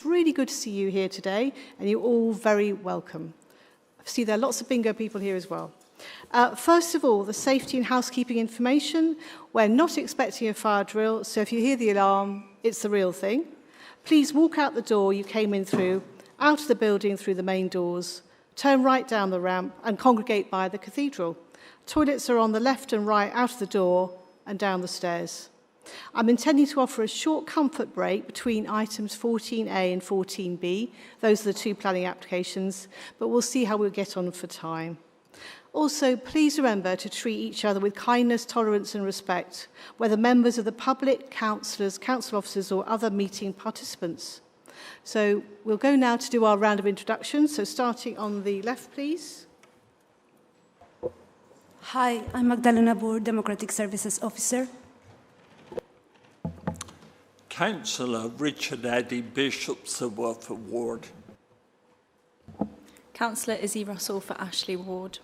It's really good to see you here today, and you're all very welcome. I see there are lots of bingo people here as well. First of all, the safety and housekeeping information. We're not expecting a fire drill, so if you hear the alarm, it's the real thing. Please walk out the door you came in through, out of the building through the main doors, turn right down the ramp and congregate by the cathedral. Toilets are on the left and right out of the door and down the stairs. I'm intending to offer a short comfort break between items 14A and 14B. Those are the two planning applications, but we'll see how we'll get on for time. Also, please remember to treat each other with kindness, tolerance and respect, whether members of the public, councillors, council officers or other meeting participants. So we'll go now to do our round of introductions. So starting on the left, please. Hi, I'm Magdalena Boer, Democratic Services Officer. Councillor Richard Eddy, Bishop Swarthmore Ward. Councillor Izzy Russell for Ashley Ward.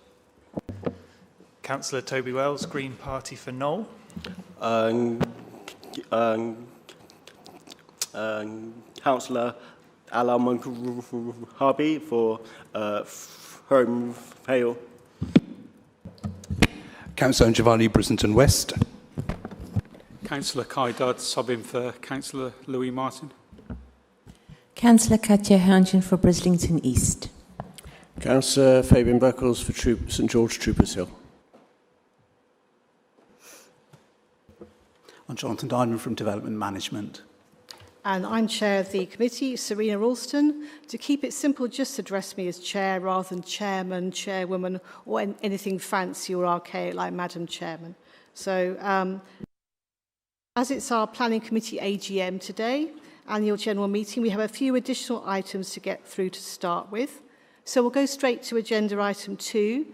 Councillor Toby Wells, Green Party for Knoll. Councillor Alam Harby for Home Vale. Councillor Giovanni Brisington West. Councillor Kai Dodd, subbing for Councillor Louis Martin. Councillor Katja Houngen for Brislington East. Councillor Fabian Beckles for St George Troopers Hill. I'm Jonathan Diamond from Development Management. And I'm chair of the committee, Serena Ralston. To keep it simple, just address me as chair rather than chairman, chairwoman, or anything fancy or archaic like Madam Chairman. So, as it's our planning committee AGM today, annual general meeting, we have a few additional items to get through to start with. So we'll go straight to agenda item 2.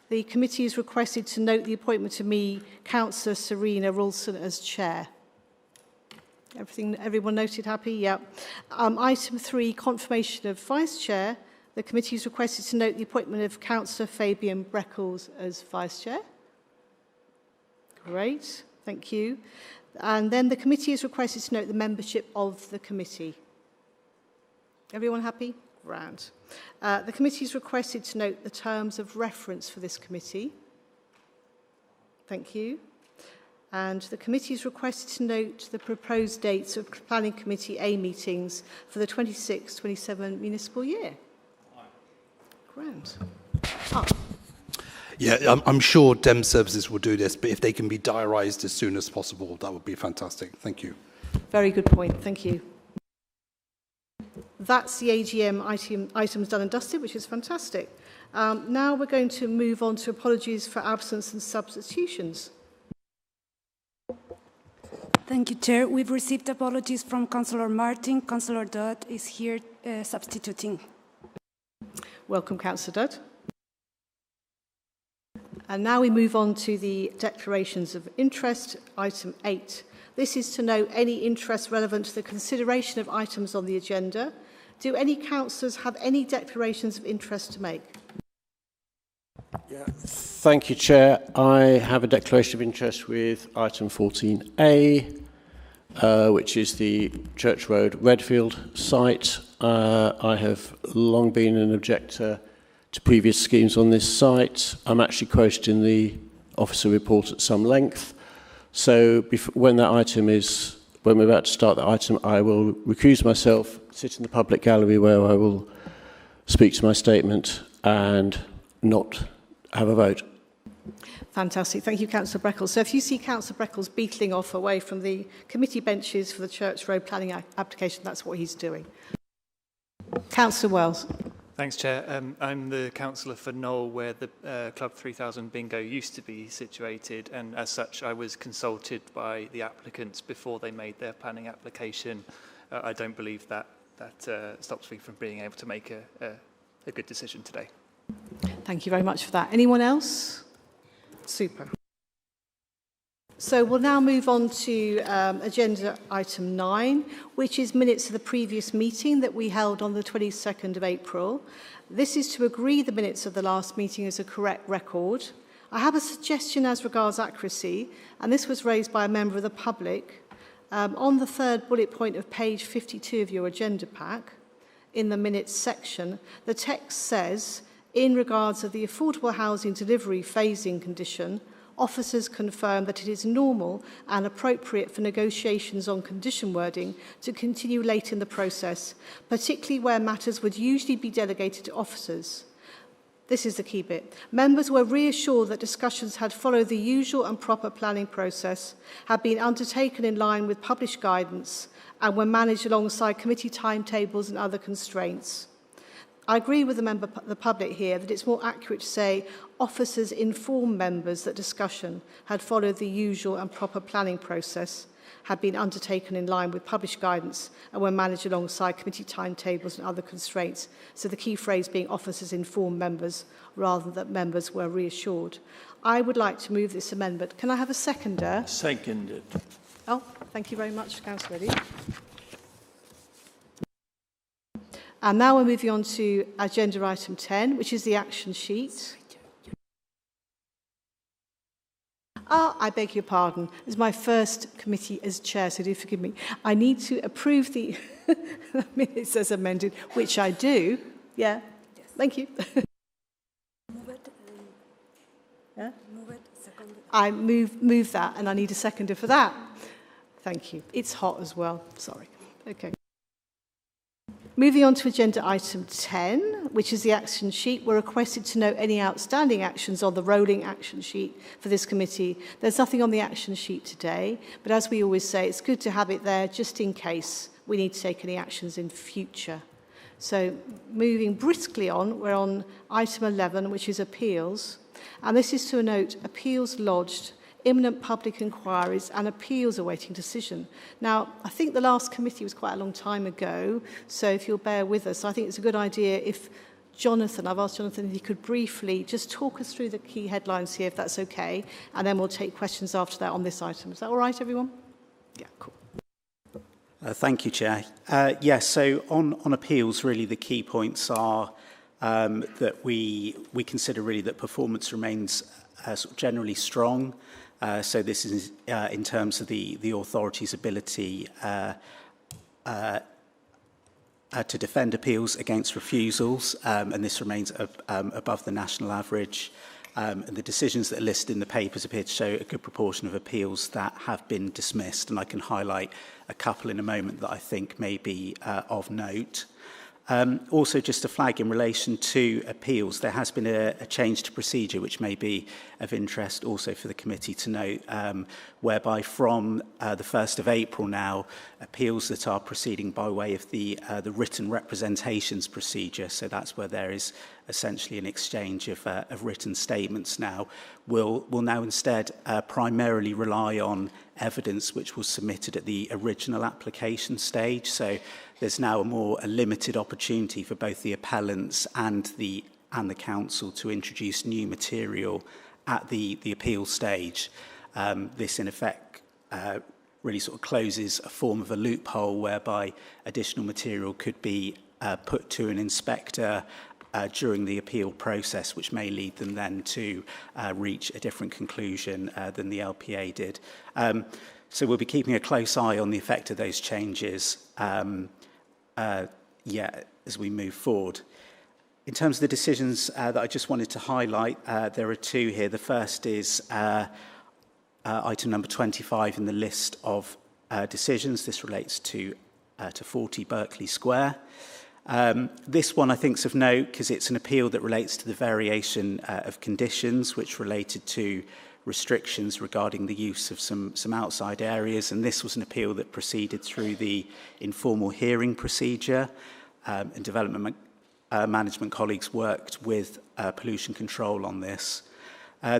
The committee is requested to note the appointment of me, Councillor Serena Ralston, as chair. Everyone noted happy? Yeah. Item 3, confirmation of vice chair. The committee is requested to note the appointment of Councillor Fabian Beckles as vice chair. Great, thank you. And then the committee is requested to note the membership of the committee. Everyone happy? Grand. The committee is requested to note the terms of reference for this committee. Thank you. And the committee is requested to note the proposed dates of Planning Committee A meetings for the 26-27 municipal year. Grand. Yeah, I'm sure Dem Services will do this, but if they can be diarised as soon as possible, that would be fantastic. Thank you. Very good point. Thank you. That's the AGM items done and dusted, which is fantastic. Now we're going to move on to apologies for absence and substitutions. Thank you, Chair. We've received apologies from Councillor Martin. Councillor Dodd is here substituting. Welcome, Councillor Dodd. And now we move on to the declarations of interest, item 8. This is to note any interest relevant to the consideration of items on the agenda. Do any councillors have any declarations of interest to make? Yeah. Thank you, Chair. I have a declaration of interest with item 14A, which is the Church Road Redfield site. I have long been an objector to previous schemes on this site. I'm actually quoted in the officer report at some length. So when we're about to start that item, I will recuse myself, sit in the public gallery where I will speak to my statement and not have a vote. Fantastic. Thank you, Councillor Beckles. So if you see Councillor Beckles beetling off away from the committee benches for the Church Road planning application, that's what he's doing. Councillor Wells. Thanks, Chair. I'm the councillor for Knoll, where the Club 3000 bingo used to be situated, and as such I was consulted by the applicants before they made their planning application. I don't believe that stops me from being able to make a good decision today. Thank you very much for that. Anyone else? Super. So we'll now move on to agenda item 9, which is minutes of the previous meeting that we held on the 22nd of April. This is to agree the minutes of the last meeting as a correct record. I have a suggestion as regards accuracy, and this was raised by a member of the public. On the third bullet point of page 52 of your agenda pack, in the minutes section, the text says, in regards of the affordable housing delivery phasing condition, officers confirm that it is normal and appropriate for negotiations on condition wording to continue late in the process, particularly where matters would usually be delegated to officers. This is the key bit. Members were reassured that discussions had followed the usual and proper planning process, had been undertaken in line with published guidance, and were managed alongside committee timetables and other constraints. I agree with the public here that it's more accurate to say officers informed members that discussion had followed the usual and proper planning process, had been undertaken in line with published guidance, and were managed alongside committee timetables and other constraints. So the key phrase being officers informed members rather than that members were reassured. I would like to move this amendment. Can I have a seconder? Seconded. Oh, thank you very much, Councillor Eddy. And now we're moving on to agenda item 10, which is the action sheet. I beg your pardon. This is my first committee as chair, so do forgive me. I need to approve the minutes as amended, which I do. Yeah, yes. Thank you. Yeah? I move that, and I need a seconder for that. Thank you. It's hot as well. Sorry. Okay. Moving on to agenda item 10, which is the action sheet. We're requested to note any outstanding actions on the rolling action sheet for this committee. There's nothing on the action sheet today, but as we always say, it's good to have it there just in case we need to take any actions in future. So moving briskly on, we're on item 11, which is appeals. And this is to note appeals lodged, imminent public inquiries and appeals awaiting decision. Now, I think the last committee was quite a long time ago, so if you'll bear with us, I think it's a good idea if Jonathan, I've asked Jonathan if he could briefly just talk us through the key headlines here, if that's okay, and then we'll take questions after that on this item. Is that all right, everyone? Yeah, cool. Thank you, Chair. Yes, so on appeals, really the key points are that we consider really that performance remains sort of generally strong. So this is in terms of the authority's ability to defend appeals against refusals, and this remains above the national average. And the decisions that are listed in the papers appear to show a good proportion of appeals that have been dismissed, and I can highlight a couple in a moment that I think may be of note. Also, just to flag in relation to appeals, there has been a change to procedure which may be of interest also for the committee to note, whereby from the 1st of April now, appeals that are proceeding by way of the written representations procedure, so that's where there is essentially an exchange of written statements now, will now instead primarily rely on evidence which was submitted at the original application stage. So there's now a limited opportunity for both the appellants and the council to introduce new material at the appeal stage. This in effect really sort of closes a form of a loophole whereby additional material could be put to an inspector during the appeal process, which may lead them then to reach a different conclusion than the LPA did. So we'll be keeping a close eye on the effect of those changes as we move forward. In terms of the decisions that I just wanted to highlight, there are two here. The first is item number 25 in the list of decisions. This relates to 40 Berkeley Square. This one I think is of note because it's an appeal that relates to the variation of conditions which related to restrictions regarding the use of some outside areas, and this was an appeal that proceeded through the informal hearing procedure, and development management colleagues worked with pollution control on this.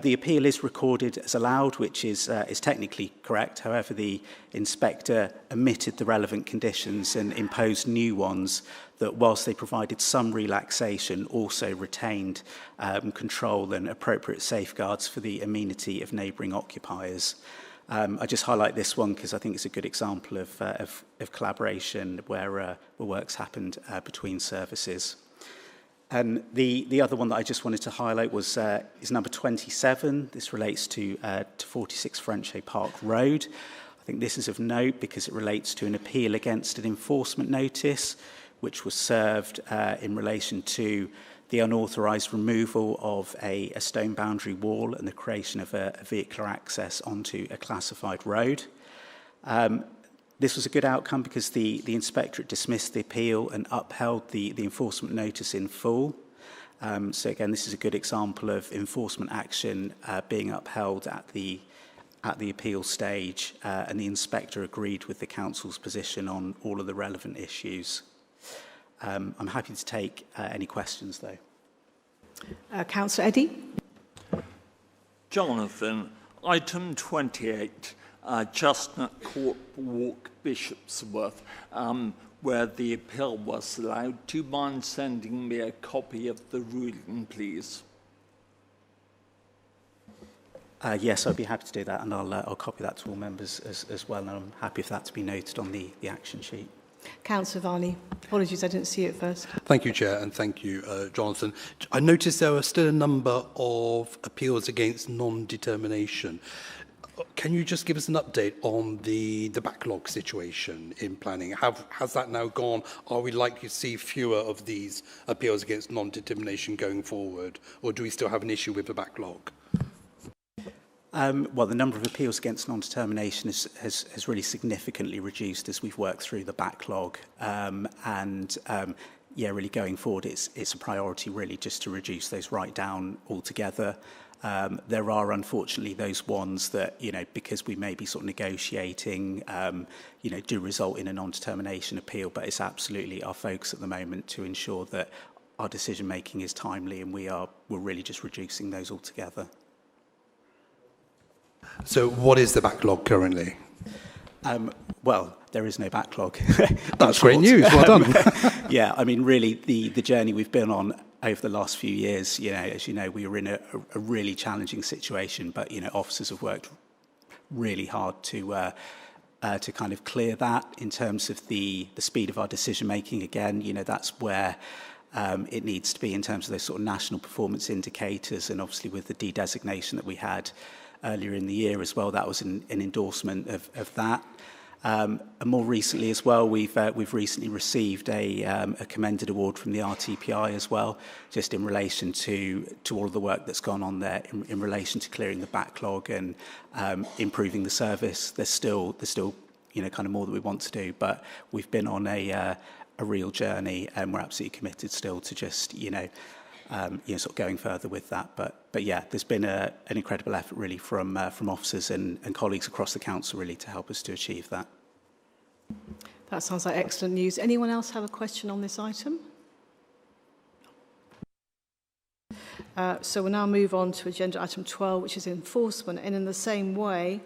The appeal is recorded as allowed, which is technically correct. However, the inspector omitted the relevant conditions and imposed new ones that, whilst they provided some relaxation, also retained control and appropriate safeguards for the amenity of neighbouring occupiers. I just highlight this one because I think it's a good example of collaboration where works happened between services. And the other one that I just wanted to highlight was is number 27. This relates to 46 Frenchay Park Road. I I think this is of note because it relates to an appeal against an enforcement notice, which was served in relation to the unauthorised removal of a stone boundary wall and the creation of a vehicular access onto a classified road. This was a good outcome because the inspectorate dismissed the appeal and upheld the enforcement notice in full. So again, this is a good example of enforcement action being upheld at the appeal stage, and the inspector agreed with the council's position on all of the relevant issues. I'm happy to take any questions, though. Councillor Eddy. Jonathan, item 28, Chestnut Court Walk, Bishopsworth, where the appeal was allowed. Do you mind sending me a copy of the ruling, please? Yes, I'd be happy to do that, and I'll copy that to all members as well, and I'm happy for that to be noted on the action sheet. Councillor Varney. Apologies, I didn't see it first. Thank you, Chair, and thank you, Jonathan. I noticed there are still a number of appeals against non-determination. Can you just give us an update on the backlog situation in planning? Has that now gone? Are we likely to see fewer of these appeals against non-determination going forward, or do we still have an issue with the backlog? Well, the number of appeals against non-determination has really significantly reduced as we've worked through the backlog. Yeah, really going forward, it's a priority really just to reduce those right down altogether. There are unfortunately those ones that, you know, because we may be sort of negotiating, you know, do result in a non-determination appeal, but it's absolutely our focus at the moment to ensure that our decision making is timely, and we're really just reducing those altogether. So what is the backlog currently? Well, there is no backlog. That's great news. Well done. Yeah, I mean, really, the journey we've been on over the last few years, you know, as you know, we were in a really challenging situation, but, you know, officers have worked really hard to kind of clear that in terms of the speed of our decision making. Again, you know, that's where it needs to be in terms of those sort of national performance indicators, and obviously with the de-designation that we had earlier in the year as well, that was an endorsement of that. And more recently as well, we've recently received a commended award from the RTPI as well, just in relation to all of the work that's gone on there in relation to clearing the backlog and improving the service. There's still you know, kind of more that we want to do, but we've been on a real journey, and we're absolutely committed still to just you know, sort of going further with that. But yeah, there's been an incredible effort really from officers and colleagues across the council really to help us to achieve that. That sounds like excellent news. Anyone else have a question on this item? So we'll now move on to agenda item 12, which is enforcement. And in the same way,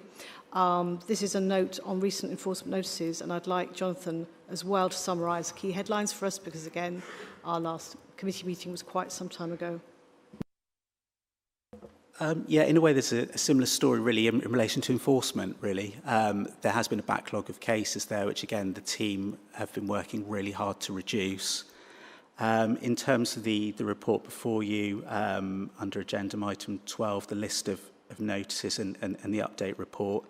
this is a note on recent enforcement notices, and I'd like Jonathan as well to summarise key headlines for us, because again, our last committee meeting was quite some time ago. Yeah, in a way, there's a similar story really in relation to enforcement, really. There has been a backlog of cases there, which again, the team have been working really hard to reduce. In terms of the report before you, under agenda item 12, the list of notices and the update report,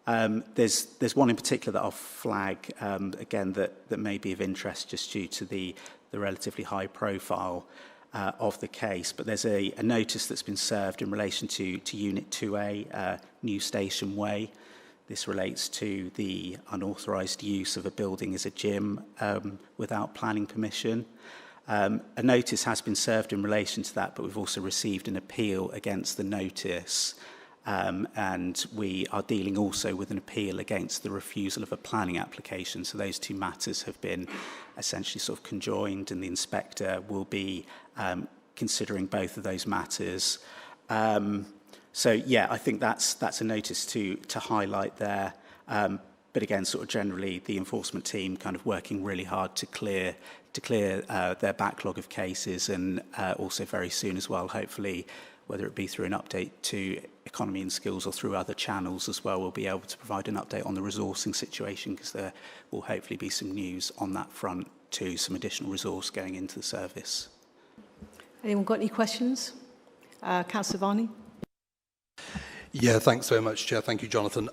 there's one in particular that I'll flag, again, that may be of interest just due to the relatively high profile of the case, but there's a notice that's been served in relation to Unit 2A, New Station Way. This relates to the unauthorised use of a building as a gym without planning permission. A notice has been served in relation to that, but we've also received an appeal against the notice, and we are dealing also with an appeal against the refusal of a planning application. So those two matters have been essentially sort of conjoined, and the inspector will be considering both of those matters. So yeah, I think that's a notice to highlight there. But again, sort of generally, the enforcement team kind of working really hard to clear their backlog of cases, and also very soon as well, hopefully, whether it be through an update to economy and skills or through other channels as well, we'll be able to provide an update on the resourcing situation, because there will hopefully be some news on that front too, some additional resource going into the service. Anyone got any questions? Councillor Varney? Yeah, thanks very much, Chair. Thank you, Jonathan.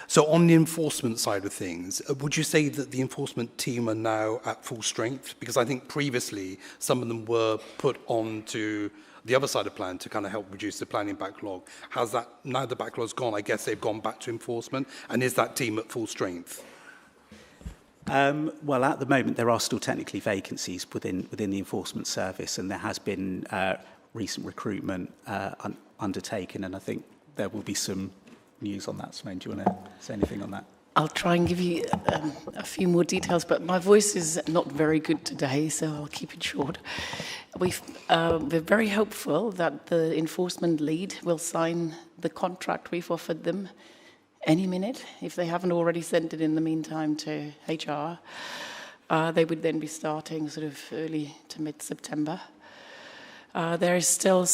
So on the enforcement side of things, would you say that the enforcement team are now at full strength? Because I think previously some of them were put on to the other side of plan to kind of help reduce the planning backlog. How's that, now the backlog's gone, I guess they've gone back to enforcement, and is that team at full strength? Well, at the moment, there are still technically vacancies within the enforcement service, and there has been recent recruitment undertaken, and I think there will be some news on that. Simone, do you want to say anything on that? I'll try and give you a few more details, but my voice is not very good today, so I'll keep it short. We're very hopeful that the enforcement lead will sign the contract we've offered them any minute. If they haven't already sent it in the meantime to HR, they would then be starting sort of early to mid-September. There is still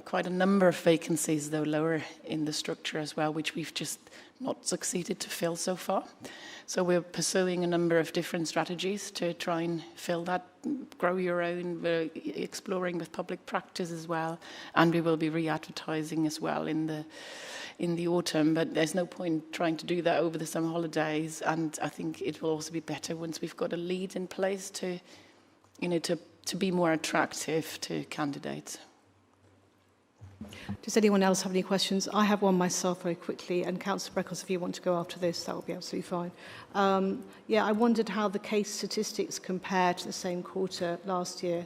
quite a number of vacancies, though, lower in the structure as well, which we've just not succeeded to fill so far. So we're pursuing a number of different strategies to try and fill that, grow your own. We're exploring with public practice as well, and we will be re-advertising as well in the autumn. But there's no point trying to do that over the summer holidays, and I think it will also be better once we've got a lead in place to be more attractive to candidates. Does anyone else have any questions? I have one myself very quickly, and Councillor Breckles, if you want to go after this, that will be absolutely fine. I wondered how the case statistics compare to the same quarter last year,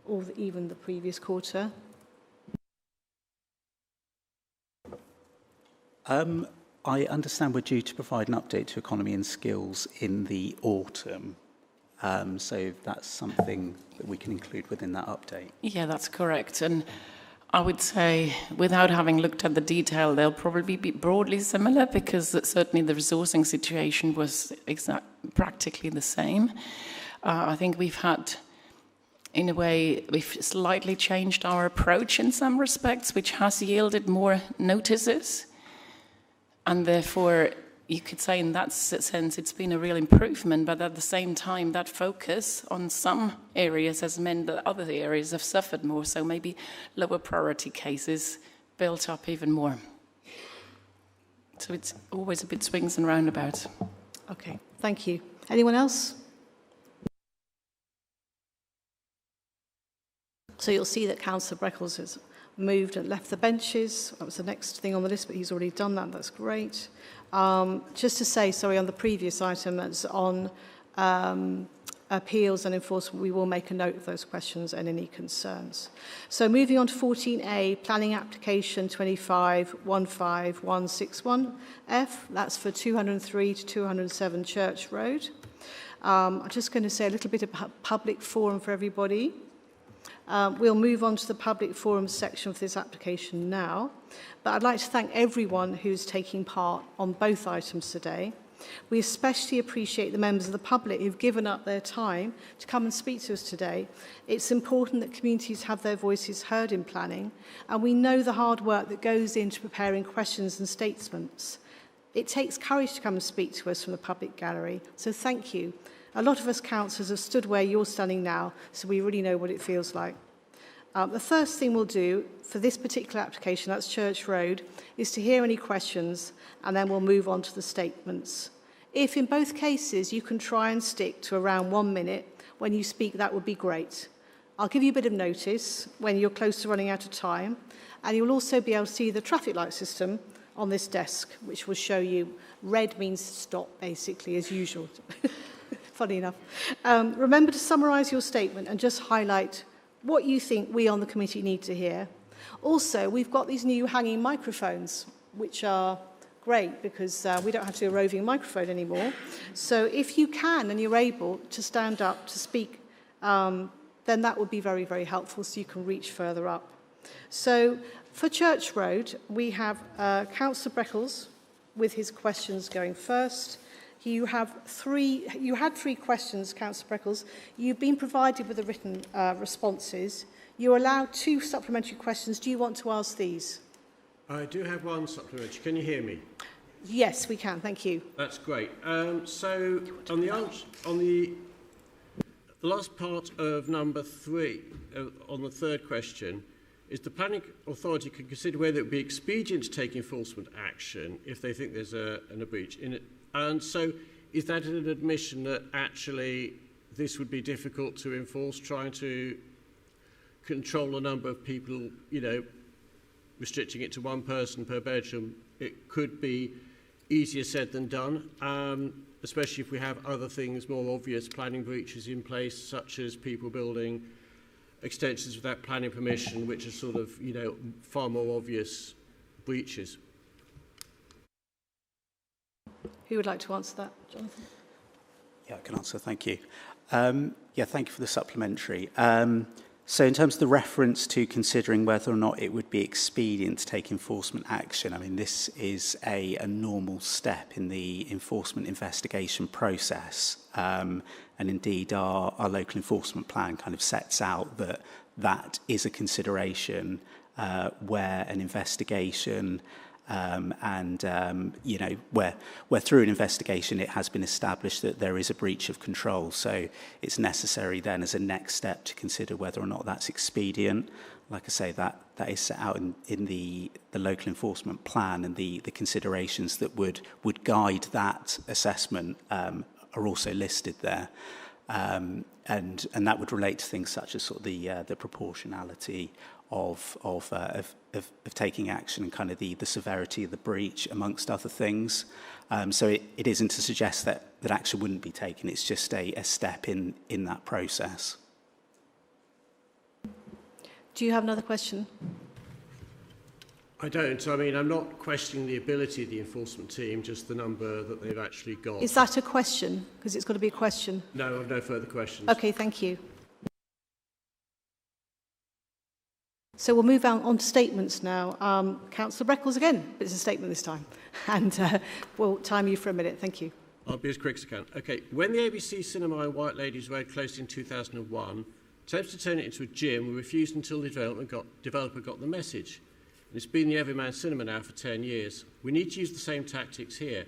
or even the previous quarter. I understand we're due to provide an update to Economy and Skills in the autumn. So that's something that we can include within that update. Yeah, that's correct. And I would say, without having looked at the detail, they'll probably be broadly similar, because certainly the resourcing situation was practically the same. I think we've had, in a way, we've slightly changed our approach in some respects, which has yielded more notices. And therefore, you could say in that sense it's been a real improvement, but at the same time that focus on some areas has meant that other areas have suffered more, so maybe lower priority cases built up even more. So it's always a bit swings and roundabouts. Okay, thank you. Anyone else? So you'll see that Councillor Breckles has moved and left the benches. That was the next thing on the list, but he's already done that. That's great. Just to say, sorry, on the previous item, that's on appeals and enforcement, we will make a note of those questions and any concerns. So moving on to 14A, planning application 25-15161F. That's for 203 to 207 Church Road. I'm just going to say a little bit about public forum for everybody. We'll move on to the public forum section of this application now, but I'd like to thank everyone who's taking part on both items today. We especially appreciate the members of the public who've given up their time to come and speak to us today. It's important that communities have their voices heard in planning, and we know the hard work that goes into preparing questions and statements. It takes courage to come and speak to us from the public gallery, so thank you. A lot of us councillors have stood where you're standing now, so we really know what it feels like. The first thing we'll do for this particular application, that's Church Road, is to hear any questions, and then we'll move on to the statements. If in both cases you can try and stick to around 1 minute when you speak, that would be great. I'll give you a bit of notice when you're close to running out of time, and you'll also be able to see the traffic light system on this desk, which will show you red means stop, basically, as usual. Funny enough. Remember to summarise your statement and just highlight what you think we on the committee need to hear. Also, we've got these new hanging microphones, which are great because we don't have to do a roving microphone anymore. So if you can and you're able to stand up to speak, then that would be very, very helpful so you can reach further up. So for Church Road, we have Councillor Breckles with his questions going first. You had three questions, Councillor Breckles. You've been provided with the written responses. You're allowed 2 supplementary questions. Do you want to ask these? I do have one supplementary. Can you hear me? Yes, we can. Thank you. That's great. So on the last part of number 3, on the third question, is the planning authority can consider whether it would be expedient to take enforcement action if they think there's a breach in it. And so is that an admission that actually this would be difficult to enforce, trying to control the number of people, you know, restricting it to one person per bedroom? It could be easier said than done, especially if we have other things, more obvious planning breaches in place, such as people building extensions without planning permission, which are sort of, you know, far more obvious breaches. Who would like to answer that, Jonathan? Yeah, I can answer, thank you. Yeah, thank you for the supplementary. So in terms of the reference to considering whether or not it would be expedient to take enforcement action, I mean, this is a normal step in the enforcement investigation process. And indeed, our local enforcement plan kind of sets out that that is a consideration where an investigation you know, where through an investigation it has been established that there is a breach of control. So it's necessary then as a next step to consider whether or not that's expedient. Like I say, that is set out in the local enforcement plan, and the considerations that would guide that assessment are also listed there. And that would relate to things such as sort of the proportionality of taking action and kind of the severity of the breach, amongst other things. So it isn't to suggest that action wouldn't be taken. It's just a step in that process. Do you have another question? I don't. I mean, I'm not questioning the ability of the enforcement team, just the number that they've actually got. Is that a question? Because it's got to be a question. No, I have no further questions. Okay, thank you. So we'll move on to statements now. Councillor Breckles again, but it's a statement this time. And we'll time you for a minute. Thank you. I'll be as quick as I can. Okay, when the ABC Cinema in White Ladies Road closed in 2001, attempts to turn it into a gym were refused until the developer got the message. And it's been the Everyman Cinema now for 10 years. We need to use the same tactics here.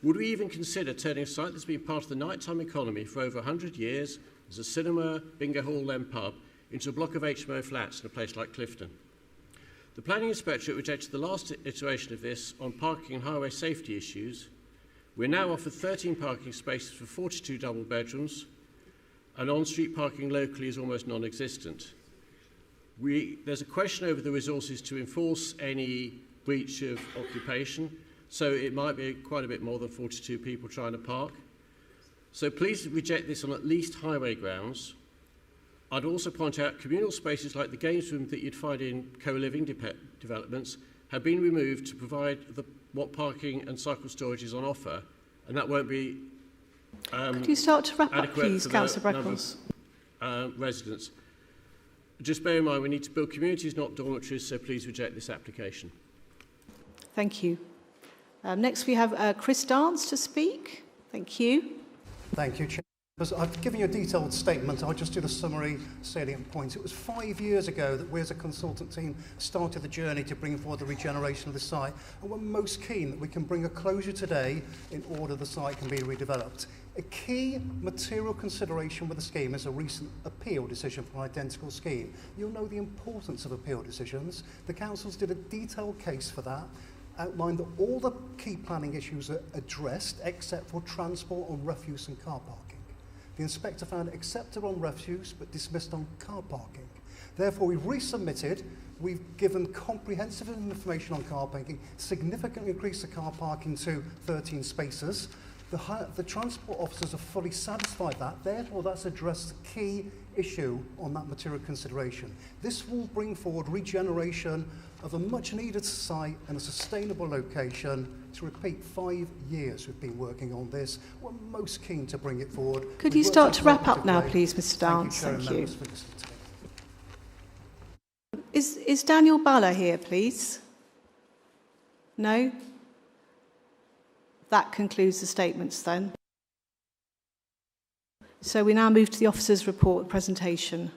Would we even consider turning a site that's been part of the nighttime economy for over 100 years as a cinema, bingo hall, then pub, into a block of HMO flats in a place like Clifton? The Planning Inspectorate rejected the last iteration of this on parking and highway safety issues. We're now offered 13 parking spaces for 42 double bedrooms, and on-street parking locally is almost non-existent. There's a question over the resources to enforce any breach of occupation, so it might be quite a bit more than 42 people trying to park. So please reject this on at least highway grounds. I'd also point out communal spaces like the games room that you'd find in co-living developments have been removed to provide what parking and cycle storage is on offer, and that won't be Could you start to wrap up, please, Councillor Breckles? Residents. Just bear in mind, we need to build communities, not dormitories, so please reject this application. Thank you. Next we have Chris Dance to speak. Thank you. Thank you, Chair. I've given you a detailed statement. I'll just do the summary salient points. It was 5 years ago that we as a consultant team started the journey to bring forward the regeneration of the site, and we're most keen that we can bring a closure today in order the site can be redeveloped. A key material consideration with the scheme is a recent appeal decision for an identical scheme. You'll know the importance of appeal decisions. The councils did a detailed case for that, outlined that all the key planning issues are addressed except for transport on refuse and car parking. The inspector found accepted on refuse but dismissed on car parking. Therefore, we've resubmitted, we've given comprehensive information on car parking, significantly increased the car parking to 13 spaces. The transport officers are fully satisfied that, therefore that's addressed the key issue on that material consideration. This will bring forward regeneration of a much needed site and a sustainable location. To repeat, 5 years we've been working on this. We're most keen to bring it forward. Could you start to wrap up now, please, Mr. Dance? Thank you. Is Daniel Balla here, please? No? That concludes the statements then. So we now move to the officer's report presentation.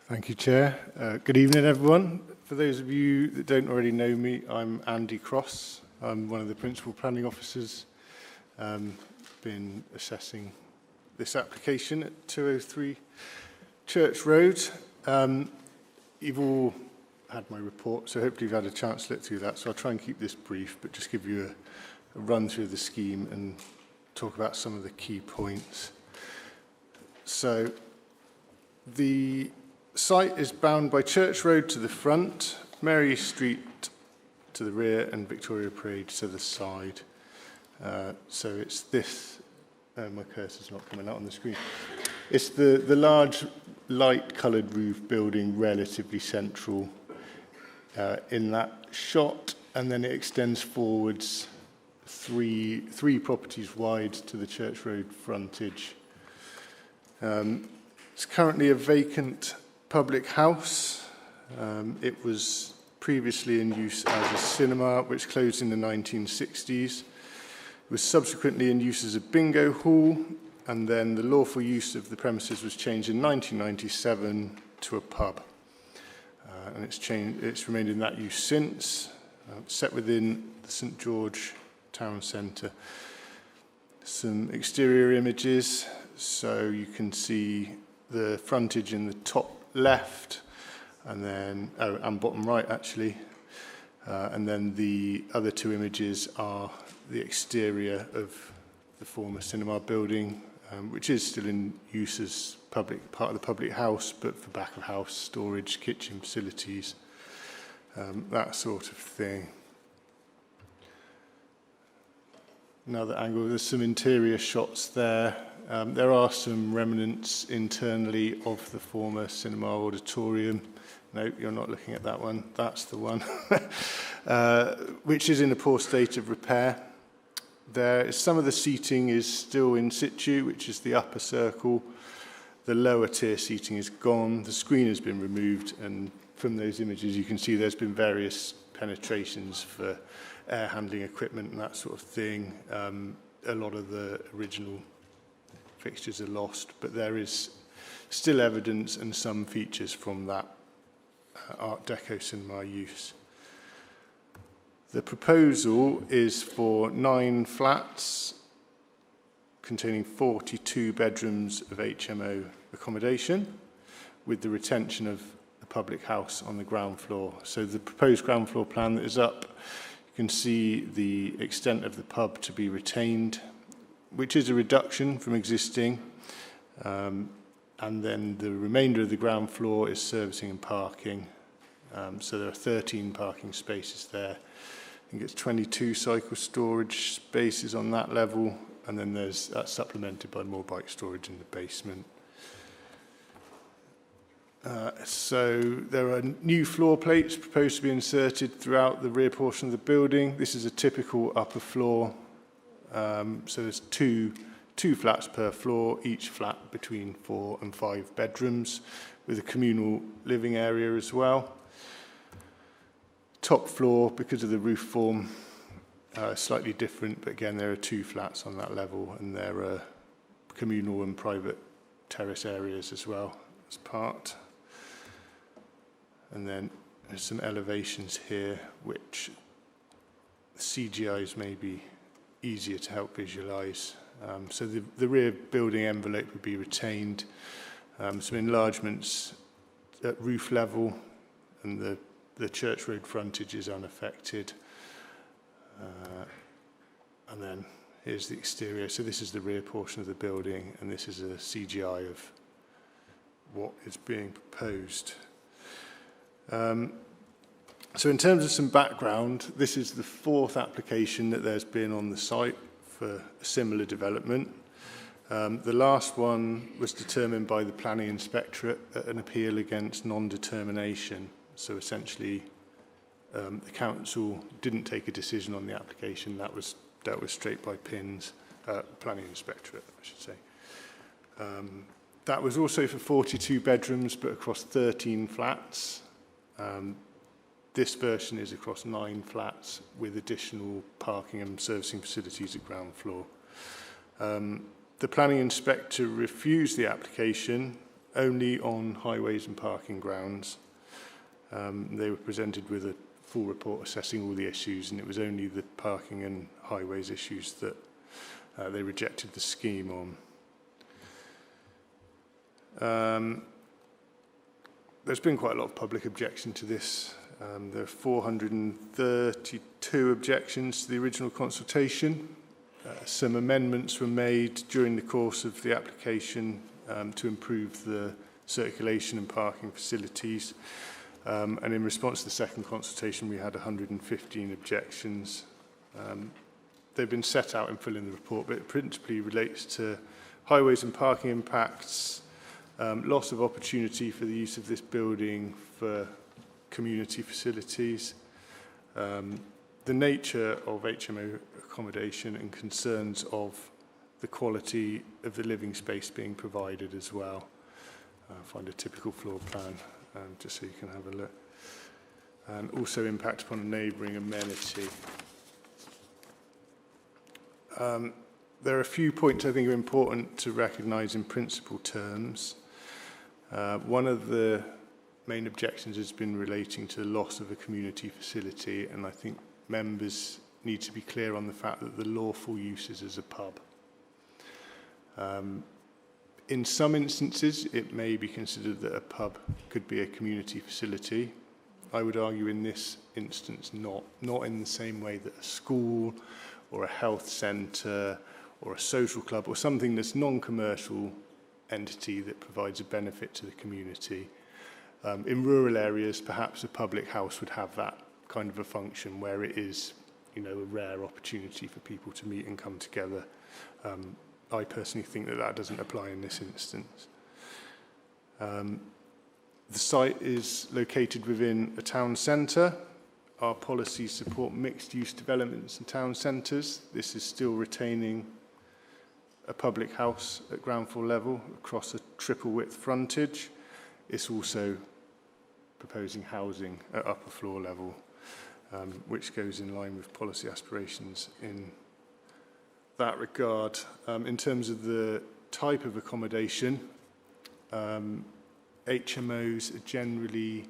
Thank you, Chair. Good evening, everyone. For those of you that don't already know me, I'm Andy Cross. I'm one of the principal planning officers. Been assessing this application at 203 Church Road. You've all had my report, so hopefully you've had a chance to look through that. So I'll try and keep this brief, but just give you a run through the scheme and talk about some of the key points. So the site is bound by Church Road to the front, Mary Street to the rear, and Victoria Parade to the side. So it's this, my cursor's not coming out on the screen. It's the large light-coloured roof building, relatively central in that shot, and then it extends forwards three properties wide to the Church Road frontage. It's currently a vacant public house. It was previously in use as a cinema, which closed in the 1960s. It was subsequently in use as a bingo hall, and then the lawful use of the premises was changed in 1997 to a pub. And it's remained in that use since, set within the St George Town Centre. Some exterior images, so you can see the frontage in the top left, and then and bottom right actually, and then the other two images are the exterior of the former cinema building, which is still in use as part of the public house, but for back of house storage, kitchen facilities, that sort of thing. Another angle, there's some interior shots there. There are some remnants internally of the former cinema auditorium. No, you're not looking at that one. That's the one, which is in a poor state of repair. Some of the seating is still in situ, which is the upper circle. The lower tier seating is gone. The screen has been removed, and from those images you can see there's been various penetrations for air handling equipment and that sort of thing. A lot of the original fixtures are lost, but there is still evidence and some features from that Art Deco cinema use. The proposal is for 9 flats containing 42 bedrooms of HMO accommodation, with the retention of the public house on the ground floor. So the proposed ground floor plan that is up, you can see the extent of the pub to be retained, which is a reduction from existing. And then the remainder of the ground floor is servicing and parking. So there are 13 parking spaces there. I think it's 22 cycle storage spaces on that level, and then that's supplemented by more bike storage in the basement. So there are new floor plates proposed to be inserted throughout the rear portion of the building. This is a typical upper floor. So there's two flats per floor, each flat between 4 and 5 bedrooms, with a communal living area as well. Top floor, because of the roof form, slightly different, but again there are 2 flats on that level, and there are communal and private terrace areas as well as part. And then there's some elevations here which CGIs may be easier to help visualise. So the rear building envelope would be retained, some enlargements at roof level, and the Church Road frontage is unaffected. And then here's the exterior. So this is the rear portion of the building, and this is a CGI of what is being proposed. So in terms of some background, this is the 4th application that there's been on the site for a similar development. The last one was determined by the Planning Inspectorate at an appeal against non-determination. So essentially, the council didn't take a decision on the application. That was dealt with straight by PINS, Planning Inspectorate, I should say. That was also for 42 bedrooms, but across 13 flats. This version is across 9 flats with additional parking and servicing facilities at ground floor. The planning inspector refused the application only on highways and parking grounds. They were presented with a full report assessing all the issues, and it was only the parking and highways issues that they rejected the scheme on. there's been quite a lot of public objection to this. There are 432 objections to the original consultation. Some amendments were made during the course of the application to improve the circulation and parking facilities. And in response to the second consultation, we had 115 objections. They've been set out in full in the report, but it principally relates to highways and parking impacts, loss of opportunity for the use of this building for community facilities, the nature of HMO accommodation and concerns of the quality of the living space being provided as well. Find a typical floor plan, just so you can have a look. And also impact upon a neighbouring amenity. There are a few points I think are important to recognise in principal terms. One of the main objections has been relating to the loss of a community facility, and I think members need to be clear on the fact that the lawful use is as a pub. In some instances, it may be considered that a pub could be a community facility. I would argue in this instance not in the same way that a school or a health centre or a social club or something that's non-commercial entity that provides a benefit to the community. In rural areas, perhaps a public house would have that kind of a function where it is, a rare opportunity for people to meet and come together. I personally think that doesn't apply in this instance. The site is located within a town centre. Our policies support mixed-use developments in town centres. This is still retaining a public house at ground floor level across a triple-width frontage. It's also proposing housing at upper floor level, which goes in line with policy aspirations in that regard. In terms of the type of accommodation, HMOs are generally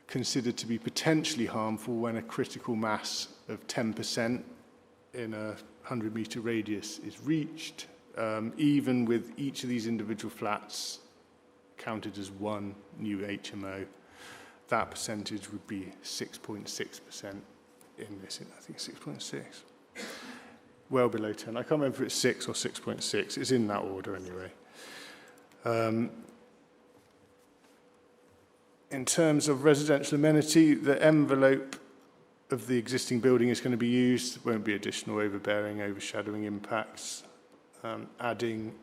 considered to be potentially harmful when a critical mass of 10% in a 100-metre radius is reached, even with each of these individual flats counted as one new HMO. That percentage would be 6.6% in this, I think 6.6. Well below 10. I can't remember if it's 6 or 6.6. It's in that order anyway. In terms of residential amenity, the envelope of the existing building is going to be used. There won't be additional overbearing, overshadowing impacts. Adding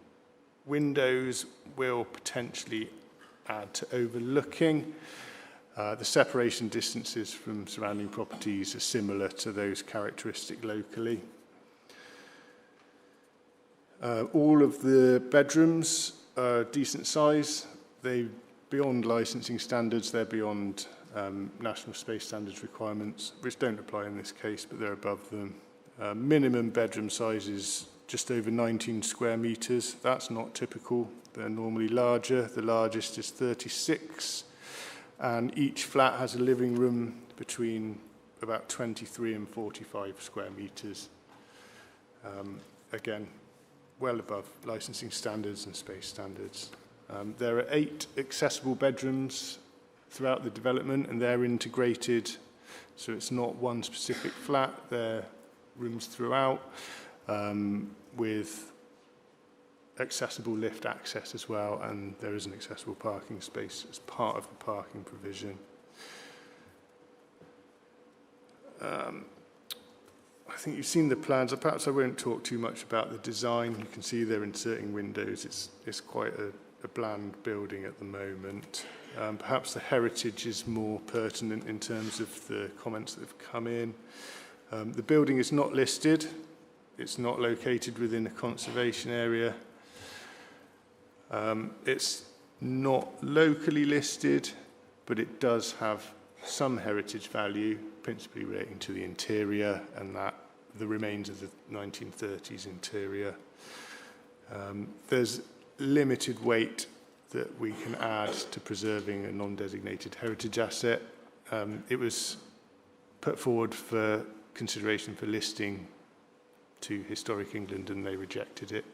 windows will potentially add to overlooking. The separation distances from surrounding properties are similar to those characteristic locally. All of the bedrooms are decent size. They're beyond licensing standards. They're beyond national space standards requirements, which don't apply in this case, but they're above them. Minimum bedroom size is just over 19 square metres. That's not typical. They're normally larger. The largest is 36. And each flat has a living room between about 23 and 45 square metres. Again, well above licensing standards and space standards. There are 8 accessible bedrooms throughout the development, and they're integrated, so it's not one specific flat. They're rooms throughout, with accessible lift access as well, and there is an accessible parking space as part of the parking provision. I think you've seen the plans. Perhaps I won't talk too much about the design. You can see they're inserting windows. It's quite a bland building at the moment. Perhaps the heritage is more pertinent in terms of the comments that have come in. The building is not listed. It's not located within a conservation area. It's not locally listed, but it does have some heritage value, principally relating to the interior and the remains of the 1930s interior. There's limited weight that we can add to preserving a non-designated heritage asset. It was put forward for consideration for listing to Historic England, and they rejected it.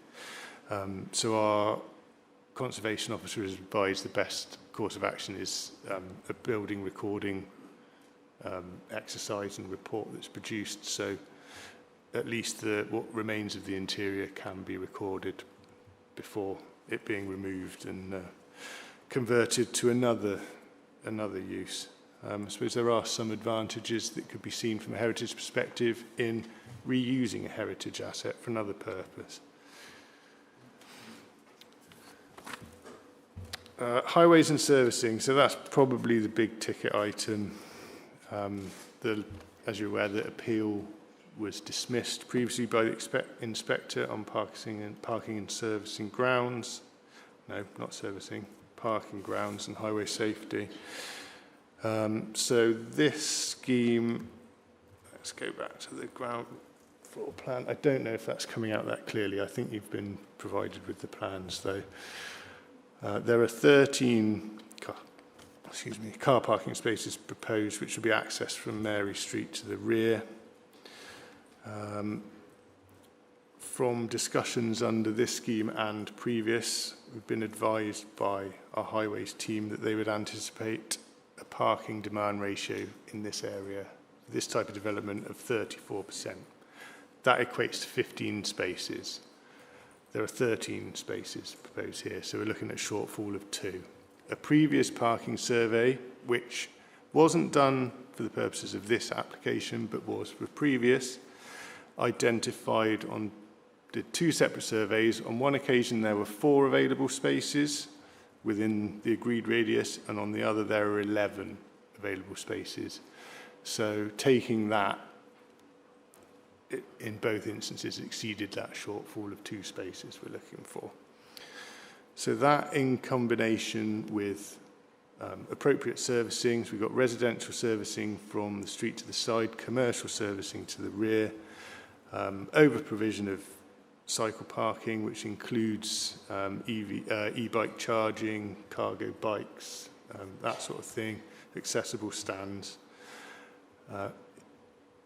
So our conservation officer has advised the best course of action is a building recording exercise and report that's produced, so at least what remains of the interior can be recorded before it being removed and converted to another use. I suppose there are some advantages that could be seen from a heritage perspective in reusing a heritage asset for another purpose. Highways and servicing, so that's probably the big ticket item. As you're aware, the appeal was dismissed previously by the inspector on parking and servicing grounds. No, not servicing, parking grounds and highway safety. So this scheme, let's go back to the ground floor plan. I don't know if that's coming out that clearly. I think you've been provided with the plans though. There are 13 car parking spaces proposed, which will be accessed from Mary Street to the rear. From discussions under this scheme and previous, we've been advised by our highways team that they would anticipate a parking demand ratio in this area, this type of development, of 34%. That equates to 15 spaces. There are 13 spaces proposed here, so we're looking at a shortfall of 2. A previous parking survey, which wasn't done for the purposes of this application, but was for previous, did 2 separate surveys. On one occasion, there were 4 available spaces within the agreed radius, and on the other, there are 11 available spaces. So taking that, in both instances, exceeded that shortfall of 2 spaces we're looking for. So that, in combination with appropriate servicing, so we've got residential servicing from the street to the side, commercial servicing to the rear, over provision of cycle parking, which includes e-bike charging, cargo bikes, that sort of thing, accessible stands.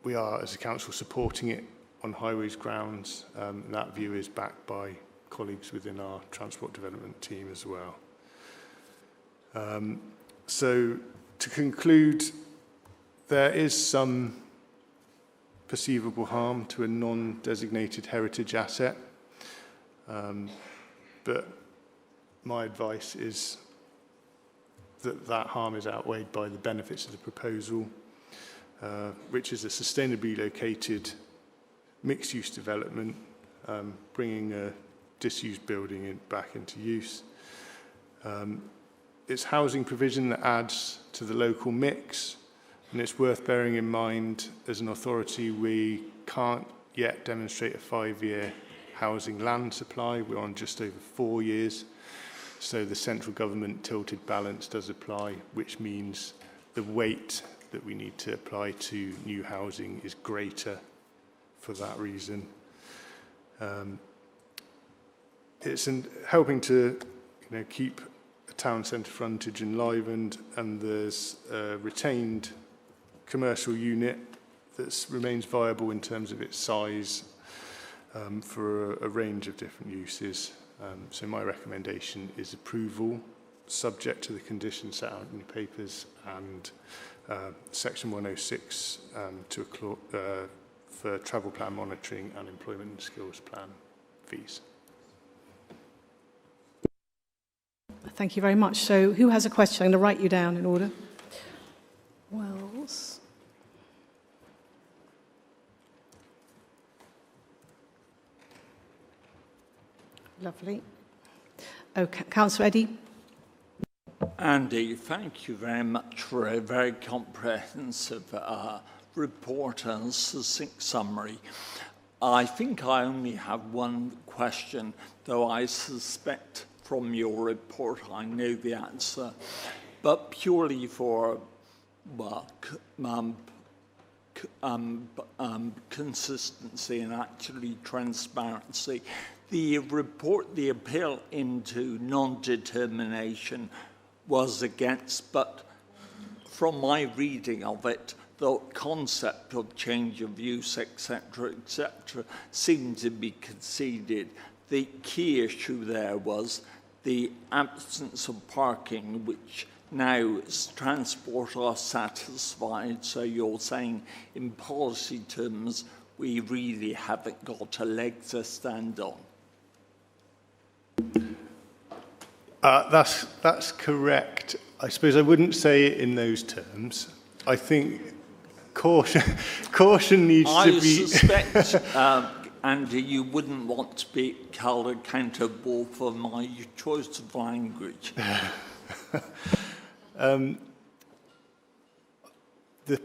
We are, as a council, supporting it on highways grounds, and that view is backed by colleagues within our transport development team as well. So to conclude, there is some perceivable harm to a non-designated heritage asset, but my advice is that that harm is outweighed by the benefits of the proposal, which is a sustainably located mixed-use development, bringing a disused building back into use. It's housing provision that adds to the local mix, and it's worth bearing in mind, as an authority, we can't yet demonstrate a 5-year housing land supply. We're on just over 4 years. So the central government tilted balance does apply, which means the weight that we need to apply to new housing is greater for that reason. It's helping to keep a town centre frontage enlivened, and there's a retained commercial unit that remains viable in terms of its size for a range of different uses. So my recommendation is approval, subject to the conditions set out in the papers, and Section 106 for travel plan monitoring and employment and skills plan fees. Thank you very much. So who has a question? I'm going to write you down in order. Wells. Lovely. Okay, Councillor Eddy. Andy, thank you very much for a very comprehensive report and succinct summary. I think I only have one question, though I suspect from your report I know the answer, but purely for consistency and actually transparency. The report, the appeal into non-determination was against, but from my reading of it, the concept of change of use, etc., seemed to be conceded. The key issue there was the absence of parking, which now transport are satisfied, so you're saying in policy terms we really haven't got a leg to stand on. That's correct. I suppose I wouldn't say it in those terms. I think caution needs to be... I suspect, Andy, you wouldn't want to be held accountable for my choice of language. The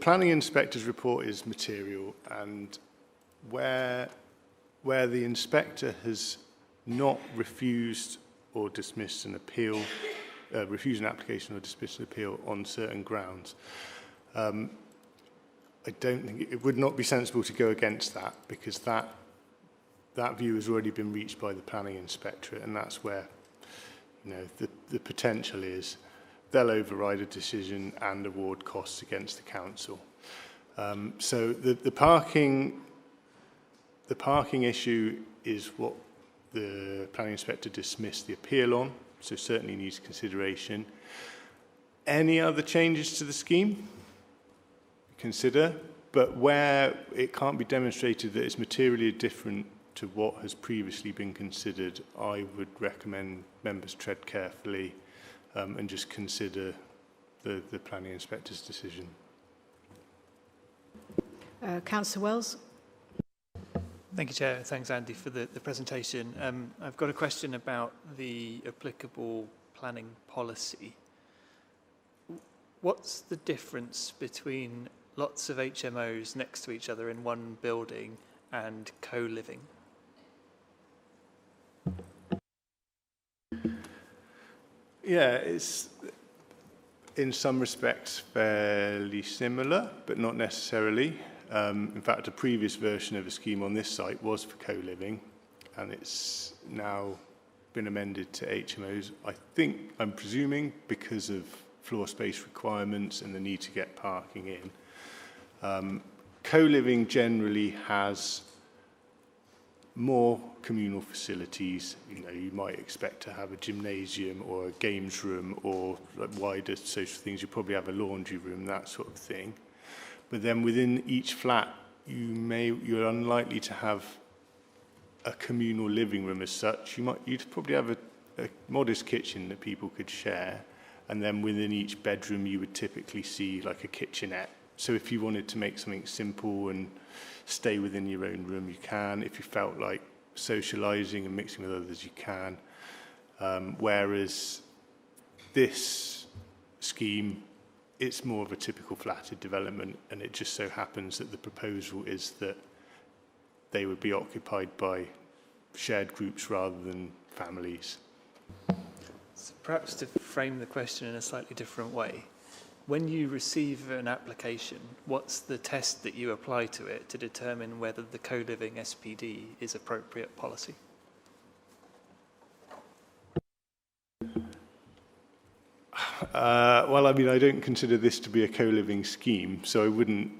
planning inspector's report is material, and where the inspector has not refused or dismissed an appeal, refused an application or dismissed an appeal on certain grounds, I don't think it would not be sensible to go against that, because that view has already been reached by the planning inspectorate, and that's where, you know, the potential is they'll override a decision and award costs against the council. So the parking issue is what the planning inspector dismissed the appeal on, so certainly needs consideration. Any other changes to the scheme? Consider, but where it can't be demonstrated that it's materially different to what has previously been considered, I would recommend members tread carefully and just consider the planning inspector's decision. Councillor Wells. Thank you, Chair. Thanks, Andy, for the presentation. I've got a question about the applicable planning policy. What's the difference between lots of HMOs next to each other in one building and co-living? Yeah, it's in some respects fairly similar, but not necessarily. In fact, a previous version of a scheme on this site was for co-living, and it's now been amended to HMOs, I'm presuming, because of floor space requirements and the need to get parking in. Co-living generally has more communal facilities. You know, you might expect to have a gymnasium or a games room or like wider social things. You probably have a laundry room, that sort of thing. But then within each flat, you're unlikely to have a communal living room as such. You'd probably have a modest kitchen that people could share, and then within each bedroom you would typically see like a kitchenette. So if you wanted to make something simple and stay within your own room, you can. If you felt like socialising and mixing with others, you can. Whereas this scheme, it's more of a typical flatted development, and it just so happens that the proposal is that they would be occupied by shared groups rather than families. So perhaps to frame the question in a slightly different way, when you receive an application, what's the test that you apply to it to determine whether the co-living SPD is appropriate policy? Well, I mean, I don't consider this to be a co-living scheme, so I wouldn't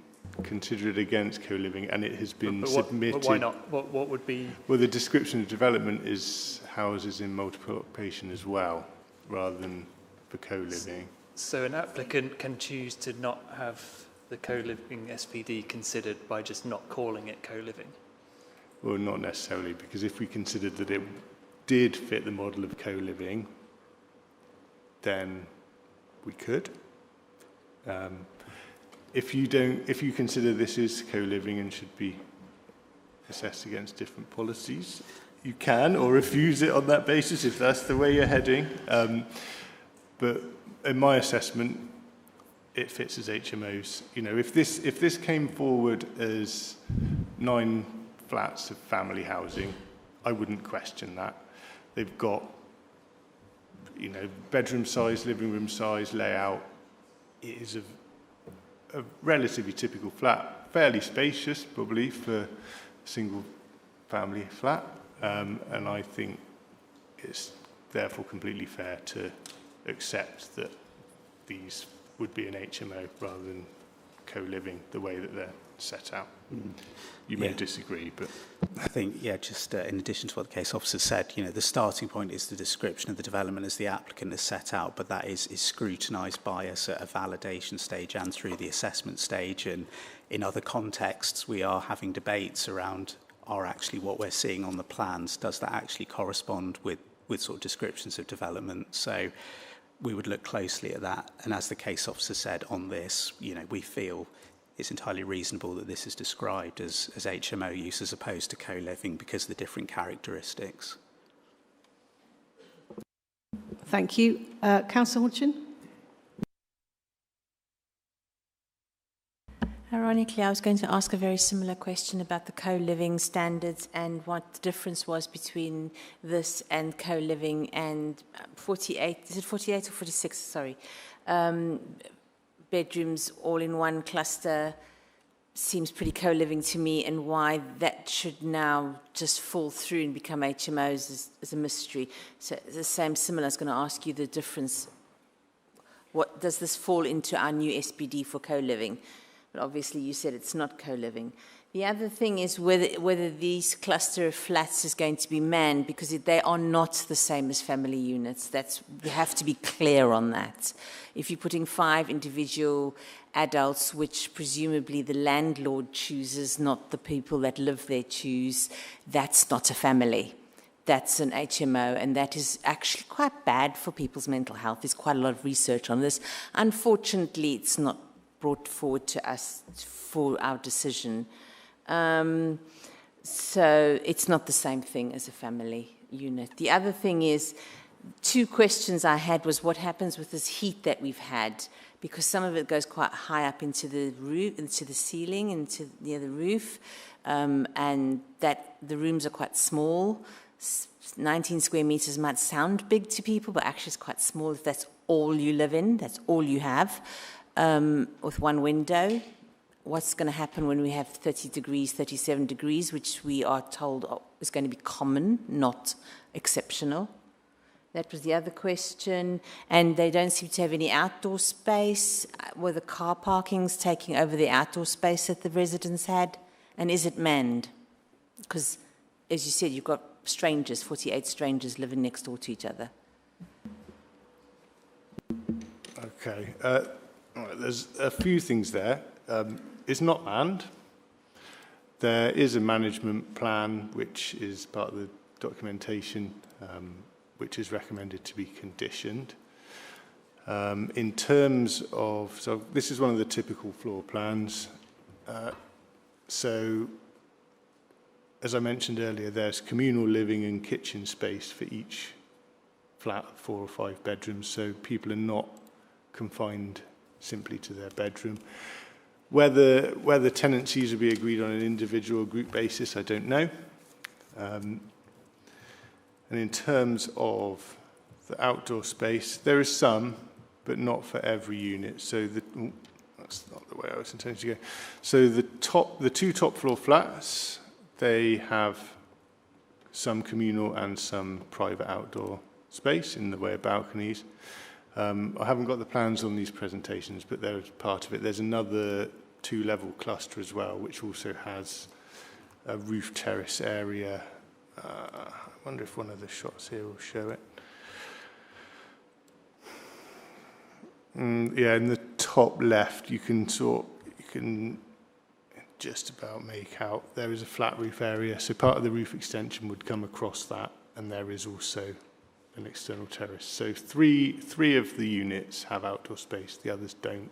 consider it against co-living, and it has been submitted. But why not? What would be... Well, the description of development is houses in multiple occupation as well, rather than for co-living. So an applicant can choose to not have the co-living SPD considered by just not calling it co-living? Well, not necessarily, because if we considered that it did fit the model of co-living, then we could. If you consider this is co-living and should be assessed against different policies, you can, or refuse it on that basis if that's the way you're heading. But in my assessment, it fits as HMOs. You know, if this came forward as 9 flats of family housing, I wouldn't question that. They've got, you know, bedroom size, living room size, layout. It is a relatively typical flat, fairly spacious probably for a single family flat, and I think it's therefore completely fair to accept that these would be an HMO rather than co-living the way that they're set out. You may disagree, but... I think, yeah, just in addition to what the case officer said, you know, the starting point is the description of the development as the applicant has set out, but that is scrutinised by us at a validation stage and through the assessment stage. And in other contexts, we are having debates around, are actually what we're seeing on the plans, does that actually correspond with sort of descriptions of development? So we would look closely at that. And as the case officer said on this, you know, we feel it's entirely reasonable that this is described as HMO use as opposed to co-living because of the different characteristics. Thank you. Councillor Hodgson? Ironically, I was going to ask a very similar question about the co-living standards and what the difference was between this and co-living and 48, is it 48 or 46, sorry, bedrooms all in one cluster seems pretty co-living to me, and why that should now just fall through and become HMOs is a mystery. So the same similar, I was going to ask you the difference. What does this fall into our new SPD for co-living? But obviously you said it's not co-living. The other thing is whether these cluster of flats is going to be manned, because they are not the same as family units. You have to be clear on that. If you're putting 5 individual adults, which presumably the landlord chooses, not the people that live there choose, that's not a family. That's an HMO, and that is actually quite bad for people's mental health. There's quite a lot of research on this. Unfortunately, it's not brought forward to us for our decision. So it's not the same thing as a family unit. The other thing is, 2 questions I had was what happens with this heat that we've had, because some of it goes quite high up into the roof, into the ceiling, into near the roof, and that the rooms are quite small. 19 square meters might sound big to people, but actually it's quite small if that's all you live in, that's all you have, with one window. What's going to happen when we have 30 degrees, 37 degrees, which we are told is going to be common, not exceptional? That was the other question. And they don't seem to have any outdoor space. Were the car parkings taking over the outdoor space that the residents had? And is it manned? Because, as you said, you've got strangers, 48 strangers living next door to each other. Okay. All right, there's a few things there. It's not manned. There is a management plan, which is part of the documentation, which is recommended to be conditioned. In terms of, so this is one of the typical floor plans. So, as I mentioned earlier, there's communal living and kitchen space for each flat, 4 or 5 bedrooms, so people are not confined simply to their bedroom. Whether tenancies will be agreed on an individual or group basis, I don't know. And in terms of the outdoor space, there is some, but not for every unit. So that's not the way I was intending to go. So the 2 top floor flats, they have some communal and some private outdoor space in the way of balconies. I haven't got the plans on these presentations, but they're part of it. There's another 2-level cluster as well, which also has a roof terrace area. I wonder if one of the shots here will show it. Yeah, in the top left, you can just about make out there is a flat roof area. So part of the roof extension would come across that, and there is also an external terrace. So three of the units have outdoor space, the others don't.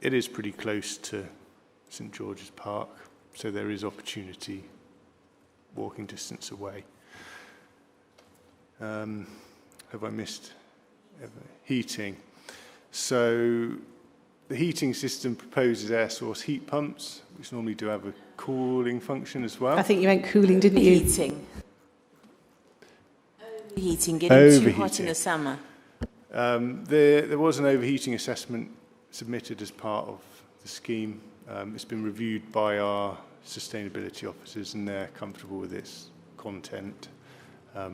It is pretty close to St George's Park, so there is opportunity walking distance away. Have I missed heating? So the heating system proposes air source heat pumps, which normally do have a cooling function as well. I think you meant cooling, didn't you? Heating. Overheating, getting too hot in the summer. There was an overheating assessment submitted as part of the scheme. It's been reviewed by our sustainability officers, and they're comfortable with its content. I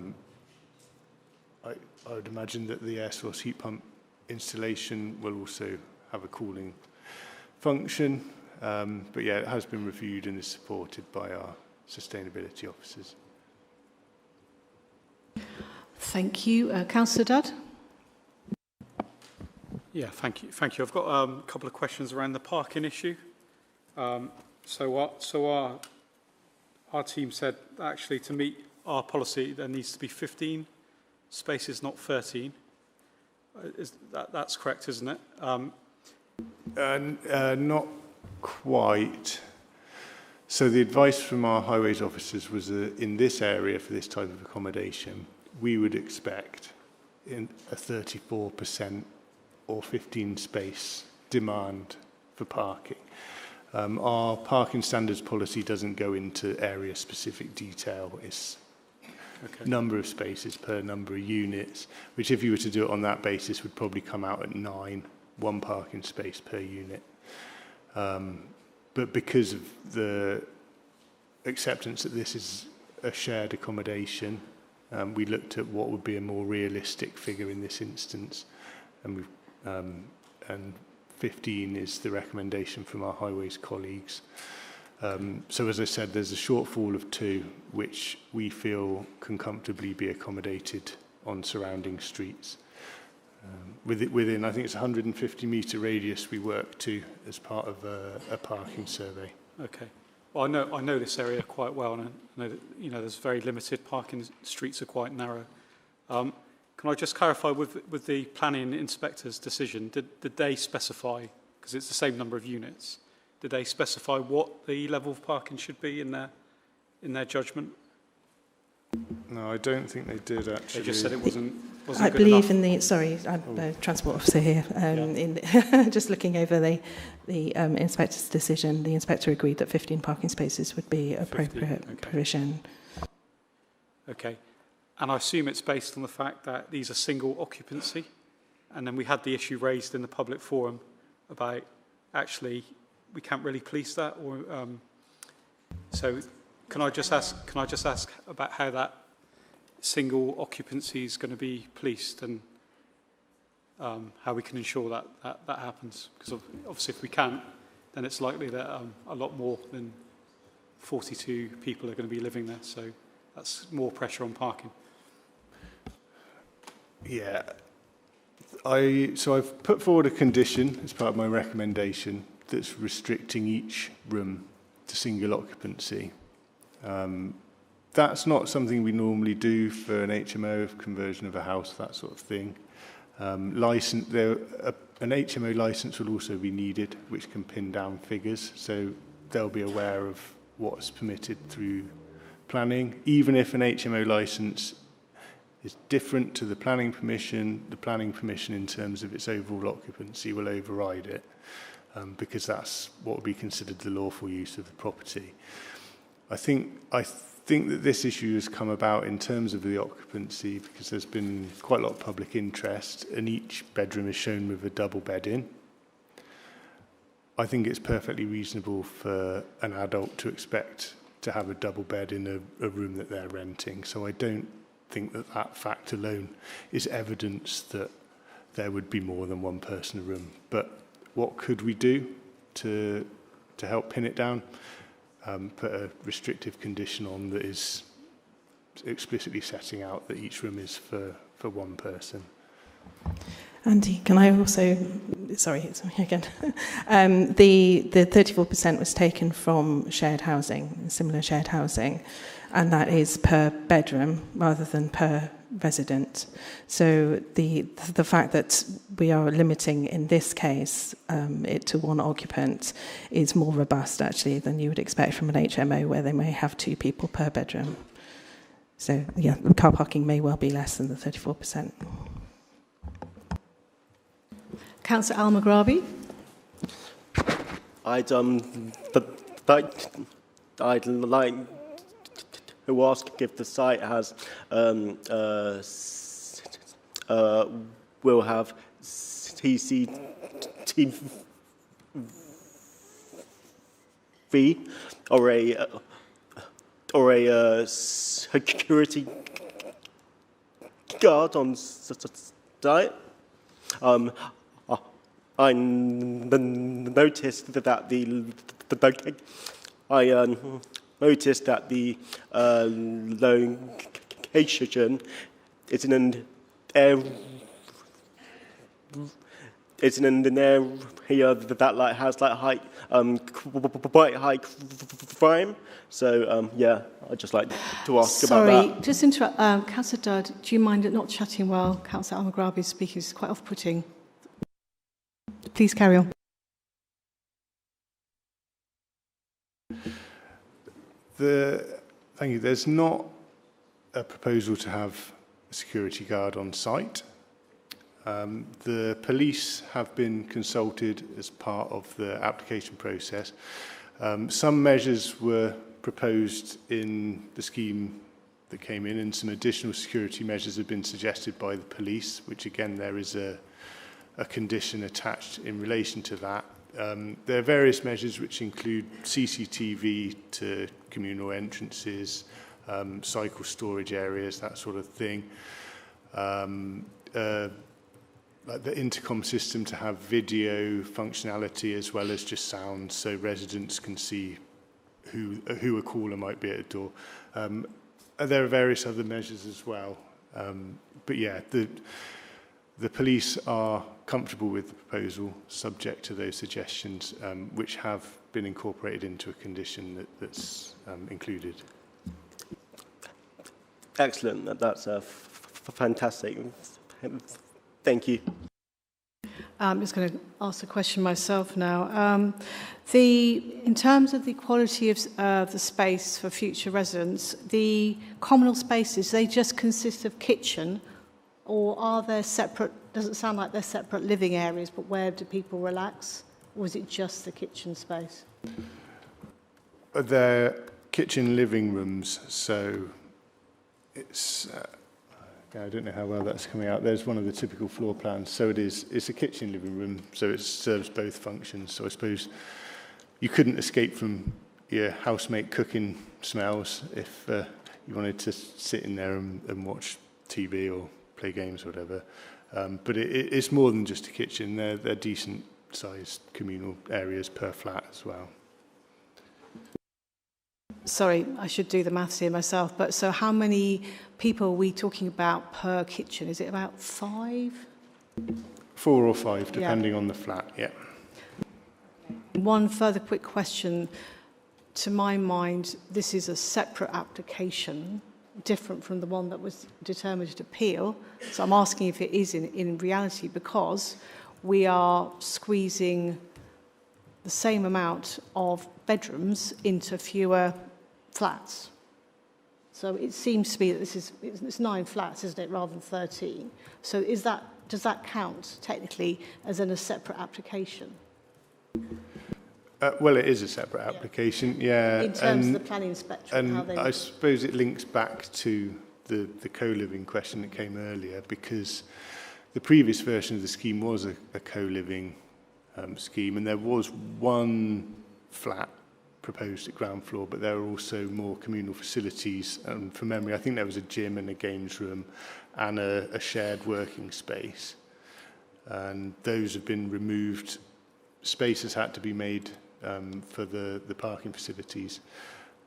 would imagine that the air source heat pump installation will also have a cooling function. But yeah, it has been reviewed and is supported by our sustainability officers. Thank you. Councillor Dudd? Yeah, thank you. Thank you. I've got a couple of questions around the parking issue. So our team said actually to meet our policy there needs to be 15 spaces, not 13. That's correct, isn't it? Not quite. So the advice from our highways officers was in this area for this type of accommodation, we would expect in a 34% or 15 space demand for parking. Our parking standards policy doesn't go into area specific detail. It's number of spaces per number of units, which if you were to do it on that basis would probably come out at 9, 1 parking space per unit. But because of the acceptance that this is a shared accommodation, we looked at what would be a more realistic figure in this instance, and 15 is the recommendation from our highways colleagues. So as I said, there's a shortfall of 2, which we feel can comfortably be accommodated on surrounding streets. Within, I think it's a 150-metre radius we work to as part of a parking survey. Okay. Well, I know this area quite well, and I know that there's very limited parking. Streets are quite narrow. Can I just clarify with the planning inspector's decision? Did they specify, because it's the same number of units, did they specify what the level of parking should be in their judgment? No, I don't think they did actually. They just said it wasn't I good believe enough. in the, sorry, I'm a transport officer here, just looking over the inspector's decision, the inspector agreed that 15 parking spaces would be appropriate provision. Okay. And I assume it's based on the fact that these are single occupancy, and then we had the issue raised in the public forum about actually we can't really police that, or so can I just ask about how that single occupancy is going to be policed, and how we can ensure that happens, because obviously if we can't, then it's likely that a lot more than 42 people are going to be living there, so that's more pressure on parking. Yeah, so I've put forward a condition as part of my recommendation that's restricting each room to single occupancy. That's not something we normally do for an HMO, conversion of a house, that sort of thing. An HMO license will also be needed, which can pin down figures, so they'll be aware of what's permitted through planning. Even if an HMO license is different to the planning permission in terms of its overall occupancy will override it, because that's what would be considered the lawful use of the property. I think that this issue has come about in terms of the occupancy because there's been quite a lot of public interest, and each bedroom is shown with a double bed in. I think it's perfectly reasonable for an adult to expect to have a double bed in a room that they're renting, so I don't think that fact alone is evidence that there would be more than one person in a room. But what could we do to help pin it down? Put a restrictive condition on that is explicitly setting out that each room is for one person. Andy, can I also, sorry, it's me again. The 34% was taken from shared housing, similar shared housing, and that is per bedroom rather than per resident. So the fact that we are limiting in this case it to one occupant is more robust actually than you would expect from an HMO where they may have 2 people per bedroom. So yeah, the car parking may well be less than the 34%. Councillor Al-Maghrabi. I'd like to ask if the site has will have CCTV or a security guard on site. I noticed that noticed that the location is in an area that like has like quite high crime. So yeah, I'd just like to ask about that. Sorry, just interrupt. Councillor Dudd, do you mind not chatting while Councillor Al-Maghrabi is speaking? It's quite off-putting. Please carry on. Thank you. There's not a proposal to have a security guard on site. The police have been consulted as part of the application process. Some measures were proposed in the scheme that came in, and some additional security measures have been suggested by the police, which again there is a condition attached in relation to that. There are various measures which include CCTV to communal entrances, cycle storage areas, that sort of thing. Like the intercom system to have video functionality as well as just sound, so residents can see who a caller might be at a door. There are various other measures as well. But yeah, the police are comfortable with the proposal, subject to those suggestions, which have been incorporated into a condition that's included. Excellent. That's fantastic. Thank you. I'm just going to ask a question myself now. In terms of the quality of the space for future residents, the communal spaces, they just consist of kitchen, or are there separate, does it sound like they're separate living areas, but where do people relax? Or is it just the kitchen space? They're kitchen living rooms, so it's... I don't know how well that's coming out. There's one of the typical floor plans. So it's a kitchen living room, so it serves both functions. So I suppose you couldn't escape from your housemate cooking smells if you wanted to sit in there and watch TV or play games or whatever. But it's more than just a kitchen. They're decent-sized communal areas per flat as well. Sorry, I should do the maths here myself, but so how many people are we talking about per kitchen? Is it about 5? 4 or 5, depending on the flat, yeah. One further quick question. To my mind, this is a separate application, different from the one that was determined to appeal. So I'm asking if it is in reality, because we are squeezing the same amount of bedrooms into fewer flats. So it seems to be that it's 9 flats, isn't it, rather than 13. So does that count technically as in a separate application? Well, it is a separate application, yeah. In terms of the planning spectrum, and I suppose it links back to the co-living question that came earlier, because the previous version of the scheme was a co-living scheme, and there was one flat proposed at ground floor, but there are also more communal facilities. And from memory, I think there was a gym and a games room and a shared working space. And those have been removed. Space has had to be made for the parking facilities.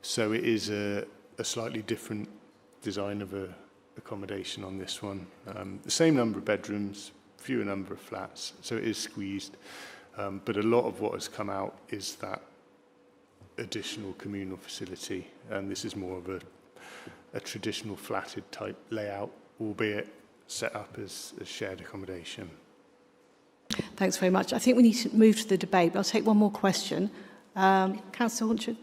So it is a slightly different design of accommodation on this one. The same number of bedrooms, fewer number of flats, so it is squeezed. But a lot of what has come out is that additional communal facility, and this is more of a traditional flatted type layout, albeit set up as shared accommodation. Thanks very much. I think we need to move to the debate, but I'll take one more question. Councillor Hornchurch.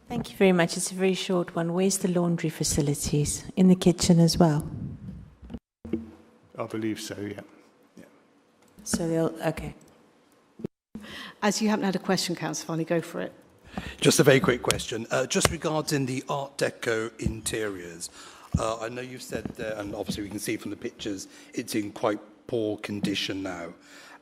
Thank you very much. It's a very short one. Where's the laundry facilities? In the kitchen as well? I believe so, yeah. So okay. As you haven't had a question, Councillor Farney, go for it. Just a very quick question. Just regarding the Art Deco interiors, I know you've said there, and obviously we can see from the pictures, it's in quite poor condition now.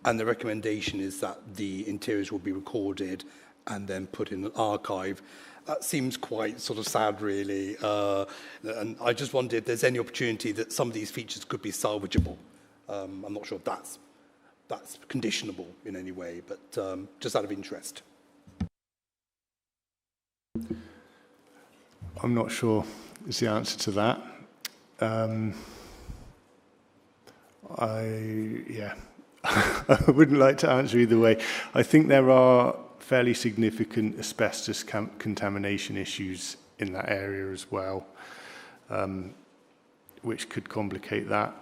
And the recommendation is that the interiors will be recorded and then put in an archive. That seems quite sort of sad, really. And I just wondered if there's any opportunity that some of these features could be salvageable. I'm not sure if that's conditionable in any way, but just out of interest. I'm not sure is the answer to that. I wouldn't like to answer either way. I think there are fairly significant asbestos contamination issues in that area as well, which could complicate that.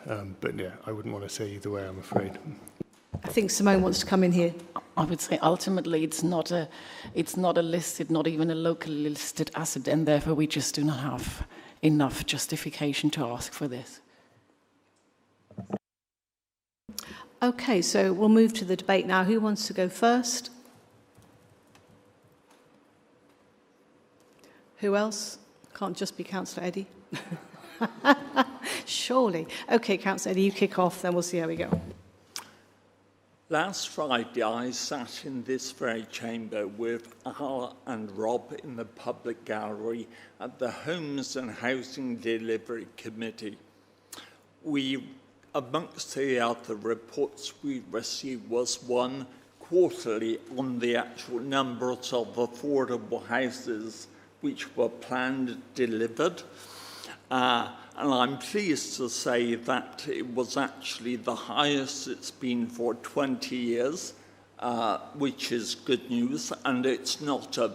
But yeah, I wouldn't want to say either way, I'm afraid. I think Simone wants to come in here. I would say ultimately it's not a listed, not even a locally listed asset, and therefore we just do not have enough justification to ask for this. Okay, so we'll move to the debate now. Who wants to go first? Who else? Can't just be Councillor Eddy. Surely. Okay, Councillor Eddy, you kick off, then we'll see how we go. Last Friday, I sat in this very chamber with Al and Rob in the public gallery at the Homes and Housing Delivery Committee. Amongst the other reports we received was one quarterly on the actual numbers of affordable houses which were planned and delivered. And I'm pleased to say that it was actually the highest it's been for 20 years, which is good news, and it's not a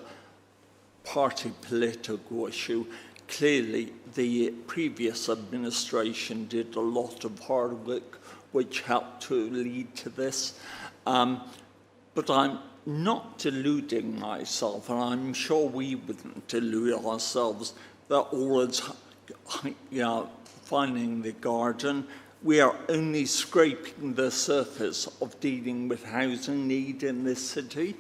party political issue. Clearly, the previous administration did a lot of hard work which helped to lead to this. But I'm not deluding myself, and I'm sure we wouldn't delude ourselves, that all is finding the garden. We are only scraping the surface of dealing with housing need in this city.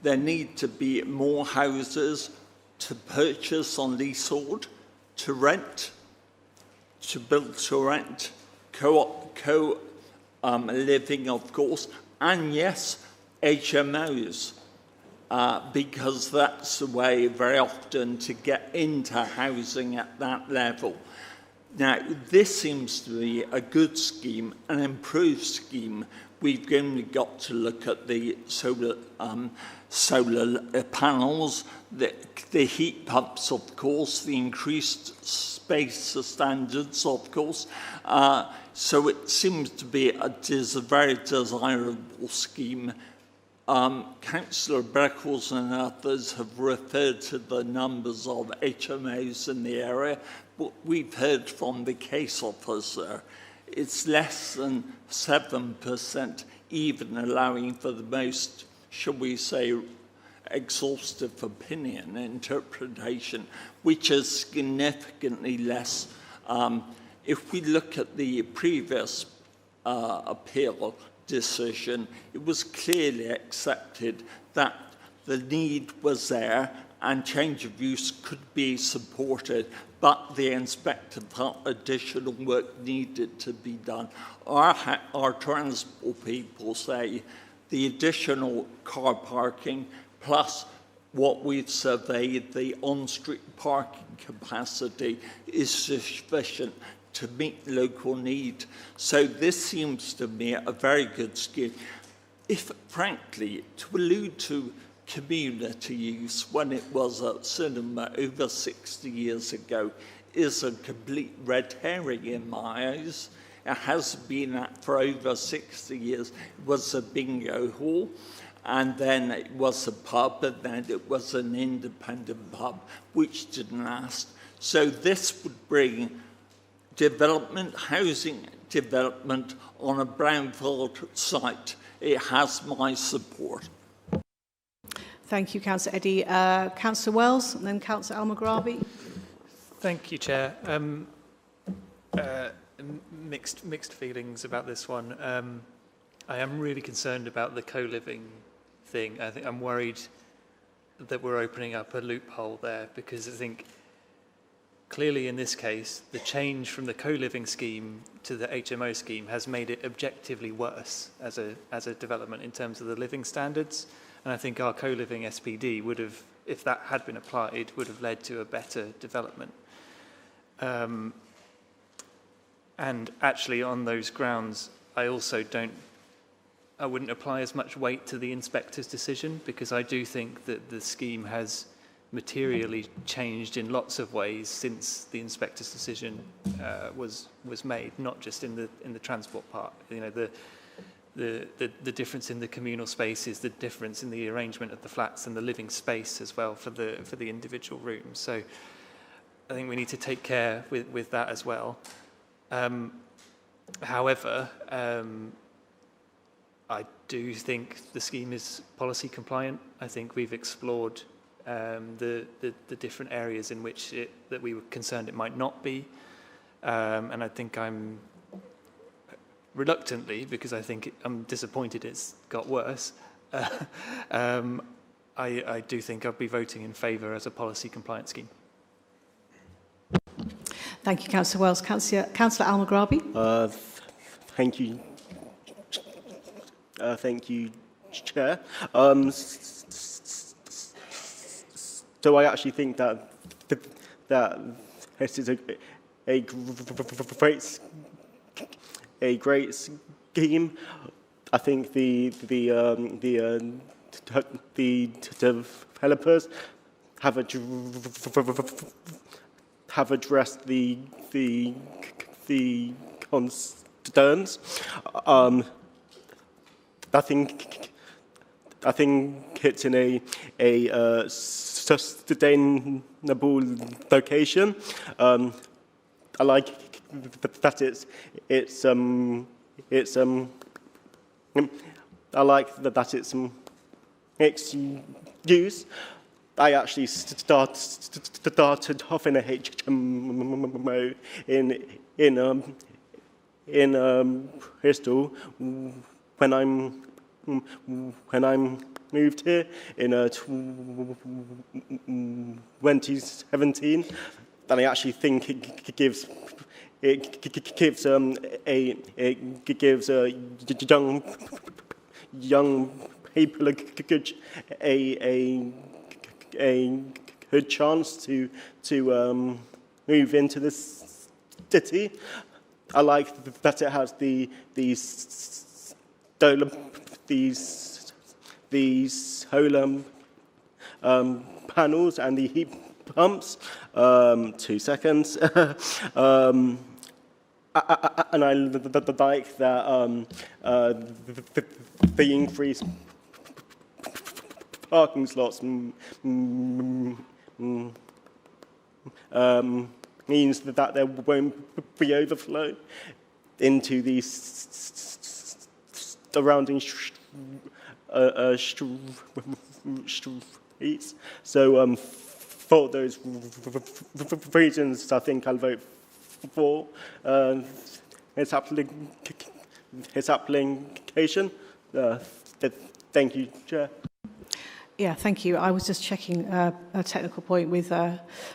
There need to be more houses to purchase on leasehold, to rent, to build to rent, living, of course, and yes, HMOs, because that's the way very often to get into housing at that level. Now, this seems to be a good scheme, an improved scheme. We've only got to look at the solar panels, the heat pumps, of course, the increased space standards, of course. So it seems to be a very desirable scheme. Councillor Beckles and others have referred to the numbers of HMOs in the area, but we've heard from the case officer it's less than 7%, even allowing for the most, shall we say, exhaustive opinion interpretation, which is significantly less. If we look at the previous appeal decision, it was clearly accepted that the need was there and change of use could be supported, but the inspector felt additional work needed to be done. Our transport people say the additional car parking plus what we've surveyed, the on-street parking capacity, is sufficient to meet local need. So this seems to me a very good scheme. If, frankly, to allude to community use when it was a cinema over 60 years ago is a complete red herring in my eyes. It has been that for over 60 years. It was a bingo hall, and then it was a pub, and then it was an independent pub, which didn't last. So this would bring development, housing development on a brownfield site. It has my support. Thank you, Councillor Eddy. Councillor Wells and then Councillor Al-Maghrabi. Thank you, Chair. Mixed feelings about this one. I am really concerned about the co-living thing. I think I'm worried that we're opening up a loophole there, because I think clearly in this case, the change from the co-living scheme to the HMO scheme has made it objectively worse as a development in terms of the living standards. And I think our co-living SPD would have, if that had been applied, would have led to a better development. And actually on those grounds, I also don't I wouldn't apply as much weight to the inspector's decision, because I do think that the scheme has materially changed in lots of ways since the inspector's decision was made, not just in the transport part. You know, the difference in the communal spaces, the difference in the arrangement of the flats and the living space as well for the individual rooms. So I think we need to take care with that as well. However, I do think the scheme is policy compliant. I think we've explored the different areas in which that we were concerned it might not be, and I think I'm reluctantly, because I think I'm disappointed it's got worse. I do think I'll be voting in favour as a policy compliant scheme. Thank you, Councillor Wells. Councillor Al-Maghrabi. Thank you. Thank you, Chair. So I actually think that this is a great scheme. I think the developers have addressed the concerns. I think it's in a sustainable location. I like that I like that it's mixed use. I actually started off in a HMO in Bristol when I moved here in 2017, and I actually think it gives young people a good chance to move into this city. I like that it has these solar panels and the heat pumps. 2 seconds. And I like that the increased parking slots means that there won't be overflow into these surrounding streets. So for those reasons, I think I'll vote for its application. Thank you, Chair. Yeah, thank you. I was just checking a technical point with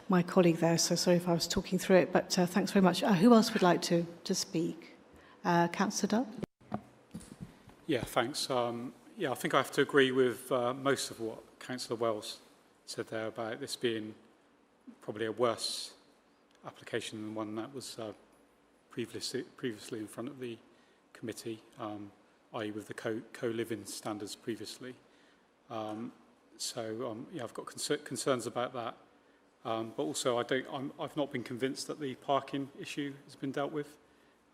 my colleague there, so sorry if I was talking through it, but thanks very much. Who else would like to speak? Councillor Dutt? Yeah, thanks. Yeah, I think I have to agree with most of what Councillor Wells said there about this being probably a worse application than one that was previously in front of the committee, i.e. with the co-living standards previously. Yeah, I've got concerns about that, but also I've not been convinced that the parking issue has been dealt with.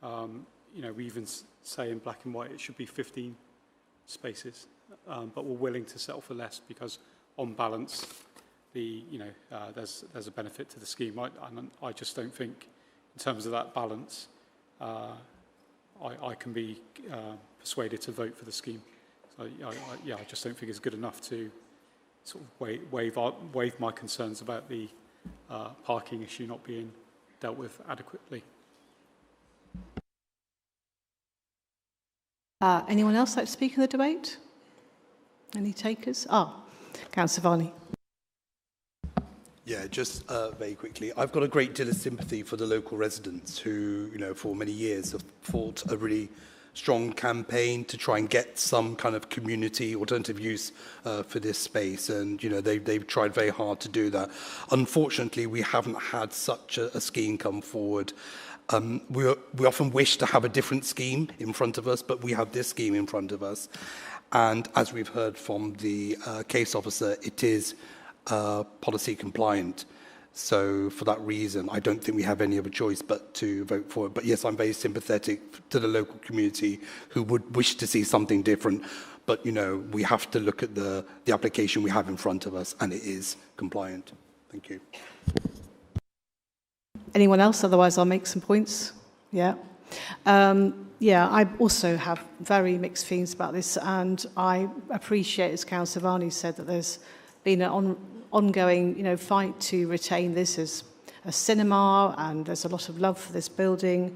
You know, we even say in black and white it should be 15 spaces, but we're willing to settle for less because, on balance, there's a benefit to the scheme. I just don't think, in terms of that balance, I can be persuaded to vote for the scheme. So I just don't think it's good enough to sort of waive my concerns about the parking issue not being dealt with adequately. Anyone else like to speak in the debate? Any takers? Councillor Varney. Yeah, just very quickly. I've got a great deal of sympathy for the local residents who, for many years have fought a really strong campaign to try and get some kind of community alternative use for this space, and they've tried very hard to do that. Unfortunately, we haven't had such a scheme come forward. We often wish to have a different scheme in front of us, but we have this scheme in front of us. And as we've heard from the case officer, it is policy compliant. So for that reason, I don't think we have any other choice but to vote for it. But yes, I'm very sympathetic to the local community who would wish to see something different. But, we have to look at the application we have in front of us, and it is compliant. Thank you. Anyone else? Otherwise, I'll make some points. Yeah. I also have very mixed feelings about this, and I appreciate, as Councillor Varney said, that there's been an ongoing, fight to retain this as a cinema, and there's a lot of love for this building.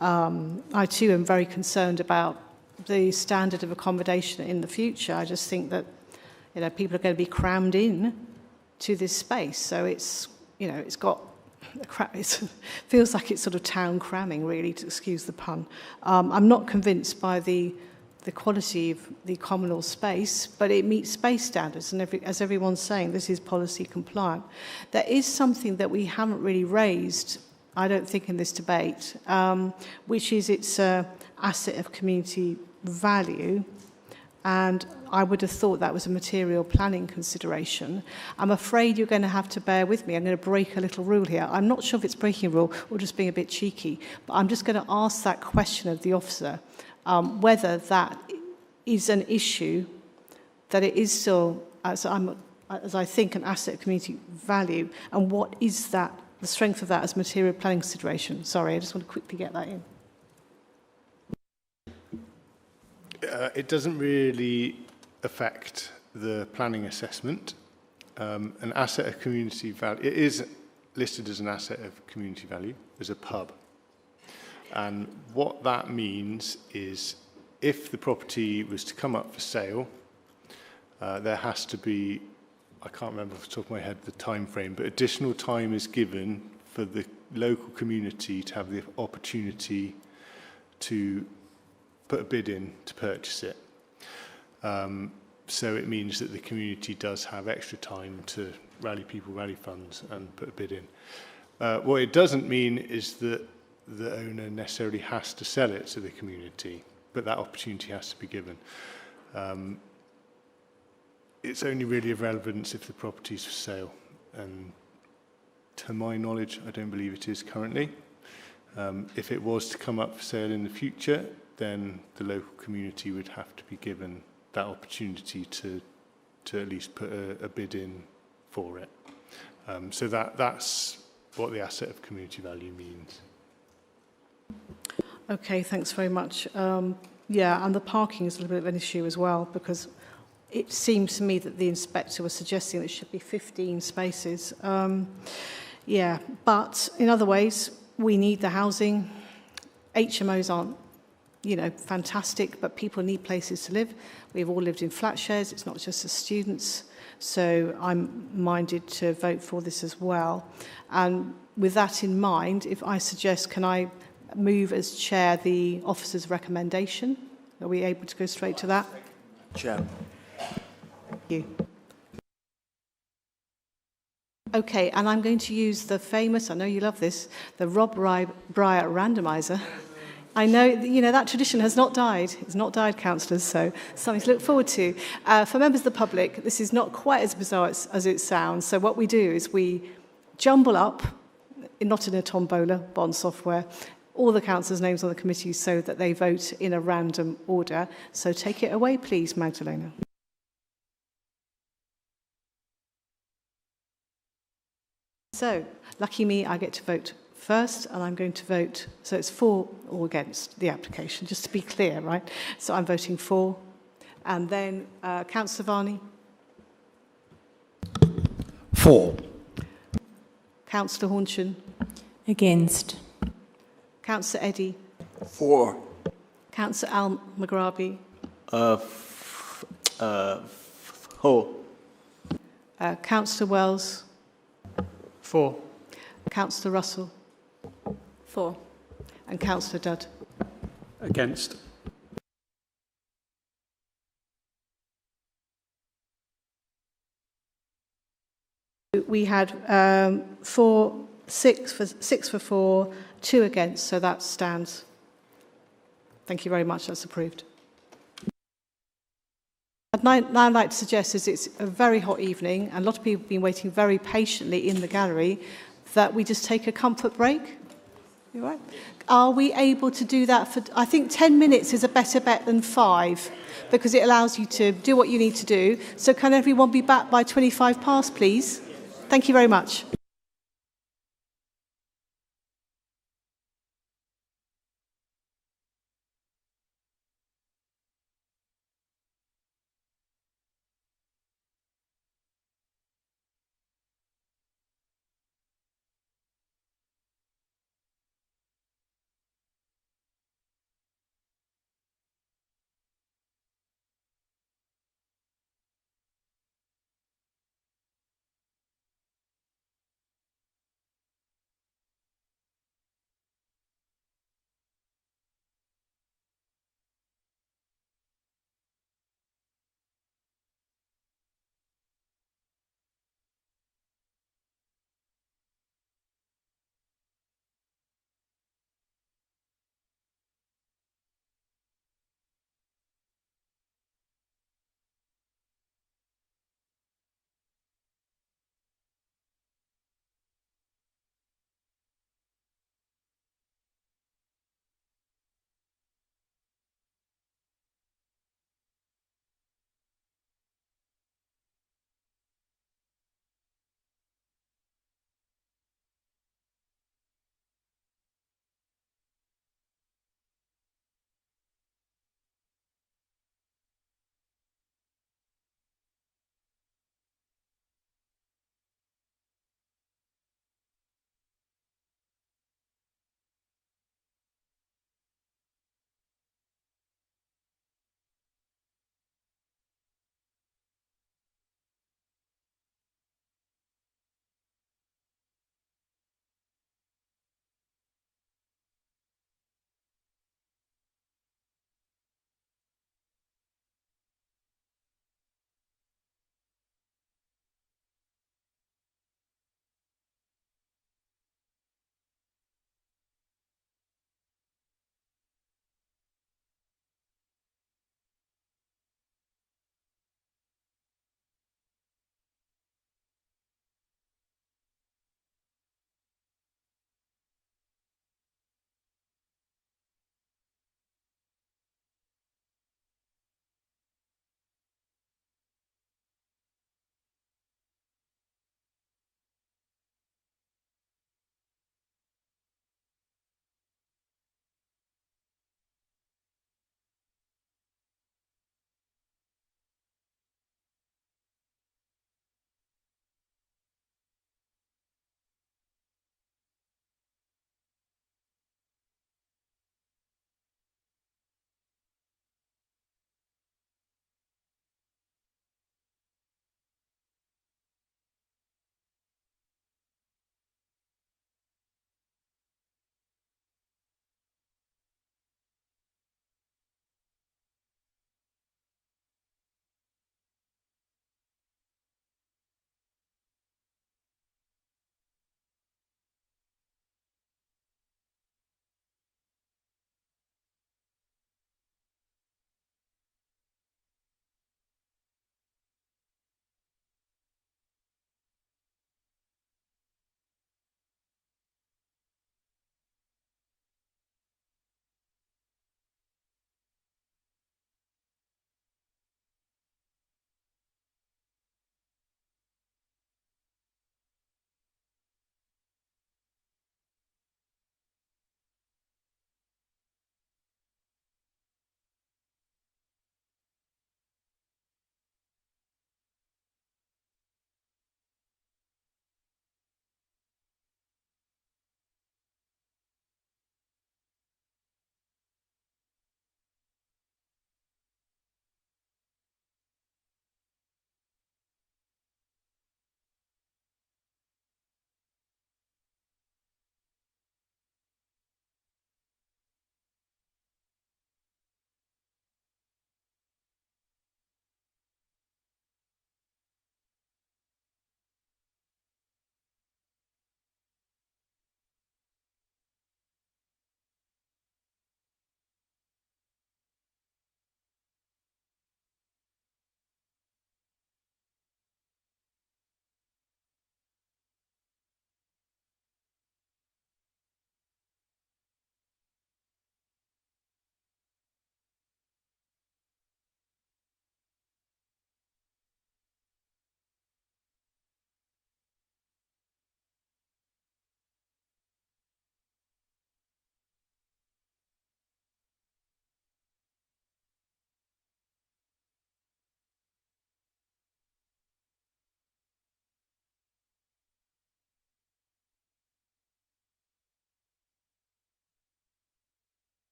I too am very concerned about the standard of accommodation in the future. I just think that, people are going to be crammed in to this space, so it's got. It feels like it's sort of town cramming, really, to excuse the pun. I'm not convinced by the quality of the communal space, but it meets space standards, and as everyone's saying, this is policy compliant. There is something that we haven't really raised, I don't think, in this debate, which is its asset of community value, and I would have thought that was a material planning consideration. I'm afraid you're going to have to bear with me. I'm going to break a little rule here. I'm not sure if it's breaking a rule or just being a bit cheeky, but I'm just going to ask that question of the officer, whether that is an issue, that it is still, as I think, an asset of community value, and what is that, the strength of that as material planning consideration. Sorry, I just want to quickly get that in. It doesn't really affect the planning assessment. An asset of community value, it is listed as an asset of community value, as a pub. And what that means is if the property was to come up for sale, there has to be, I can't remember off the top of my head the time frame, but additional time is given for the local community to have the opportunity to put a bid in to purchase it. So it means that the community does have extra time to rally people, rally funds, and put a bid in. What it doesn't mean is that the owner necessarily has to sell it to the community, but that opportunity has to be given. It's only really of relevance if the property is for sale, and to my knowledge, I don't believe it is currently. If it was to come up for sale in the future, then the local community would have to be given that opportunity to at least put a bid in for it. So that's what the asset of community value means. Okay, thanks very much. Yeah, and the parking is a little bit of an issue as well, because it seems to me that the inspector was suggesting that it should be 15 spaces. Yeah, but in other ways, we need the housing. HMOs aren't, fantastic, but people need places to live. We've all lived in flat shares. It's not just the students. So I'm minded to vote for this as well. And with that in mind, if I suggest, can I move as chair the officer's recommendation? Are we able to go straight to that? Chair. Thank you. Okay, and I'm going to use the famous, I know you love this, the Rob Breyer randomiser. I know, that tradition has not died. It's not died, councillors, so something to look forward to. For members of the public, this is not quite as bizarre as it sounds. So what we do is we jumble up, not in a tombola, bond software, all the councillors' names on the committee so that they vote in a random order. So take it away, please, Magdalena. So, lucky me, I get to vote first, and I'm going to vote, so it's for or against the application, just to be clear, right? So I'm voting for. And then, Councillor Varney? For. Councillor Hornchin? Against. Councillor Eddy? For. Councillor Al Maghrabi? For. Councillor Wells? For. Councillor Russell? For. And Councillor Dudd? Against. we had 6 for 4, 2 against, so that stands. Thank you very much, that's approved. I'd now like to suggest, as it's a very hot evening, and a lot of people have been waiting very patiently in the gallery, that we just take a comfort break. You all right? Are we able to do that for, I think 10 minutes is a better bet than 5, because it allows you to do what you need to do. So can everyone be back by 25 past, please? Thank you very much.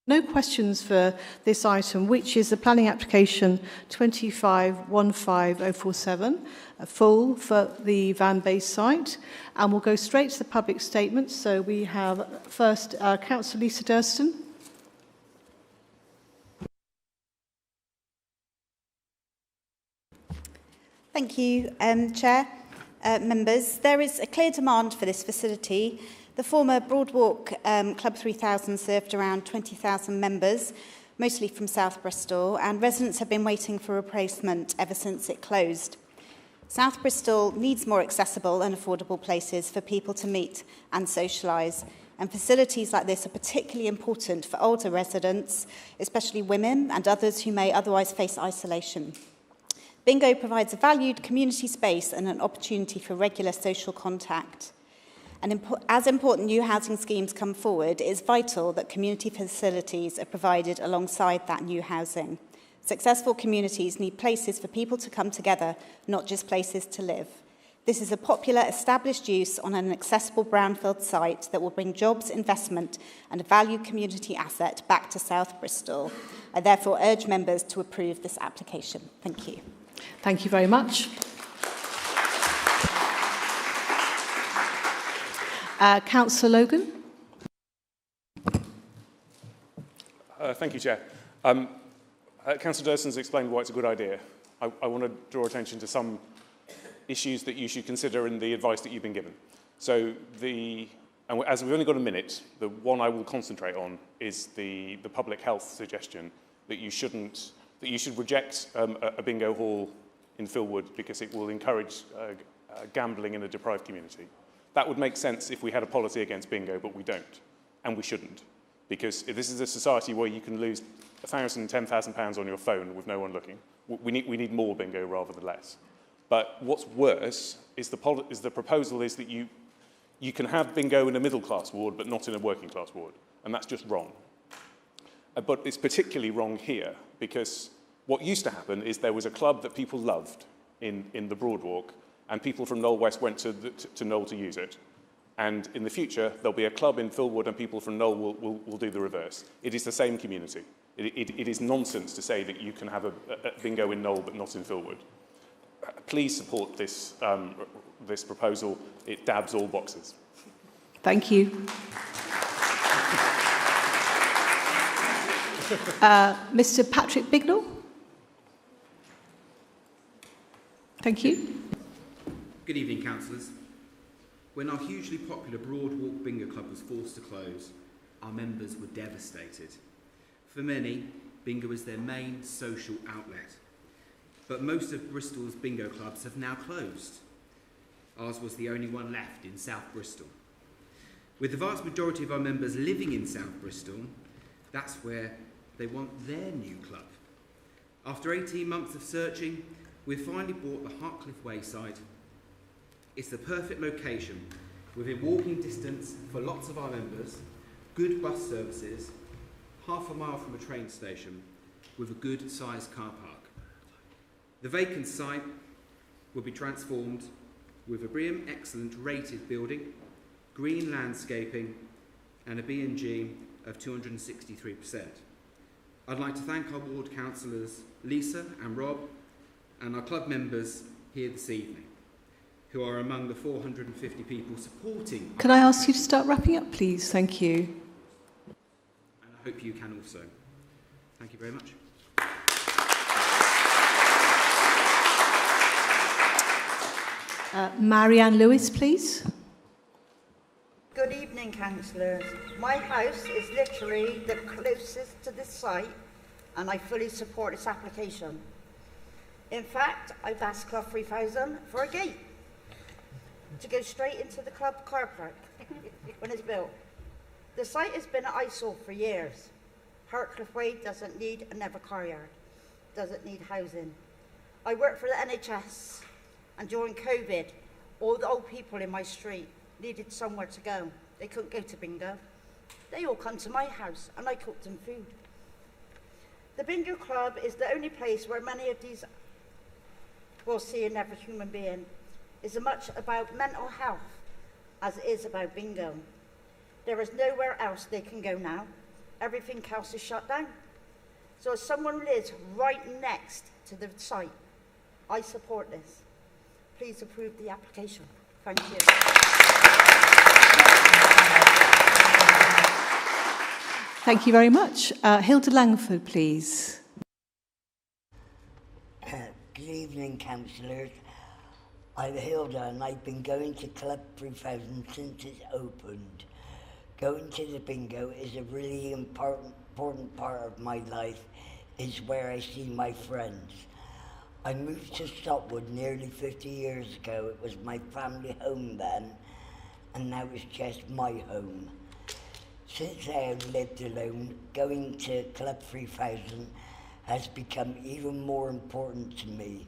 No questions for this item, which is the planning application 2515047, full for the Vanbase site. And we'll go straight to the public statements. So we have first Councillor Lisa Durston. Thank you, Chair. Members, there is a clear demand for this facility. The former Broadwalk Club 3000 served around 20,000 members, mostly from South Bristol, and residents have been waiting for a replacement ever since it closed. South Bristol needs more accessible and affordable places for people to meet and socialise, and facilities like this are particularly important for older residents, especially women and others who may otherwise face isolation. Bingo provides a valued community space and an opportunity for regular social contact. And as important new housing schemes come forward, it is vital that community facilities are provided alongside that new housing. Successful communities need places for people to come together, not just places to live. This is a popular, established use on an accessible brownfield site that will bring jobs, investment and a valued community asset back to South Bristol. I therefore urge members to approve this application. Thank you. Thank you very much. Councillor Logan. Thank you, Chair. Councillor Durston's explained why it's a good idea. I want to draw attention to some issues that you should consider in the advice that you've been given. So, and as we've only got a minute, the one I will concentrate on is the public health suggestion that you should reject a bingo hall in Philwood because it will encourage gambling in a deprived community. That would make sense if we had a policy against bingo, but we don't, and we shouldn't, because if this is a society where you can lose £1,000, £10,000 on your phone with no one looking. We need more bingo rather than less. But what's worse is the proposal is that you can have bingo in a middle-class ward, but not in a working-class ward, and that's just wrong. But it's particularly wrong here, because what used to happen is there was a club that people loved in the Broadwalk, and people from Knoll West went to Knoll to use it. And in the future, there'll be a club in Philwood, and people from Knoll will do the reverse. It is the same community. It is nonsense to say that you can have a bingo in Knoll, but not in Philwood. Please support this, this proposal. It dabs all boxes. Thank you. Mr. Patrick Bignell. Thank you. Good evening, councillors. When our hugely popular Broadwalk Bingo Club was forced to close, our members were devastated. For many, bingo is their main social outlet. But most of Bristol's bingo clubs have now closed. Ours was the only one left in South Bristol. With the vast majority of our members living in South Bristol, that's where they want their new club. After 18 months of searching, we've finally bought the Hartcliffe wayside. It's the perfect location, within walking distance for lots of our members, good bus services, half a mile from a train station, with a good-sized car park. The vacant site will be transformed with a BREEAM Excellent rated building, green landscaping, and a B&G of 263%. I'd like to thank our ward councillors Lisa and Rob and our club members here this evening, who are among the 450 people supporting. Can I ask you to start wrapping up, please? Thank you. And I hope you can also. Thank you very much. Marianne Lewis, please. Good evening, councillors. My house is literally the closest to this site, and I fully support this application. In fact, I've asked Club 3000 for a gate to go straight into the club car park when it's built. The site has been an eyesore for years. Hartcliffe Way doesn't need another car yard, doesn't need housing. I work for the NHS, and during COVID, all the old people in my street needed somewhere to go. They couldn't go to bingo. They all come to my house, and I cooked them food. The bingo club is the only place where many of these will see another human being. It's as much about mental health as it is about bingo. There is nowhere else they can go now. everything else is shut down. So if someone lives right next to the site, I support this. Please approve the application. Thank you. Thank you very much. Hilda Langford, please. Good evening, councillors. I'm Hilda, and I've been going to Club 3000 since it's opened. Going to the bingo is a really important part of my life. It's where I see my friends. I moved to Stotwood nearly 50 years ago. It was my family home then, and now it's just my home. Since I have lived alone, going to Club 3000 has become even more important to me.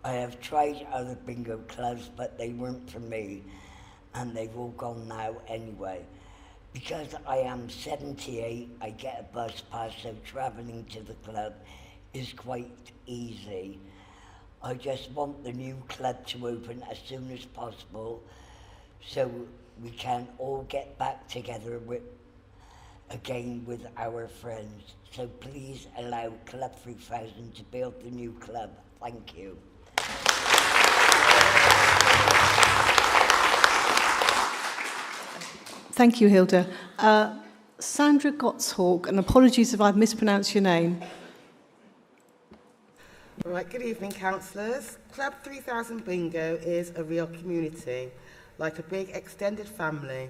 I have tried other bingo clubs, but they weren't for me, and they've all gone now anyway. Because I am 78, I get a bus pass, so travelling to the club is quite easy. I just want the new club to open as soon as possible, so we can all get back together again with our friends. So please allow Club 3000 to build the new club. Thank you. Thank you, Hilda. Sandra Gottshawk, and apologies if I've mispronounced your name. All right, good evening, councillors. Club 3000 Bingo is a real community, like a big extended family.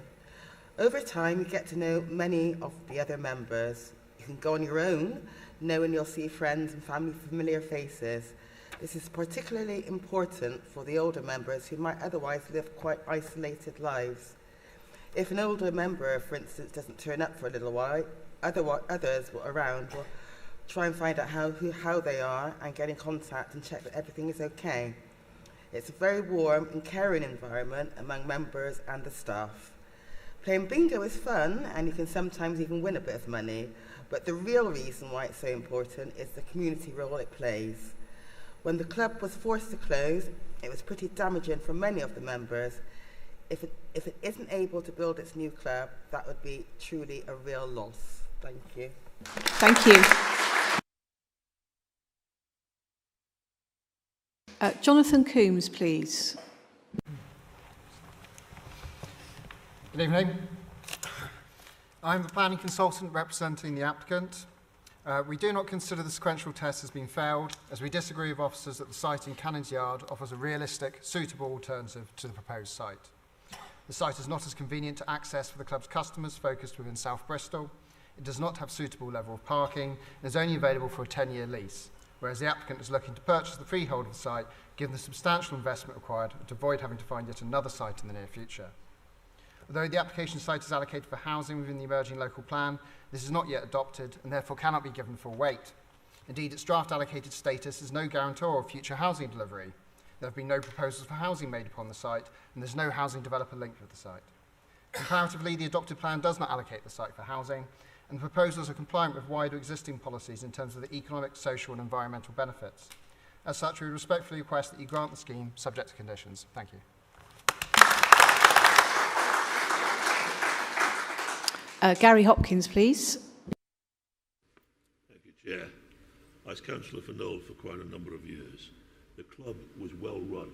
Over time, you get to know many of the other members. You can go on your own, knowing you'll see friends and family familiar faces. This is particularly important for the older members who might otherwise live quite isolated lives. If an older member, for instance, doesn't turn up for a little while, others around will try and find out how they are and get in contact and check that everything is okay. It's a very warm and caring environment among members and the staff. Playing bingo is fun, and you can sometimes even win a bit of money, but the real reason why it's so important is the community role it plays. When the club was forced to close, it was pretty damaging for many of the members. If it isn't able to build its new club, that would be truly a real loss. Thank you. Thank you. Jonathan Coombs, please. Good evening. I'm the planning consultant representing the applicant. We do not consider the sequential test has been failed, as we disagree with officers that the site in Cannons Yard offers a realistic, suitable alternative to the proposed site. The site is not as convenient to access for the club's customers focused within South Bristol. It does not have suitable level of parking and is only available for a 10-year lease, whereas the applicant is looking to purchase the freehold of the site given the substantial investment required to avoid having to find yet another site in the near future. Although the application site is allocated for housing within the emerging local plan, this is not yet adopted and therefore cannot be given full weight. Indeed, its draft allocated status is no guarantor of future housing delivery. There have been no proposals for housing made upon the site, and there's no housing developer linked with the site. Comparatively, the adopted plan does not allocate the site for housing, and the proposals are compliant with wider existing policies in terms of the economic, social and environmental benefits. As such, we respectfully request that you grant the scheme subject to conditions. Thank you. Gary Hopkins, please. Thank you, Chair. I was councillor for Knoll for quite a number of years. The club was well run.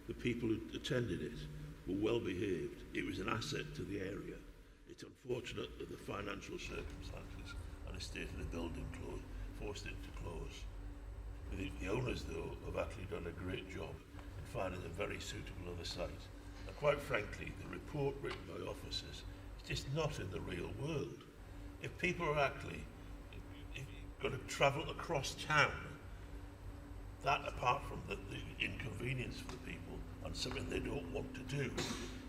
The people who attended it were well behaved. It was an asset to the area. It's unfortunate that the financial circumstances and the state of the building forced it to close. The owners, though, have actually done a great job in finding a very suitable other site. And quite frankly, the report written by officers is just not in the real world. If people are actually going to travel across town, that apart from the inconvenience for people and something they don't want to do,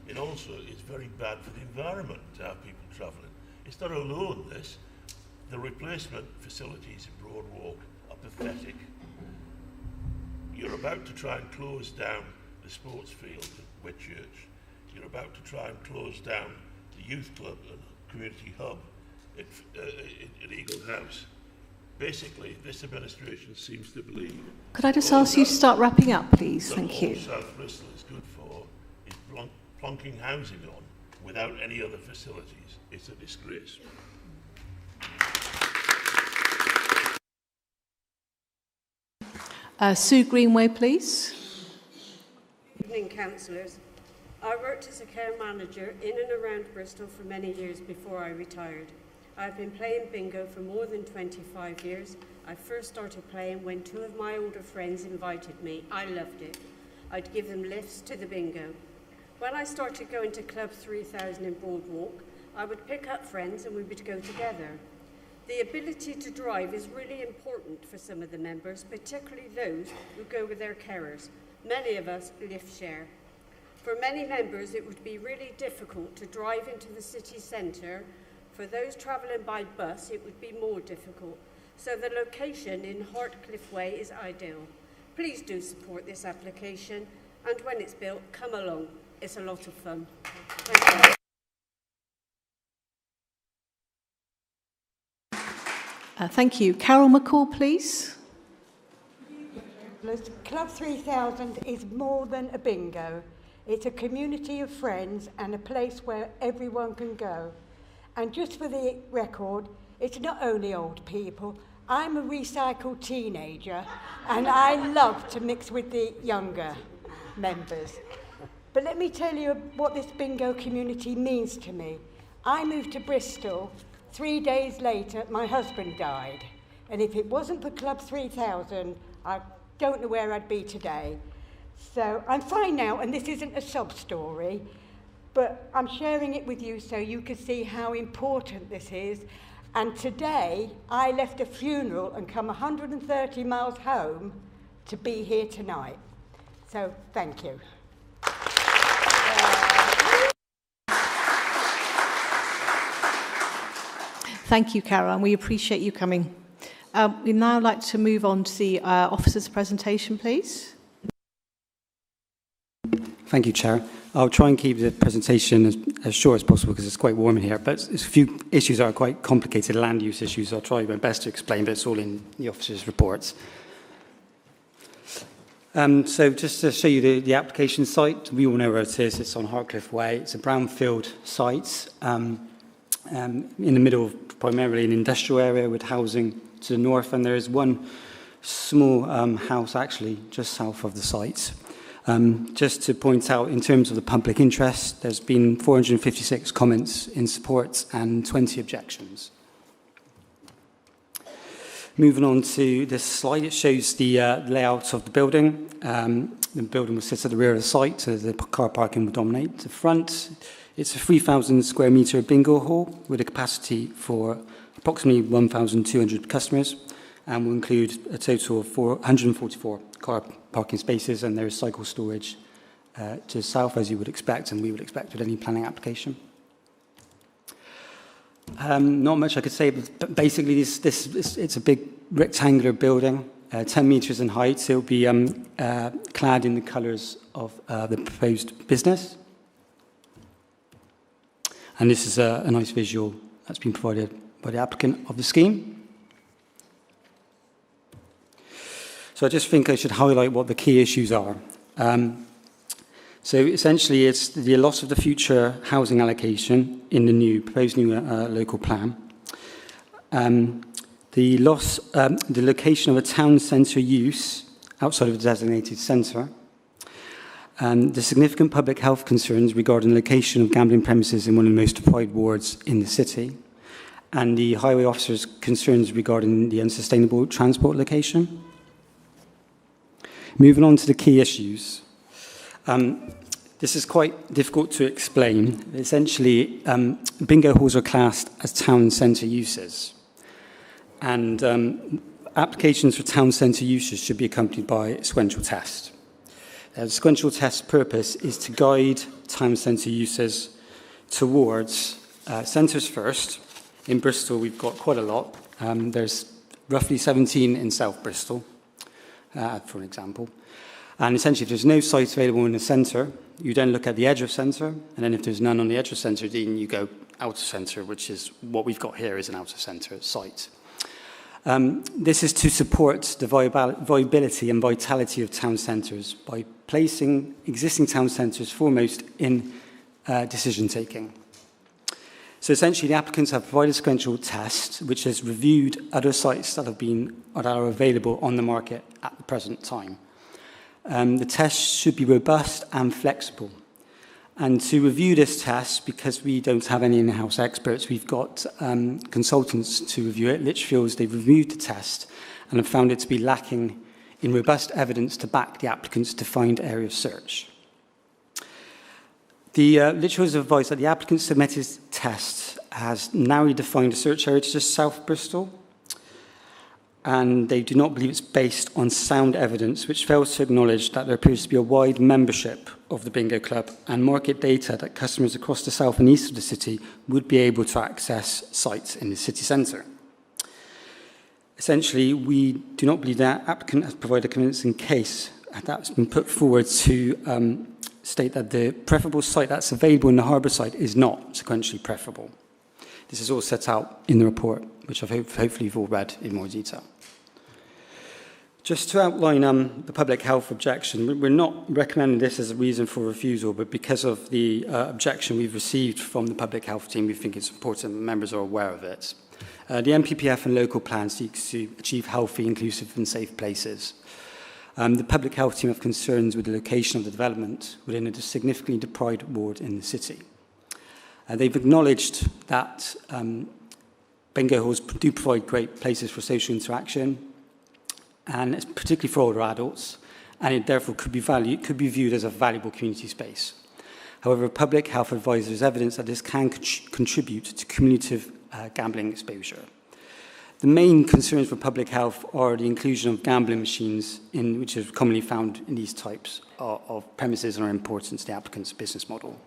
it also is very bad for the environment to have people travelling. It's not alone this. The replacement facilities in Broadwalk are pathetic. You're about to try and close down the sports field at Whitchurch. You're about to try and close down the youth club and community hub at Eagle House. Basically, this administration seems to believe... Could I just ask you to start wrapping up, please? Thank you. All South Bristol is good for is plonking housing on without any other facilities. It's a disgrace. Sue Greenway, please. Good evening, councillors. I worked as a care manager in and around Bristol for many years before I retired. I've been playing bingo for more than 25 years. I first started playing when two of my older friends invited me. I loved it. I'd give them lifts to the bingo. When I started going to Club 3000 in Broadwalk, I would pick up friends and we would go together. The ability to drive is really important for some of the members, particularly those who go with their carers. Many of us lift share. For many members, it would be really difficult to drive into the city centre. For those travelling by bus, it would be more difficult. So the location in Hartcliffe Way is ideal. Please do support this application, and when it's built, come along. It's a lot of fun. Thank you. Thank you. Carol McCall, please. Club 3000 is more than a bingo. It's a community of friends and a place where everyone can go. And just for the record, it's not only old people. I'm a recycled teenager and I love to mix with the younger members. But let me tell you what this bingo community means to me. I moved to Bristol. 3 days later, my husband died. And if it wasn't for Club 3000, I don't know where I'd be today. So I'm fine now, and this isn't a sob story, but I'm sharing it with you so you can see how important this is. And today, I left a funeral and come 130 miles home to be here tonight. So thank you. Thank you, Carol, and we appreciate you coming. We'd now like to move on to the officer's presentation, please. Thank you, Chair. I'll try and keep the presentation as short as possible because it's quite warm in here, but there's a few issues that are quite complicated land use issues. I'll try my best to explain, but it's all in the officer's reports. So just to show you the application site, we all know where it is. It's on Hartcliffe Way. It's a brownfield site in the middle of primarily an industrial area with housing to the north, and there is one small house actually just south of the site. Just to point out, in terms of the public interest, there's been 456 comments in support and 20 objections. Moving on to this slide, it shows the layout of the building. The building will sit at the rear of the site, so the car parking will dominate the front. It's a 3,000 square metre bingo hall with a capacity for approximately 1,200 customers and will include a total of 144 car parking spaces, and there is cycle storage to the south, as you would expect, and we would expect with any planning application. Not much I could say, but basically it's a big rectangular building, 10 metres in height, so it will be clad in the colours of the proposed business. And this is a nice visual that's been provided by the applicant of the scheme. So I just think I should highlight what the key issues are. So essentially it's the loss of the future housing allocation in the proposed new local plan. The loss, the location of a town centre use outside of the designated centre. The significant public health concerns regarding the location of gambling premises in one of the most deprived wards in the city, and the highway officer's concerns regarding the unsustainable transport location. Moving on to the key issues. This is quite difficult to explain. Essentially, bingo halls are classed as town centre uses, and applications for town centre uses should be accompanied by a sequential test. The sequential test purpose is to guide town centre users towards centres first. In Bristol, we've got quite a lot. There's roughly 17 in South Bristol, for example. And essentially, if there's no site available in the centre, you then look at the edge of centre, and then if there's none on the edge of centre, then you go out of centre, which is what we've got here is an out of centre site. This is to support the viability and vitality of town centres by placing existing town centres foremost in decision-taking. So essentially, the applicants have provided a sequential test which has reviewed other sites that are available on the market at the present time. The test should be robust and flexible. And to review this test, because we don't have any in-house experts, we've got consultants to review it. Litchfields, they've reviewed the test and have found it to be lacking in robust evidence to back the applicant's defined area of search. The Litchfields advised that the applicant submitted test has narrowly defined a search area to just south of Bristol, and they do not believe it's based on sound evidence, which fails to acknowledge that there appears to be a wide membership of the bingo club and market data that customers across the south and east of the city would be able to access sites in the city centre. Essentially, we do not believe that applicant has provided a convincing case that's been put forward to state that the preferable site that's available in the harbour site is not sequentially preferable. This is all set out in the report, which hopefully you've all read in more detail. Just to outline the public health objection, we're not recommending this as a reason for refusal, but because of the objection we've received from the public health team, we think it's important that members are aware of it. The MPPF and local plan seeks to achieve healthy, inclusive and safe places. The public health team have concerns with the location of the development within a significantly deprived ward in the city. They've acknowledged that bingo halls do provide great places for social interaction, and it's particularly for older adults, and it therefore could be viewed as a valuable community space. However, public health advisors evidence that this can contribute to cumulative gambling exposure. The main concerns for public health are the inclusion of gambling machines, which is commonly found in these types of premises and are important to the applicant's business model.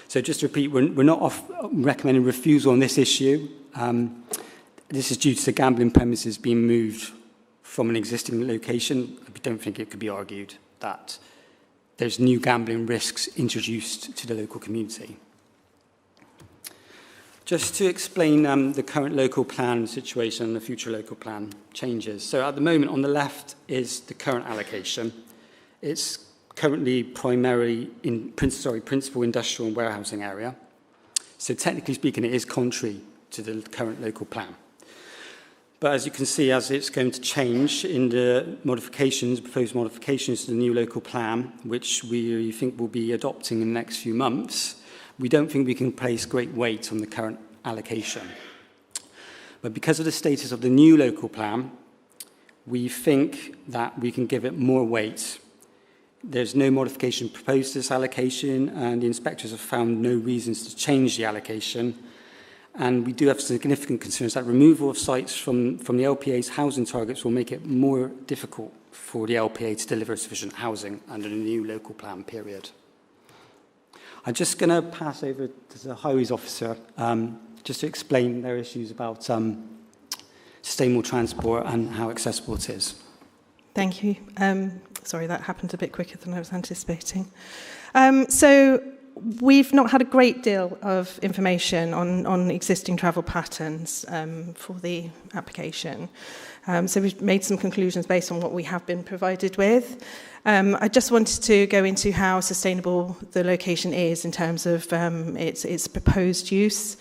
So just to repeat, we're not recommending refusal on this issue. This is due to the gambling premises being moved from an existing location. We don't think it could be argued that there's new gambling risks introduced to the local community. Just to explain the current local plan situation and the future local plan changes. So at the moment, on the left is the current allocation. It's currently primarily in principal industrial and warehousing area. So technically speaking, it is contrary to the current local plan. But as you can see, as it's going to change in the proposed modifications to the new local plan, which we think will be adopting in the next few months, we don't think we can place great weight on the current allocation. But because of the status of the new local plan, we think that we can give it more weight. There's no modification proposed to this allocation, and the inspectors have found no reasons to change the allocation. And we do have significant concerns that removal of sites from the LPA's housing targets will make it more difficult for the LPA to deliver sufficient housing under the new local plan period. I'm just going to pass over to the Highways Officer just to explain their issues about sustainable transport and how accessible it is. Thank you. Sorry, that happened a bit quicker than I was anticipating. So we've not had a great deal of information on existing travel patterns for the application. So we've made some conclusions based on what we have been provided with. I just wanted to go into how sustainable the location is in terms of its proposed use.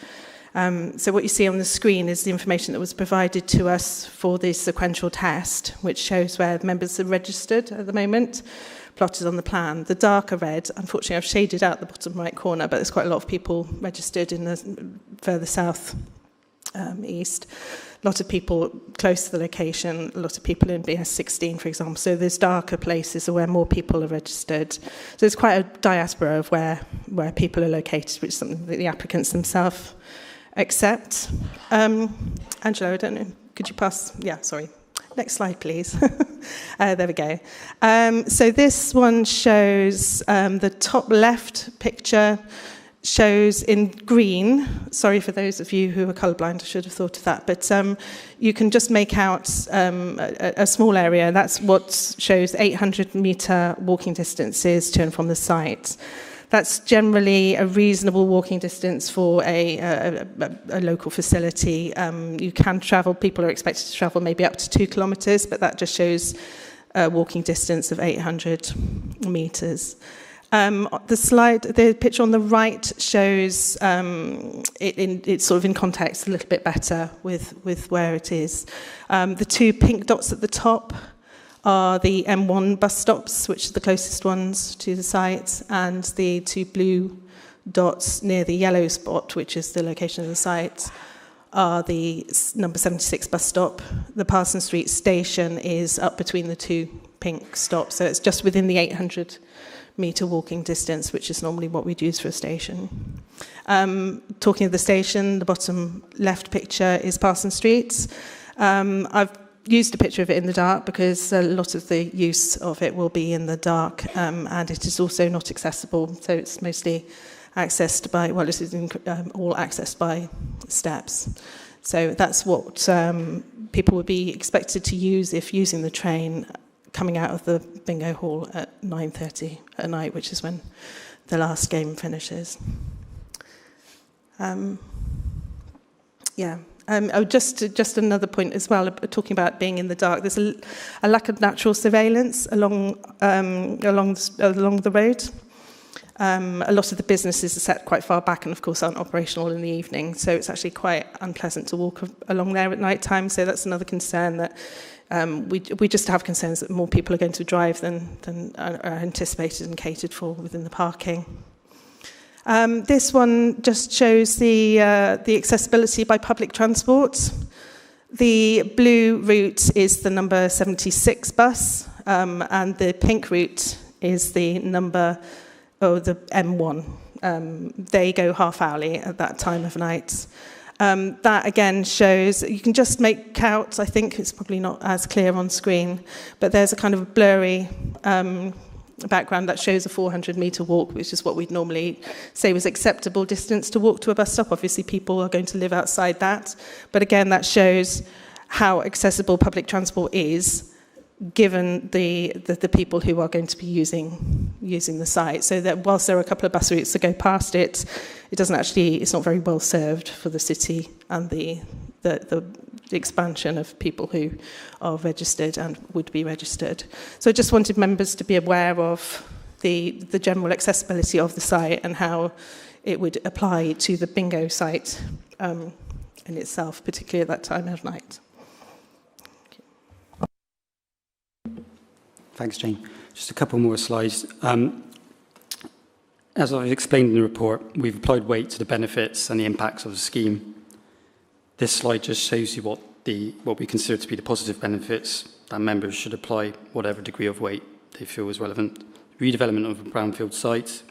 So what you see on the screen is the information that was provided to us for the sequential test, which shows where members are registered at the moment, plotted on the plan. The darker red, unfortunately I've shaded out the bottom right corner, but there's quite a lot of people registered in the further south east. A lot of people close to the location, a lot of people in BS16, for example. So there's darker places where more people are registered. So there's quite a diaspora of where people are located, which is something that the applicants themselves accept. Angelo, I don't know, could you pass? Yeah, sorry. Next slide, please. There we go. So this one shows the top left picture shows in green. Sorry for those of you who are colourblind, I should have thought of that. But you can just make out a small area. That's what shows 800-metre walking distances to and from the site. That's generally a reasonable walking distance for a local facility. You can travel, people are expected to travel maybe up to 2 kilometres, but that just shows a walking distance of 800 metres. The picture on the right shows it's sort of in context a little bit better with where it is. The two pink dots at the top are the M1 bus stops, which are the closest ones to the site, and the two blue dots near the yellow spot, which is the location of the site, are the number 76 bus stop. The Parsons Street station is up between the two pink stops, so it's just within the 800-metre walking distance, which is normally what we'd use for a station. Talking of the station, the bottom left picture is Parsons Street. I've used a picture of it in the dark because a lot of the use of it will be in the dark, and it is also not accessible, so it's mostly accessed by, well, it is all accessed by steps. So that's what people would be expected to use if using the train coming out of the bingo hall at 9:30 at night, which is when the last game finishes. Just another point as well, talking about being in the dark. There's a lack of natural surveillance along the road. A lot of the businesses are set quite far back and, of course, aren't operational in the evening. So it's actually quite unpleasant to walk along there at night time. So that's another concern that we just have concerns that more people are going to drive than are anticipated and catered for within the parking. This one just shows the accessibility by public transport. The blue route is the number 76 bus, and the pink route is the the M1. They go half hourly at that time of night. That again shows, you can just make out, I think it's probably not as clear on screen, but there's a kind of blurry background that shows a 400-metre walk, which is what we'd normally say was acceptable distance to walk to a bus stop. Obviously, people are going to live outside that. But again, that shows how accessible public transport is, given the people who are going to be using the site. So that whilst there are a couple of bus routes that go past it, it's not very well served for the city and the expansion of people who are registered and would be registered. So I just wanted members to be aware of the general accessibility of the site and how it would apply to the bingo site in itself, particularly at that time of night. Thanks, Jane. Just a couple more slides. As I've explained in the report, we've applied weight to the benefits and the impacts of the scheme. This slide just shows you what we consider to be the positive benefits that members should apply, whatever degree of weight they feel is relevant. Redevelopment of a brownfield site,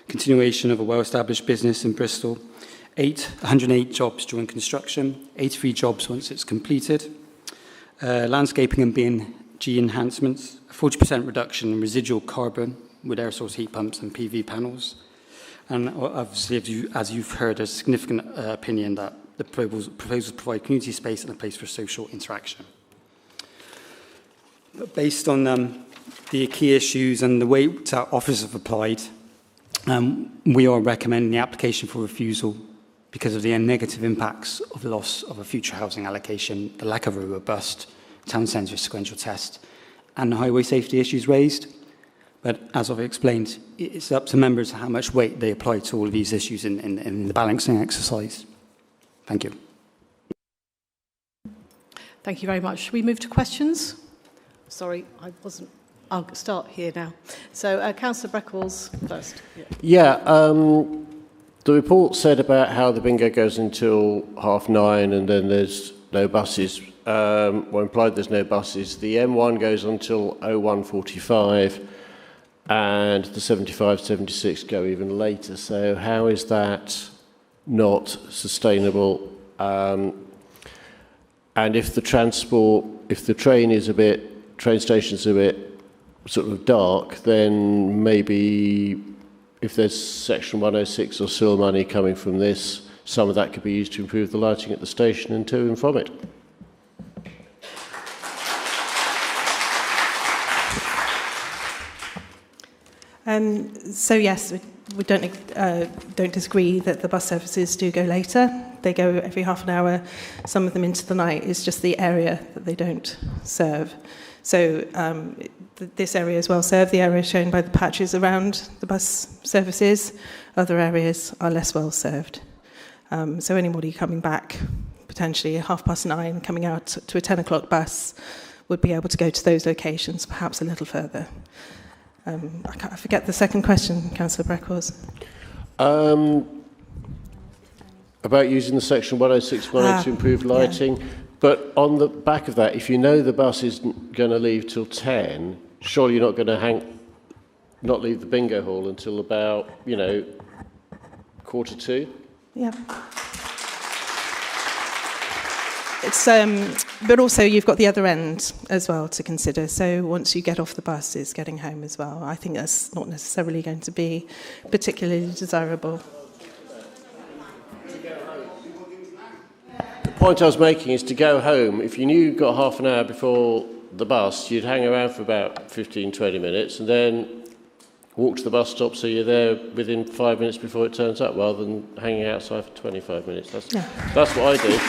continuation of a well-established business in Bristol, 108 jobs during construction, 83 jobs once it's completed, landscaping and B&G enhancements, a 40% reduction in residual carbon with air source heat pumps and PV panels, and obviously, as you've heard, there's a significant opinion that the proposals provide community space and a place for social interaction. But based on the key issues and the way that offers have applied, we are recommending the application for refusal because of the negative impacts of the loss of a future housing allocation, the lack of a robust town centre sequential test, and the highway safety issues raised. But as I've explained, it's up to members how much weight they apply to all of these issues in the balancing exercise. Thank you. Thank you very much. Should we move to questions? Sorry, I'll start here now. So, Councillor Breckles first. The report said about how the bingo goes until 9:30 and then there's no buses. Implied there's no buses. The M1 goes until 01:45 and the 75, 76 go even later. So how is that not sustainable? And if the train station's a bit sort of dark, then maybe if there's Section 106 or sewer money coming from this, some of that could be used to improve the lighting at the station and to and from it. So yes, we don't disagree that the bus services do go later. They go every half an hour, some of them into the night. It's just the area that they don't serve. So this area is well served. The area shown by the patches around the bus services. Other areas are less well served. So anybody coming back, potentially at 9:30, coming out to a 10 o'clock bus, would be able to go to those locations, perhaps a little further. I forget the second question, Councillor Breckles. About using the section 106 money to improve lighting. Yeah. But on the back of that, if you know the bus is going to leave till 10, surely you're not going to not leave the bingo hall until about, 1:45? Yeah. It's, but also you've got the other end as well to consider. So once you get off the bus, it's getting home as well. I think that's not necessarily going to be particularly desirable. The point I was making is to go home, if you knew you got half an hour before the bus, you'd hang around for about 15, 20 minutes and then walk to the bus stop so you're there within 5 minutes before it turns up, rather than hanging outside for 25 minutes. That's what I do.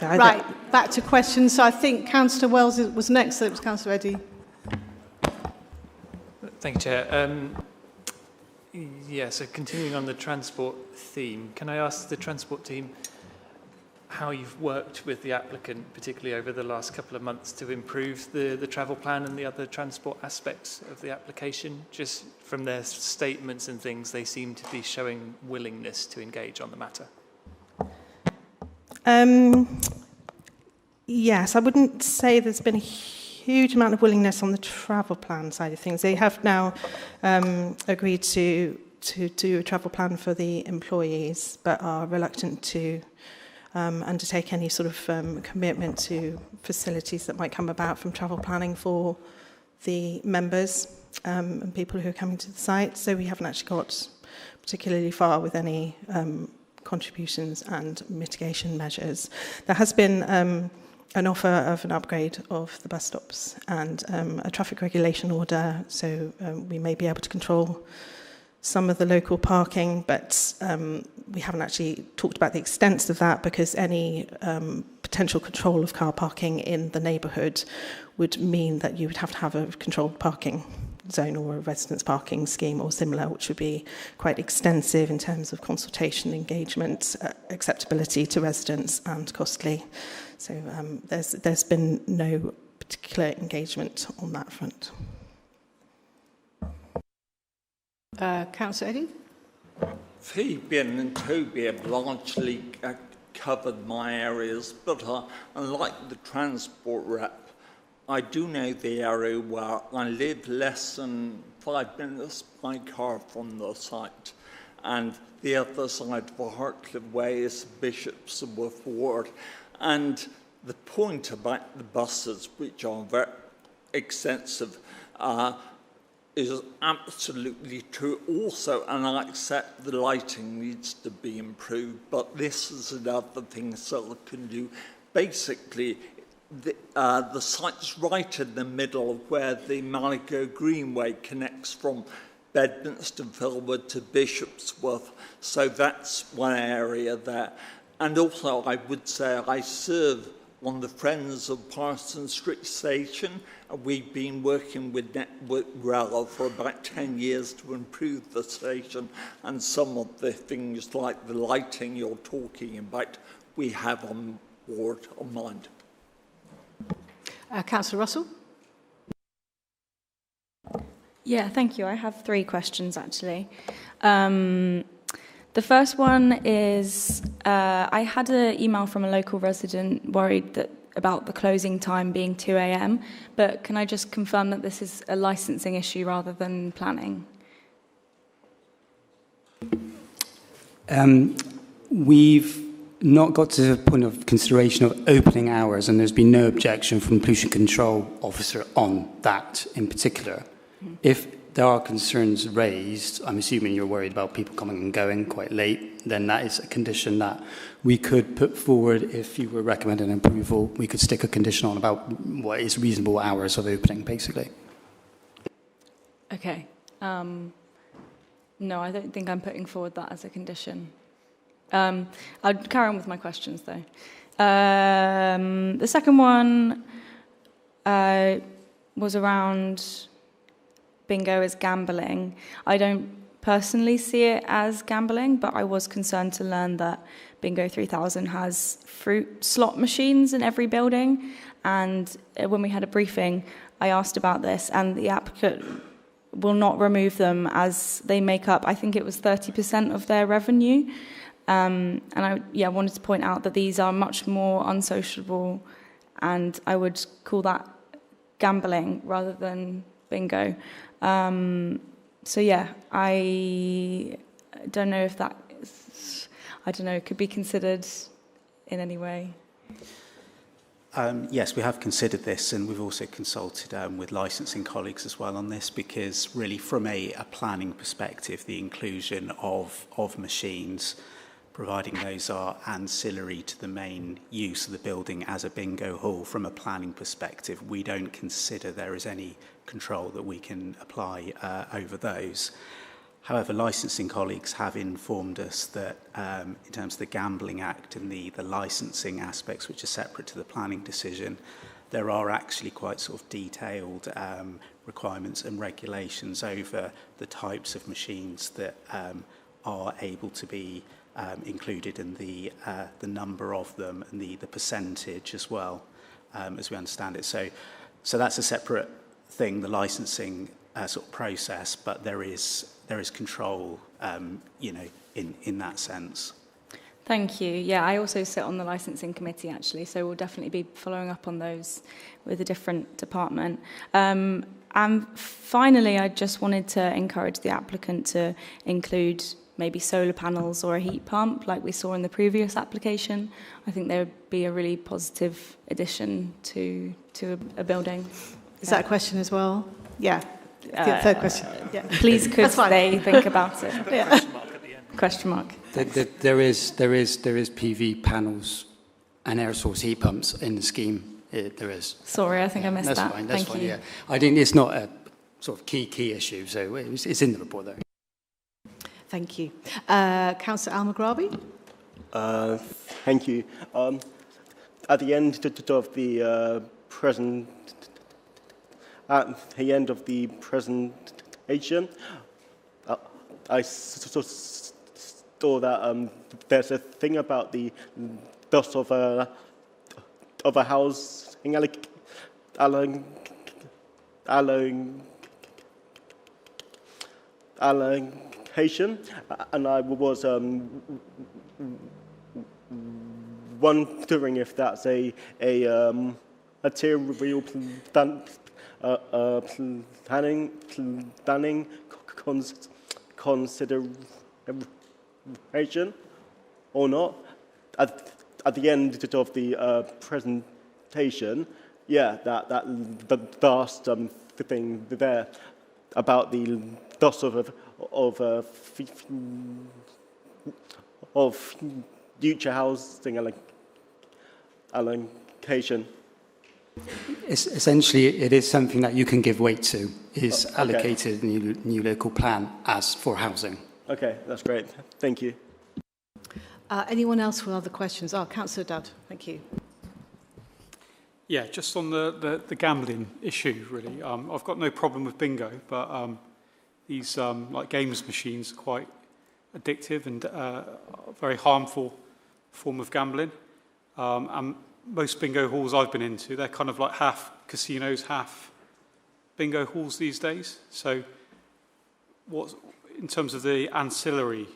Right, back to questions. So I think Councillor Wells was next, so it was Councillor Eddy. Thank you, Chair. So continuing on the transport theme, can I ask the transport team how you've worked with the applicant, particularly over the last couple of months, to improve the travel plan and the other transport aspects of the application? Just from their statements and things, they seem to be showing willingness to engage on the matter. Yes, I wouldn't say there's been a huge amount of willingness on the travel plan side of things. They have now agreed to do a travel plan for the employees, but are reluctant to undertake any sort of commitment to facilities that might come about from travel planning for the members and people who are coming to the site. So we haven't actually got particularly far with any contributions and mitigation measures. There has been an offer of an upgrade of the bus stops and a traffic regulation order, so we may be able to control some of the local parking, but we haven't actually talked about the extent of that, because any potential control of car parking in the neighbourhood would mean that you would have to have a controlled parking zone or a residence parking scheme or similar, which would be quite extensive in terms of consultation, engagement, acceptability to residents, and costly. So there's been no particular engagement on that front. Councillor Eddy? Fabian and Toby have largely covered my areas, but unlike the transport rep, I do know the area where I live less than 5 minutes by car from the site. And the other side of Hartcliffe Way is Bishopsworth Ward. And the point about the buses, which are very extensive, is absolutely true also, and I accept the lighting needs to be improved, but this is another thing Seller can do. Basically, the site's right in the middle of where the Maligo Greenway connects from Bedminster Villwood to Bishopsworth, so that's one area there. And also, I would say I serve on the Friends of Parsons Street Station. We've been working with Network Rail for about 10 years to improve the station, and some of the things like the lighting you're talking about, we have on board on mind. Councillor Russell? Yeah, thank you. I have 3 questions, actually. The first one is, I had an email from a local resident worried about the closing time being 2 a.m, but can I just confirm that this is a licensing issue rather than planning? We've not got to the point of consideration of opening hours, and there's been no objection from the pollution control officer on that in particular. If there are concerns raised, I'm assuming you're worried about people coming and going quite late, then that is a condition that we could put forward. If you were recommending approval, we could stick a condition on about what is reasonable hours of opening, basically. Okay. No, I don't think I'm putting forward that as a condition. I'll carry on with my questions, though. The second one was around bingo as gambling. I don't personally see it as gambling, but I was concerned to learn that Bingo 3000 has fruit slot machines in every building. And when we had a briefing, I asked about this, and the applicant will not remove them as they make up, I think it was 30% of their revenue. And I wanted to point out that these are much more unsociable, and I would call that gambling rather than bingo. So yeah, I don't know if that is, could be considered in any way. Yes, we have considered this, and we've also consulted with licensing colleagues as well on this, because really from a planning perspective, the inclusion of machines, providing those are ancillary to the main use of the building as a bingo hall, from a planning perspective, we don't consider there is any control that we can apply over those. However, licensing colleagues have informed us that in terms of the Gambling Act and the licensing aspects, which are separate to the planning decision, there are actually quite sort of detailed requirements and regulations over the types of machines that are able to be included in the number of them and the percentage as well, as we understand it. So that's a separate thing, the licensing sort of process, but there is control, in that sense. Thank you. Yeah, I also sit on the licensing committee, actually, so we'll definitely be following up on those with a different department. And finally, I just wanted to encourage the applicant to include maybe solar panels or a heat pump, like we saw in the previous application. I think there would be a really positive addition to a building. Is that a question as well? Yeah. Third question. Yeah. Please, could they think about it? Yeah. Question mark. There is PV panels and air source heat pumps in the scheme. There is. Sorry, I think I missed that's that. Fine, that's Thank fine, you. Yeah. I think it's not a sort of key issue, so it's in the report though. Thank you. Councillor Al-Maghrabi? Thank you. At the end of the presentation, I saw that there's a thing about the loss of a housing allocation, and I was wondering if that's a material planning consideration or not. At the end of the presentation, that last thing there about the loss of future housing allocation. Essentially, it is something that you can give weight to, is allocated in the new local plan as for housing. Okay, that's great. Thank you. Anyone else with other questions? Councillor Dudd, thank you. Yeah, just on the gambling issue, really. I've got no problem with bingo, but these like games machines are quite addictive and a very harmful form of gambling. And most bingo halls I've been into, they're kind of like half casinos, half bingo halls these days. So what, in terms of the ancillary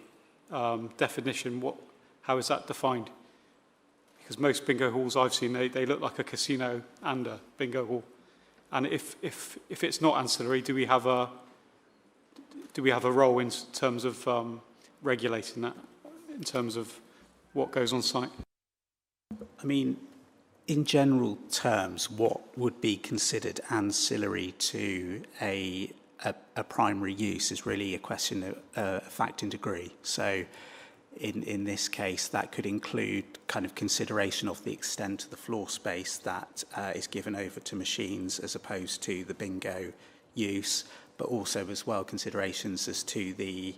definition, how is that defined? Because most bingo halls I've seen, they look like a casino and a bingo hall. And if it's not ancillary, do we have a role in terms of regulating that, in terms of what goes on site? I mean, in general terms, what would be considered ancillary to a primary use is really a question of fact and degree. So in this case, that could include kind of consideration of the extent of the floor space that is given over to machines as opposed to the bingo use, but also as well considerations as to the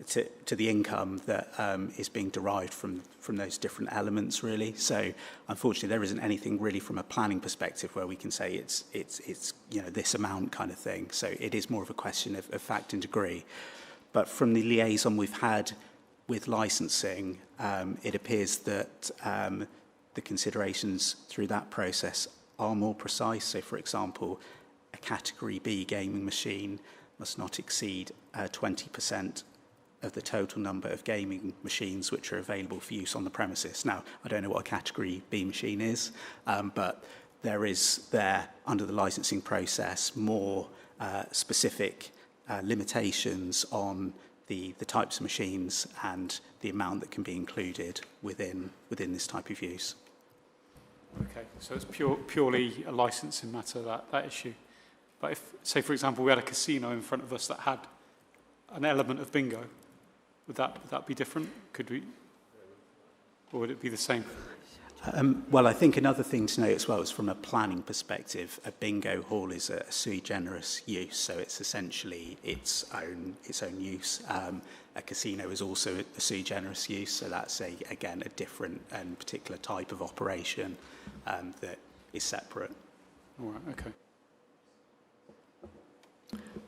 to the income that is being derived from those different elements, really. So unfortunately, there isn't anything really from a planning perspective where we can say it's this amount kind of thing. So it is more of a question of fact and degree. But from the liaison we've had with licensing, it appears that the considerations through that process are more precise. So, for example, a Category B gaming machine must not exceed 20% of the total number of gaming machines which are available for use on the premises. Now, I don't know what a Category B machine is, but there is under the licensing process, more specific limitations on the types of machines and the amount that can be included within this type of use. Okay, so it's purely a licensing matter, that issue. But if, say, for example, we had a casino in front of us that had an element of bingo, would that be different? Could we, or would it be the same? Well, I think another thing to note as well is from a planning perspective, a bingo hall is a sui generis use, so it's essentially its own use. A casino is also a sui generis use, so that's again a different and particular type of operation that is separate. All right, okay.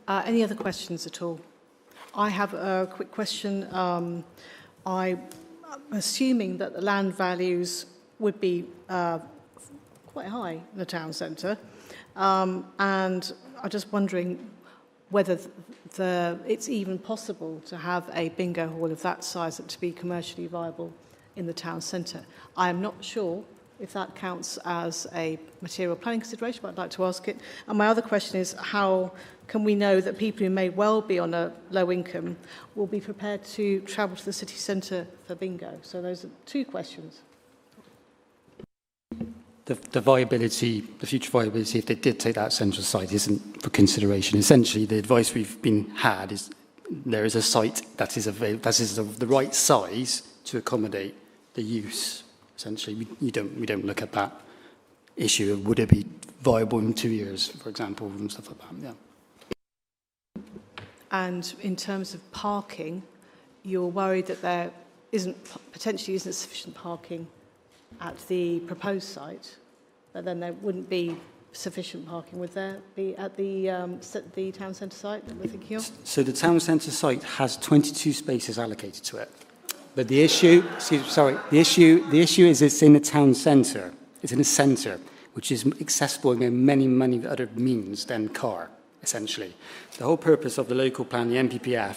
Any other questions at all? I have a quick question. I'm assuming that the land values would be quite high in the town centre, and I'm just wondering whether it's even possible to have a bingo hall of that size to be commercially viable in the town centre. I am not sure if that counts as a material planning consideration, but I'd like to ask it. And my other question is, how can we know that people who may well be on a low income will be prepared to travel to the city centre for bingo? So those are two questions. The viability, the future viability, if they did take that central site, isn't for consideration. Essentially, the advice we've had is there is a site that is of the right size to accommodate the use. Essentially, we don't look at that issue of would it be viable in 2 years, for example, and stuff like that. Yeah. And in terms of parking, you're worried that there potentially isn't sufficient parking at the proposed site, but then there wouldn't be sufficient parking, would there be at the town centre site that we're thinking of? So the town centre site has 22 spaces allocated to it. But the issue is it's in a town centre. It's in a centre, which is accessible in many other means than car, essentially. The whole purpose of the local plan, the MPPF,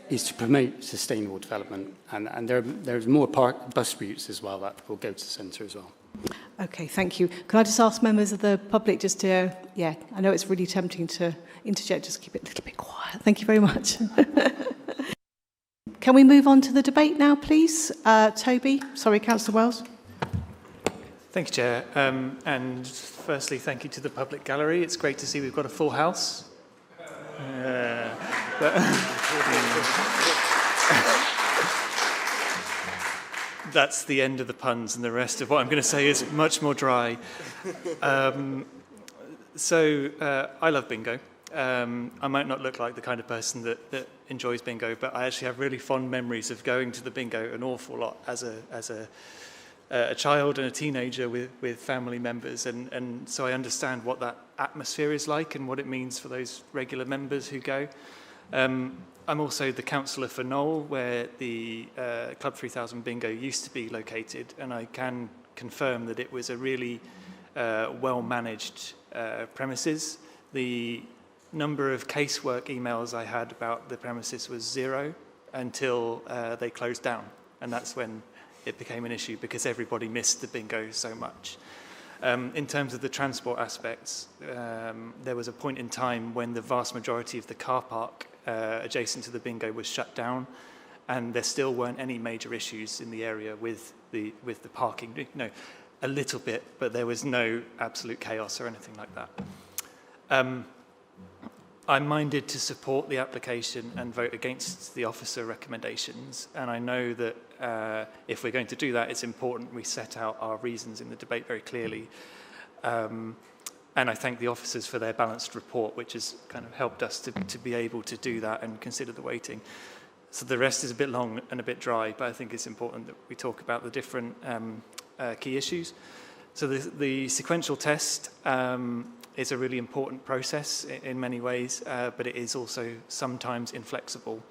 is to promote sustainable development. And there's more bus routes as well that will go to the centre as well. Okay, thank you. Can I just ask members of the public just to, I know it's really tempting to interject, just keep it a little bit quiet. Thank you very much. Can we move on to the debate now, please? Councillor Wells. Thank you, Chair. And firstly, thank you to the public gallery. It's great to see we've got a full house. That's the end of the puns, and the rest of what I'm going to say is much more dry. I love bingo. I might not look like the kind of person that enjoys bingo, but I actually have really fond memories of going to the bingo an awful lot as a child and a teenager with family members, and so I understand what that atmosphere is like and what it means for those regular members who go. I'm also the councillor for Knoll, where the Club 3000 bingo used to be located, and I can confirm that it was a really well-managed premises. The number of casework emails I had about the premises was 0 until they closed down, and that's when it became an issue because everybody missed the bingo so much. In terms of the transport aspects, there was a point in time when the vast majority of the car park adjacent to the bingo was shut down, and there still weren't any major issues in the area with the parking. You know, a little bit, but there was no absolute chaos or anything like that. I'm minded to support the application and vote against the officer recommendations, and I know that if we're going to do that, it's important we set out our reasons in the debate very clearly. And I thank the officers for their balanced report, which has kind of helped us to be able to do that and consider the weighting. So the rest is a bit long and a bit dry, but I think it's important that we talk about the different key issues. So the sequential test is a really important process in many ways, but it is also sometimes inflexible.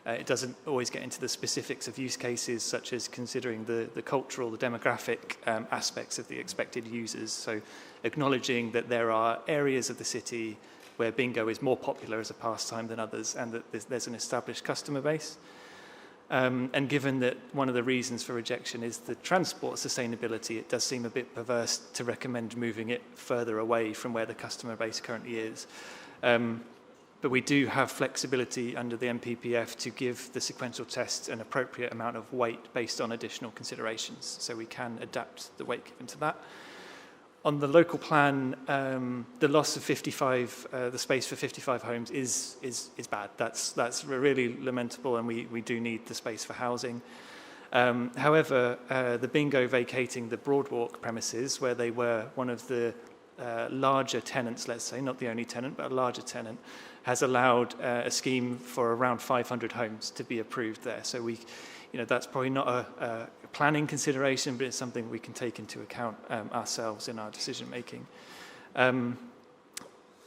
It doesn't always get into the specifics of use cases, such as considering the cultural, the demographic aspects of the expected users. So acknowledging that there are areas of the city where bingo is more popular as a pastime than others, and that there's an established customer base. And given that one of the reasons for rejection is the transport sustainability, it does seem a bit perverse to recommend moving it further away from where the customer base currently is. But we do have flexibility under the MPPF to give the sequential test an appropriate amount of weight based on additional considerations. So we can adapt the weight given to that. On the local plan, the loss of 55, the space for 55 homes is bad. That's really lamentable, and we do need the space for housing. However, the bingo vacating the Broadwalk premises, where they were one of the larger tenants, let's say, not the only tenant, but a larger tenant, has allowed a scheme for around 500 homes to be approved there. So that's probably not a planning consideration, but it's something we can take into account ourselves in our decision making. On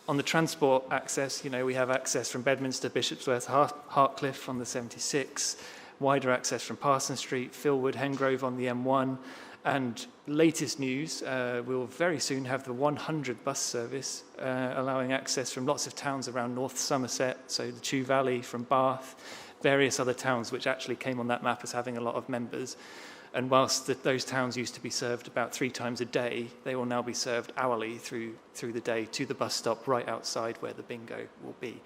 the transport access, we have access from Bedminster, Bishopsworth, Hartcliffe on the 76, wider access from Parson Street, Philwood, Hengrove on the M1, and latest news, we'll very soon have the 100 bus service, allowing access from lots of towns around North Somerset, so the Chew Valley, from Bath, various other towns which actually came on that map as having a lot of members. And whilst those towns used to be served about 3 times a day, they will now be served hourly through the day to the bus stop right outside where the bingo will be.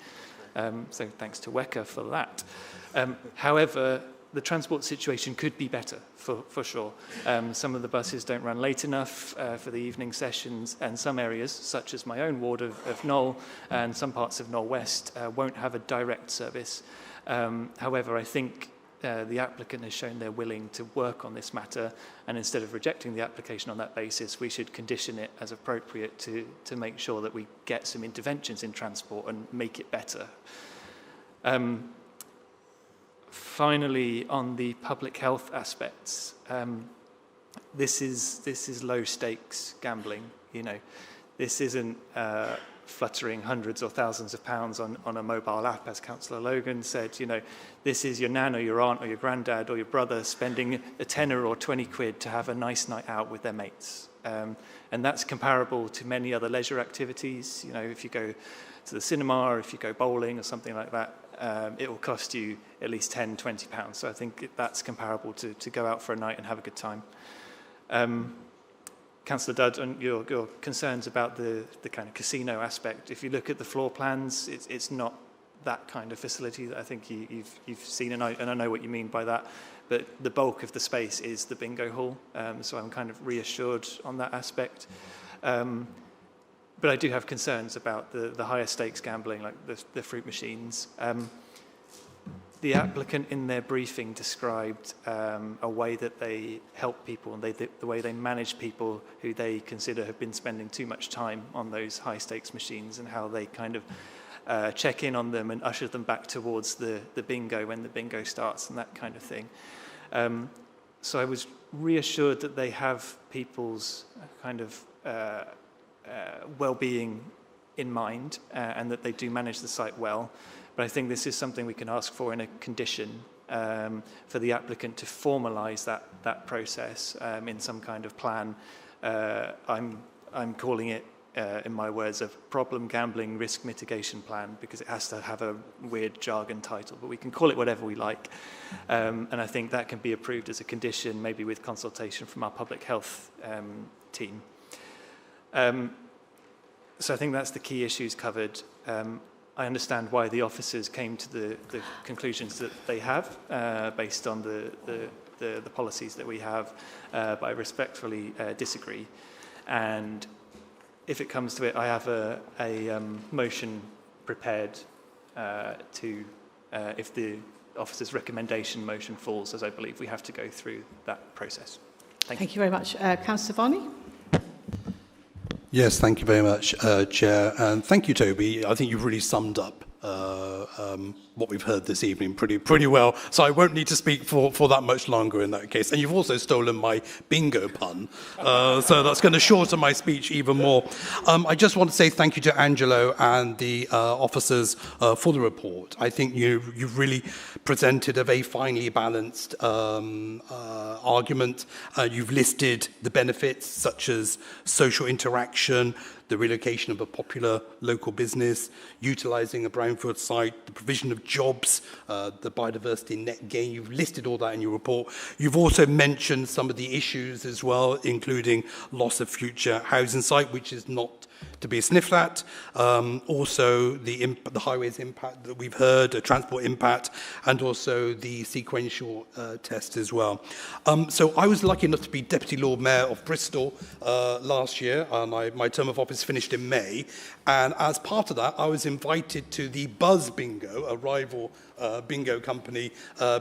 So thanks to WECA for that. However, the transport situation could be better, for sure. Some of the buses don't run late enough for the evening sessions, and some areas, such as my own ward of Knoll and some parts of Knoll West, won't have a direct service. However, I think the applicant has shown they're willing to work on this matter, and instead of rejecting the application on that basis, we should condition it as appropriate to make sure that we get some interventions in transport and make it better. Finally, on the public health aspects, this is low stakes gambling. This isn't fluttering hundreds or thousands of pounds on a mobile app, as Councillor Logan said. This is your nan or your aunt or your granddad or your brother spending a tenner or 20 quid to have a nice night out with their mates. And that's comparable to many other leisure activities. If you go to the cinema or if you go bowling or something like that, it will cost you at least £10, £20. So I think that's comparable to go out for a night and have a good time. Councillor Dudd, on your concerns about the kind of casino aspect, if you look at the floor plans, it's not that kind of facility that I think you've seen, and I know what you mean by that. But the bulk of the space is the bingo hall, so I'm kind of reassured on that aspect. But I do have concerns about the higher stakes gambling, like the fruit machines. The applicant in their briefing described a way that they help people and the way they manage people who they consider have been spending too much time on those high stakes machines, and how they kind of check in on them and usher them back towards the bingo when the bingo starts and that kind of thing. So I was reassured that they have people's kind of well-being in mind, and that they do manage the site well. But I think this is something we can ask for in a condition for the applicant to formalise that process in some kind of plan. I'm calling it, in my words, a problem gambling risk mitigation plan, because it has to have a weird jargon title, but we can call it whatever we like. And I think that can be approved as a condition, maybe with consultation from our public health team. So I think that's the key issues covered. I understand why the officers came to the conclusions that they have based on the policies that we have, but I respectfully disagree. And if it comes to it, I have a motion prepared if the officer's recommendation motion falls, as I believe we have to go through that process. Thank you very much. Councillor Varney? Yes, thank you very much, Chair. And thank you, Toby. I think you've really summed up what we've heard this evening pretty well, so I won't need to speak for that much longer in that case. And you've also stolen my bingo pun, so that's going to shorten my speech even more. I just want to say thank you to Angelo and the officers for the report. I think you've really presented a very finely balanced argument. You've listed the benefits such as social interaction, the relocation of a popular local business, utilising a brownfield site, the provision of jobs, the biodiversity net gain. You've listed all that in your report. You've also mentioned some of the issues as well, including loss of future housing site, which is not to be sniffed at. Also, the highways impact that we've heard, the transport impact, and also the sequential test as well. So I was lucky enough to be Deputy Lord Mayor of Bristol last year. My term of office finished in May. And as part of that, I was invited to the Buzz Bingo, a rival bingo company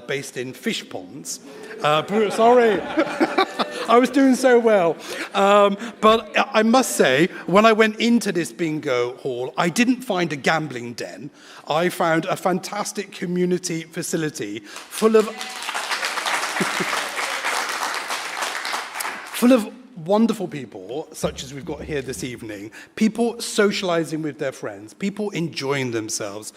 based in fish ponds. Sorry, I was doing so well. But I must say, when I went into this bingo hall, I didn't find a gambling den. I found a fantastic community facility full of wonderful people, such as we've got here this evening, people socializing with their friends, people enjoying themselves,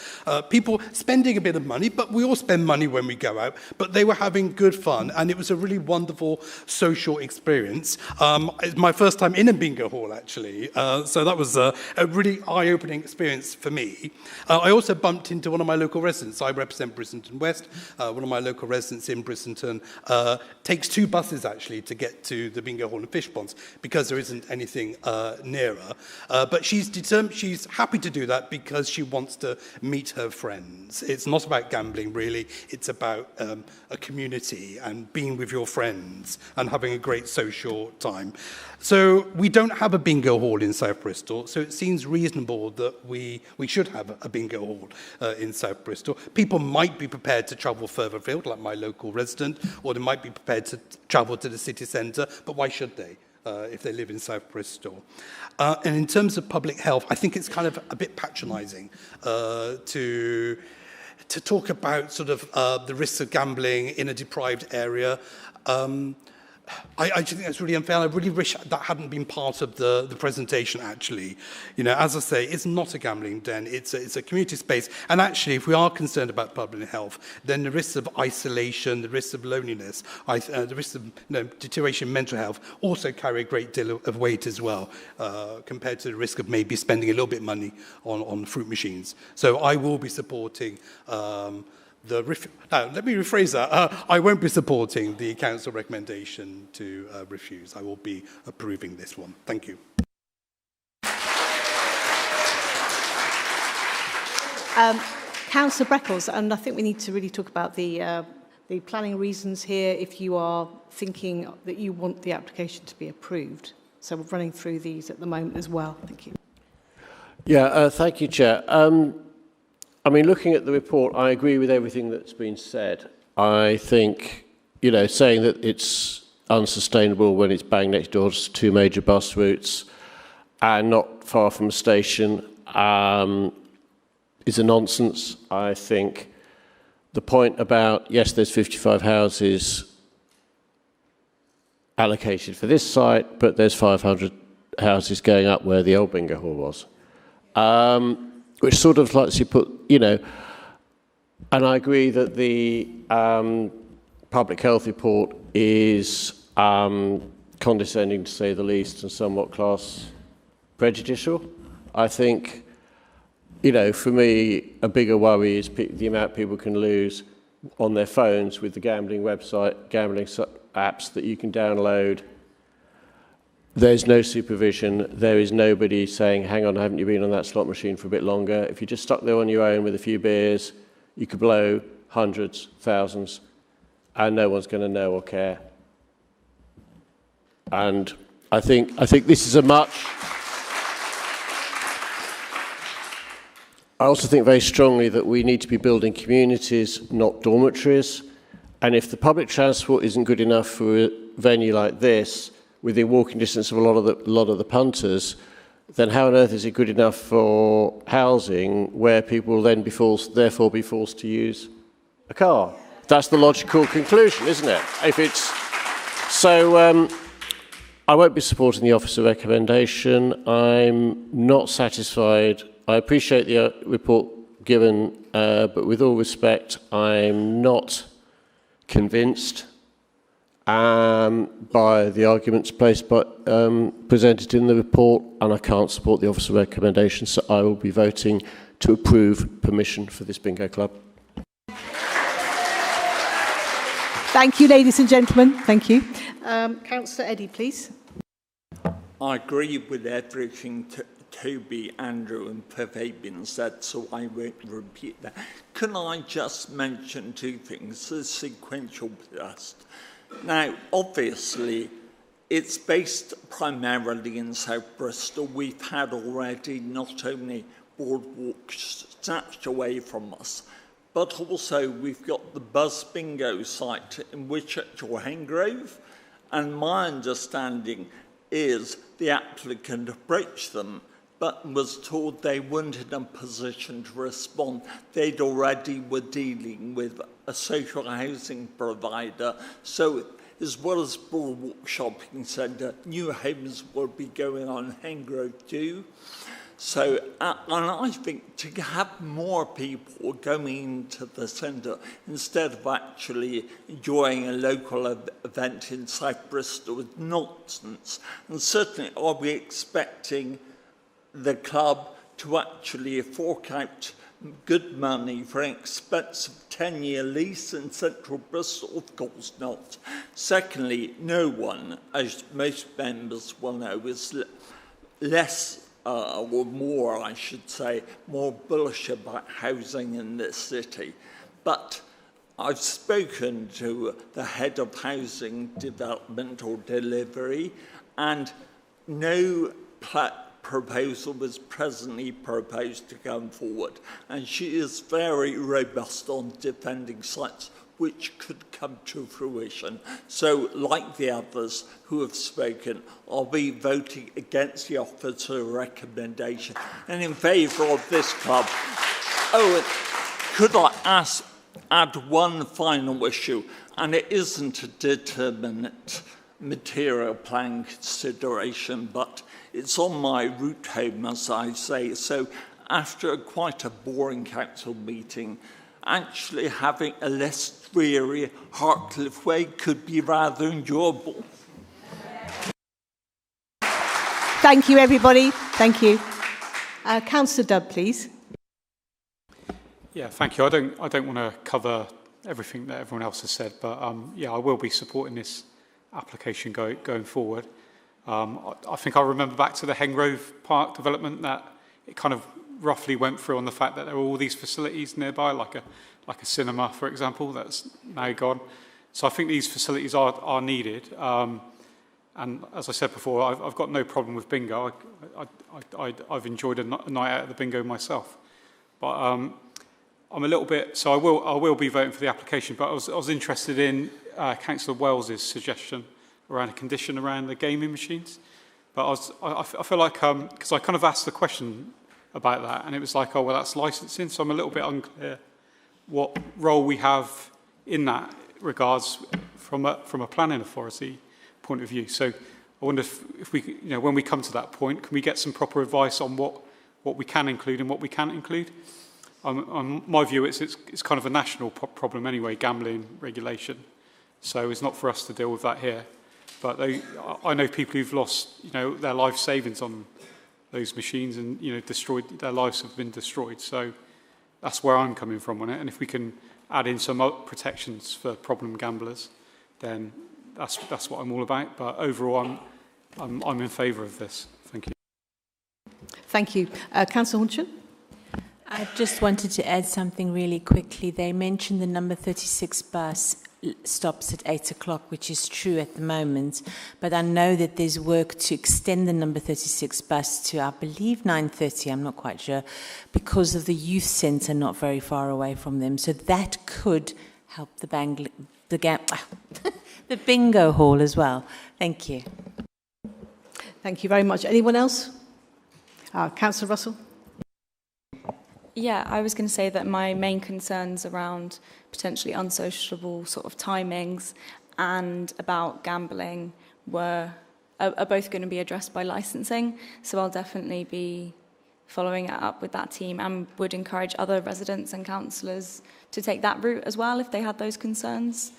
people spending a bit of money, but we all spend money when we go out, but they were having good fun, and it was a really wonderful social experience. It's my first time in a bingo hall, actually, so that was a really eye-opening experience for me. I also bumped into one of my local residents. I represent Brissenden West. One of my local residents in Brissenden takes 2 buses, actually, to get to the bingo hall and fish ponds because there isn't anything nearer. But she's determined, she's happy to do that because she wants to meet her friends. It's not about gambling, really. It's about a community and being with your friends and having a great social time. So we don't have a bingo hall in South Bristol, so it seems reasonable that we should have a bingo hall in South Bristol. People might be prepared to travel further afield, like my local resident, or they might be prepared to travel to the city centre, but why should they? If they live in South Bristol. And in terms of public health, I think it's kind of a bit patronising to talk about sort of the risks of gambling in a deprived area. I just think that's really unfair. I really wish that hadn't been part of the presentation, actually. You know, as I say, it's not a gambling den. It's a community space. And actually, if we are concerned about public health, then the risks of isolation, the risks of loneliness, the risks of deterioration in mental health also carry a great deal of weight as well, compared to the risk of maybe spending a little bit of money on fruit machines. So I will be supporting let me rephrase that. I won't be supporting the council recommendation to refuse. I will be approving this one. Thank you. Councillor Breckles, and I think we need to really talk about the planning reasons here if you are thinking that you want the application to be approved. So we're running through these at the moment as well. Thank you. Yeah, thank you, Chair. I mean, looking at the report, I agree with everything that's been said. I think, you know, saying that it's unsustainable when it's bang next door to 2 major bus routes and not far from a station is a nonsense. I think the point about, yes, there's 55 houses allocated for this site, but there's 500 houses going up where the old bingo hall was. Which sort of lets you put, you know, and I agree that the public health report is condescending to say the least and somewhat class prejudicial. I think, you know, for me, a bigger worry is the amount people can lose on their phones with the gambling website, gambling apps that you can download. There's no supervision. There is nobody saying, hang on, haven't you been on that slot machine for a bit longer? If you're just stuck there on your own with a few beers, you could blow hundreds, thousands, and no one's going to know or care. And I think this is a much... I also think very strongly that we need to be building communities, not dormitories. And if the public transport isn't good enough for a venue like this, within walking distance of a lot of the punters, then how on earth is it good enough for housing where people will then therefore be forced to use a car? That's the logical conclusion, isn't it? If it's so, I won't be supporting the officer recommendation. I'm not satisfied. I appreciate the report given, but with all respect, I'm not convinced by the arguments presented in the report, and I can't support the officer recommendation, so I will be voting to approve permission for this bingo club. Thank you, ladies and gentlemen. Thank you. Councillor Eddy, please. I agree with everything Toby, Andrew and Fabian said, so I won't repeat that. Can I just mention two things? The sequential test. Now, obviously, it's based primarily in South Bristol. We've had already not only boardwalks snatched away from us, but also we've got the Buzz Bingo site in Whitchurch or Hengrove, and my understanding is the applicant approached them but was told they weren't in a position to respond. They'd already were dealing with a social housing provider. So as well as Boardwalk Shopping Centre, new homes will be going on Hengrove too. So, and I think to have more people going into the centre instead of actually enjoying a local event in South Bristol is nonsense. And certainly, are we expecting the club to actually fork out good money for an expensive 10-year lease in central Bristol? Of course not. Secondly, no one, as most members will know, is less or more, I should say, more bullish about housing in this city. But I've spoken to the head of housing development or delivery, and no proposal was presently proposed to come forward. And she is very robust on defending sites which could come to fruition. So, like the others who have spoken, I'll be voting against the officer recommendation and in favour of this club. Oh, could I add one final issue? And it isn't a determinate material plan consideration, but it's on my route home, as I say. So, after quite a boring council meeting, actually having a less dreary Hartcliffe way could be rather enjoyable. Thank you, everybody. Thank you. Councillor Dubb, please. Yeah, thank you. I don't want to cover everything that everyone else has said, but yeah, I will be supporting this application going forward. I think I remember back to the Hengrove Park development that it kind of roughly went through on the fact that there were all these facilities nearby, like a cinema, for example, that's now gone. So I think these facilities are needed. And as I said before, I've got no problem with bingo. I've enjoyed a night out at the bingo myself. But I'm a little bit, so I will be voting for the application, but I was interested in Councillor Wells's suggestion around a condition around the gaming machines. But I feel like, because I kind of asked the question about that, and it was like, oh, well, that's licensing, so I'm a little bit unclear what role we have in that regards from a planning authority point of view. So I wonder if we, when we come to that point, can we get some proper advice on what we can include and what we can't include? On my view, it's kind of a national problem anyway, gambling regulation. So it's not for us to deal with that here. But I know people who've lost, their life savings on those machines and, destroyed, their lives have been destroyed. So that's where I'm coming from on it. And if we can add in some protections for problem gamblers, then that's what I'm all about. But overall, I'm in favour of this. Thank you. Thank you. Councillor Hunchen? I just wanted to add something really quickly. They mentioned the number 36 bus stops at 8 o'clock, which is true at the moment. But I know that there's work to extend the number 36 bus to, I believe, 9:30. I'm not quite sure, because of the youth centre not very far away from them. So that could help the bingo hall as well. Thank you. Thank you very much. Anyone else? Councillor Russell? Yeah, I was going to say that my main concerns around potentially unsociable sort of timings and about gambling are both going to be addressed by licensing. So I'll definitely be following it up with that team and would encourage other residents and councillors to take that route as well if they had those concerns.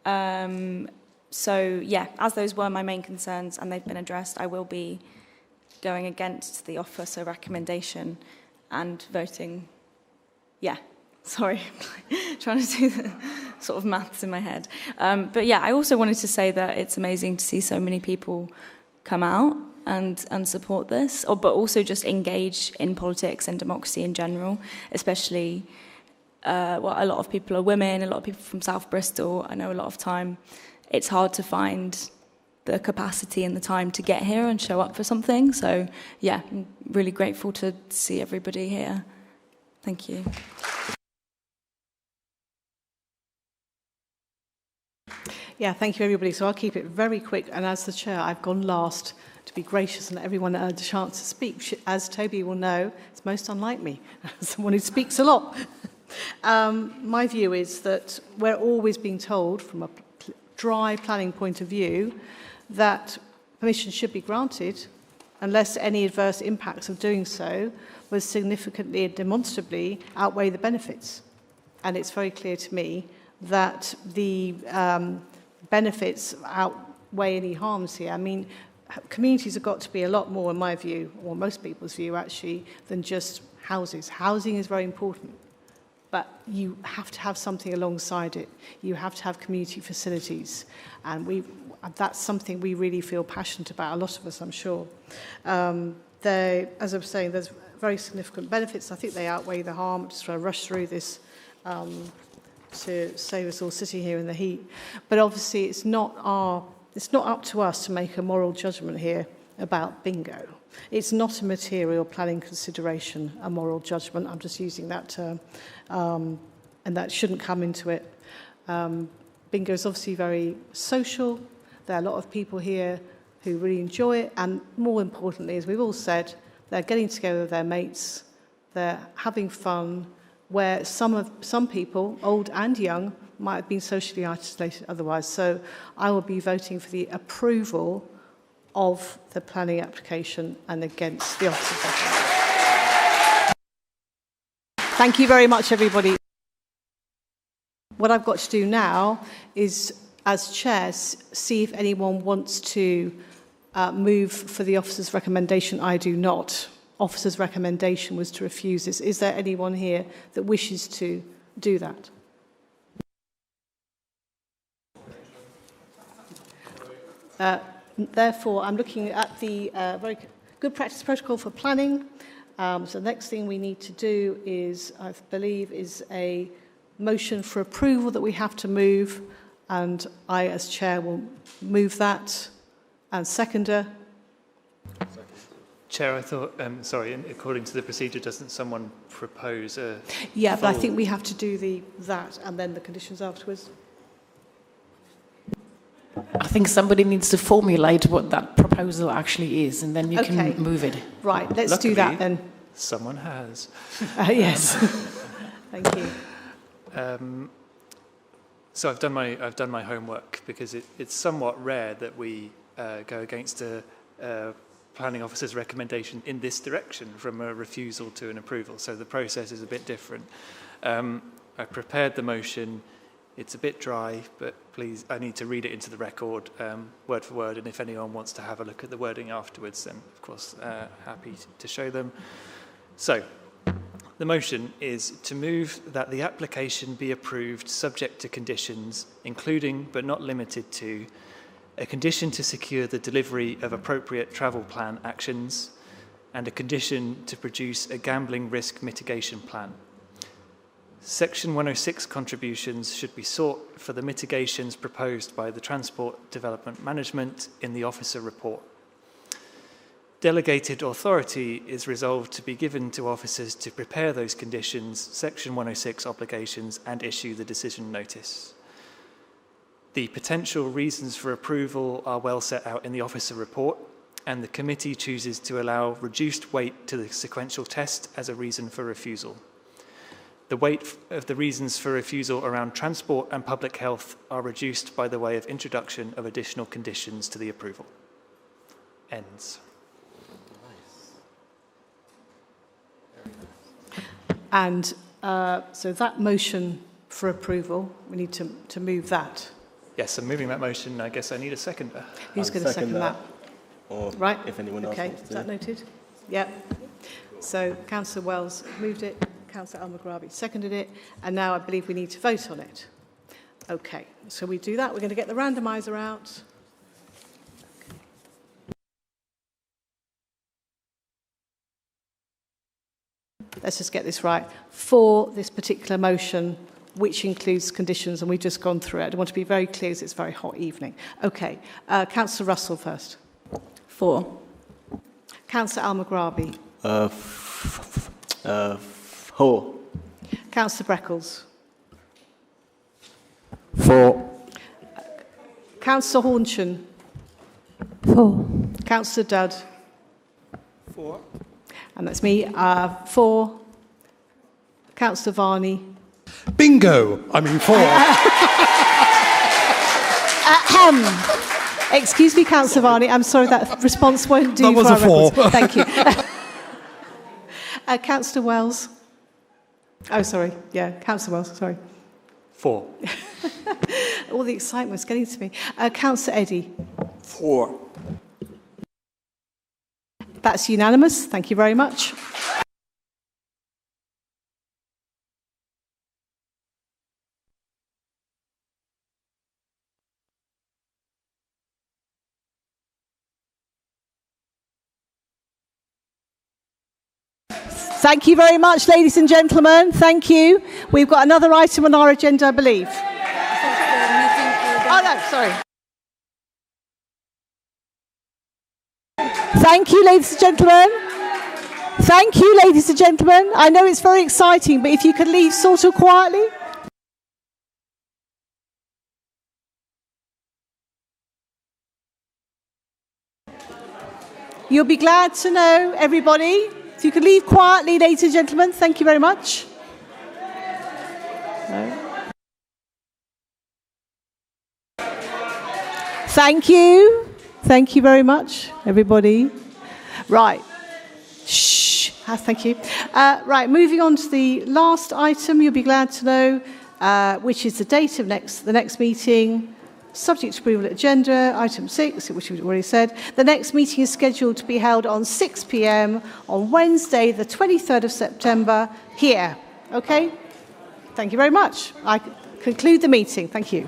So yeah, as those were my main concerns and they've been addressed, I will be going against the officer recommendation and voting, yeah, sorry, trying to do the sort of maths in my head. But yeah, I also wanted to say that it's amazing to see so many people come out and support this, but also just engage in politics and democracy in general, especially, a lot of people are women, a lot of people from South Bristol. I know a lot of time it's hard to find the capacity and the time to get here and show up for something. So yeah, I'm really grateful to see everybody here. Thank you. Yeah, thank you everybody. So I'll keep it very quick. And as the chair, I've gone last to be gracious and let everyone had a chance to speak. As Toby will know, it's most unlike me, someone who speaks a lot. My view is that we're always being told from a dry planning point of view that permission should be granted unless any adverse impacts of doing so would significantly and demonstrably outweigh the benefits. And it's very clear to me that the benefits outweigh any harms here. I mean, communities have got to be a lot more, in my view, or most people's view actually, than just houses. Housing is very important, but you have to have something alongside it. You have to have community facilities, and that's something we really feel passionate about, a lot of us, I'm sure. As I was saying, there's very significant benefits. I think they outweigh the harm. I'm just trying to rush through this to save us all sitting here in the heat. But obviously, it's not up to us to make a moral judgment here about bingo. It's not a material planning consideration, a moral judgment. I'm just using that term, and that shouldn't come into it. Bingo is obviously very social. There are a lot of people here who really enjoy it, and more importantly, as we've all said, they're getting together with their mates, they're having fun, where some people, old and young, might have been socially isolated otherwise. So I will be voting for the approval of the planning application and against the officer's recommendation. Thank you very much, everybody. What I've got to do now is, as chair, see if anyone wants to move for the officer's recommendation. I do not. Officer's recommendation was to refuse this. Is there anyone here that wishes to do that? Therefore, I'm looking at the very good practice protocol for planning. So the next thing we need to do is, I believe, is a motion for approval that we have to move, and I, as chair, will move that. And seconder? Chair, I thought, sorry, according to the procedure, doesn't someone propose a Yeah, but I think we have to do that and then the conditions afterwards. I think somebody needs to formulate what that proposal actually is, and then you can move it. Right, let's Luckily, do that then. Someone has. Yes. Thank you. So I've done my homework, because it's somewhat rare that we go against a planning officer's recommendation in this direction, from a refusal to an approval. So the process is a bit different. I prepared the motion. It's a bit dry, but please, I need to read it into the record word for word, and if anyone wants to have a look at the wording afterwards, then of course happy to show them. So the motion is to move that the application be approved subject to conditions, including but not limited to a condition to secure the delivery of appropriate travel plan actions, and a condition to produce a gambling risk mitigation plan. Section 106 contributions should be sought for the mitigations proposed by the Transport Development Management in the officer report. Delegated authority is resolved to be given to officers to prepare those conditions, Section 106 obligations, and issue the decision notice. The potential reasons for approval are well set out in the officer report, and the committee chooses to allow reduced weight to the sequential test as a reason for refusal. The weight of the reasons for refusal around transport and public health are reduced by the way of introduction of additional conditions to the approval. Ends. And so that motion for approval, we need to move that. Yes, I'm moving that motion. I guess I need a seconder. Who's going to second that? Or right. If anyone else wants to. Is that noted? Yep. So Councillor Wells moved it, Councillor Al-Maghrabi seconded it, and now I believe we need to vote on it. Okay, so we do that. We're going to get the randomiser out. Let's just get this right. For this particular motion, which includes conditions, and we've just gone through it. I want to be very clear as it's a very hot evening. Okay, Councillor Russell first. For. Councillor Al-Maghrabi. For. Councillor Breckles. For. Councillor Hornchin. For. Councillor Dudd. For. And that's me. For. Councillor Varney. Bingo! I mean, for. Excuse me, Councillor Varney. I'm sorry, that response won't do. That was for a for. Thank you. Councillor Wells. Oh, sorry. Yeah, Councillor Wells, sorry. For. All the excitement's getting to me. Councillor Eddy. For. That's unanimous. Thank you very much. Thank you very much, ladies and gentlemen. Thank you. We've got another item on our agenda, I believe. Oh, no, sorry. Thank you, ladies and gentlemen. Thank you, ladies and gentlemen. I know it's very exciting, but if you could leave sort of quietly. You'll be glad to know, everybody. If you could leave quietly, ladies and gentlemen, thank you very much. No. Thank you. Thank you very much, everybody. Right. Shh. Thank you. Right, moving on to the last item, you'll be glad to know, which is the date of the next meeting. Subject to approval agenda, item 6, which we've already said. The next meeting is scheduled to be held on 6 p.m. on Wednesday, the 23rd of September, here. Okay? Thank you very much. I conclude the meeting. Thank you.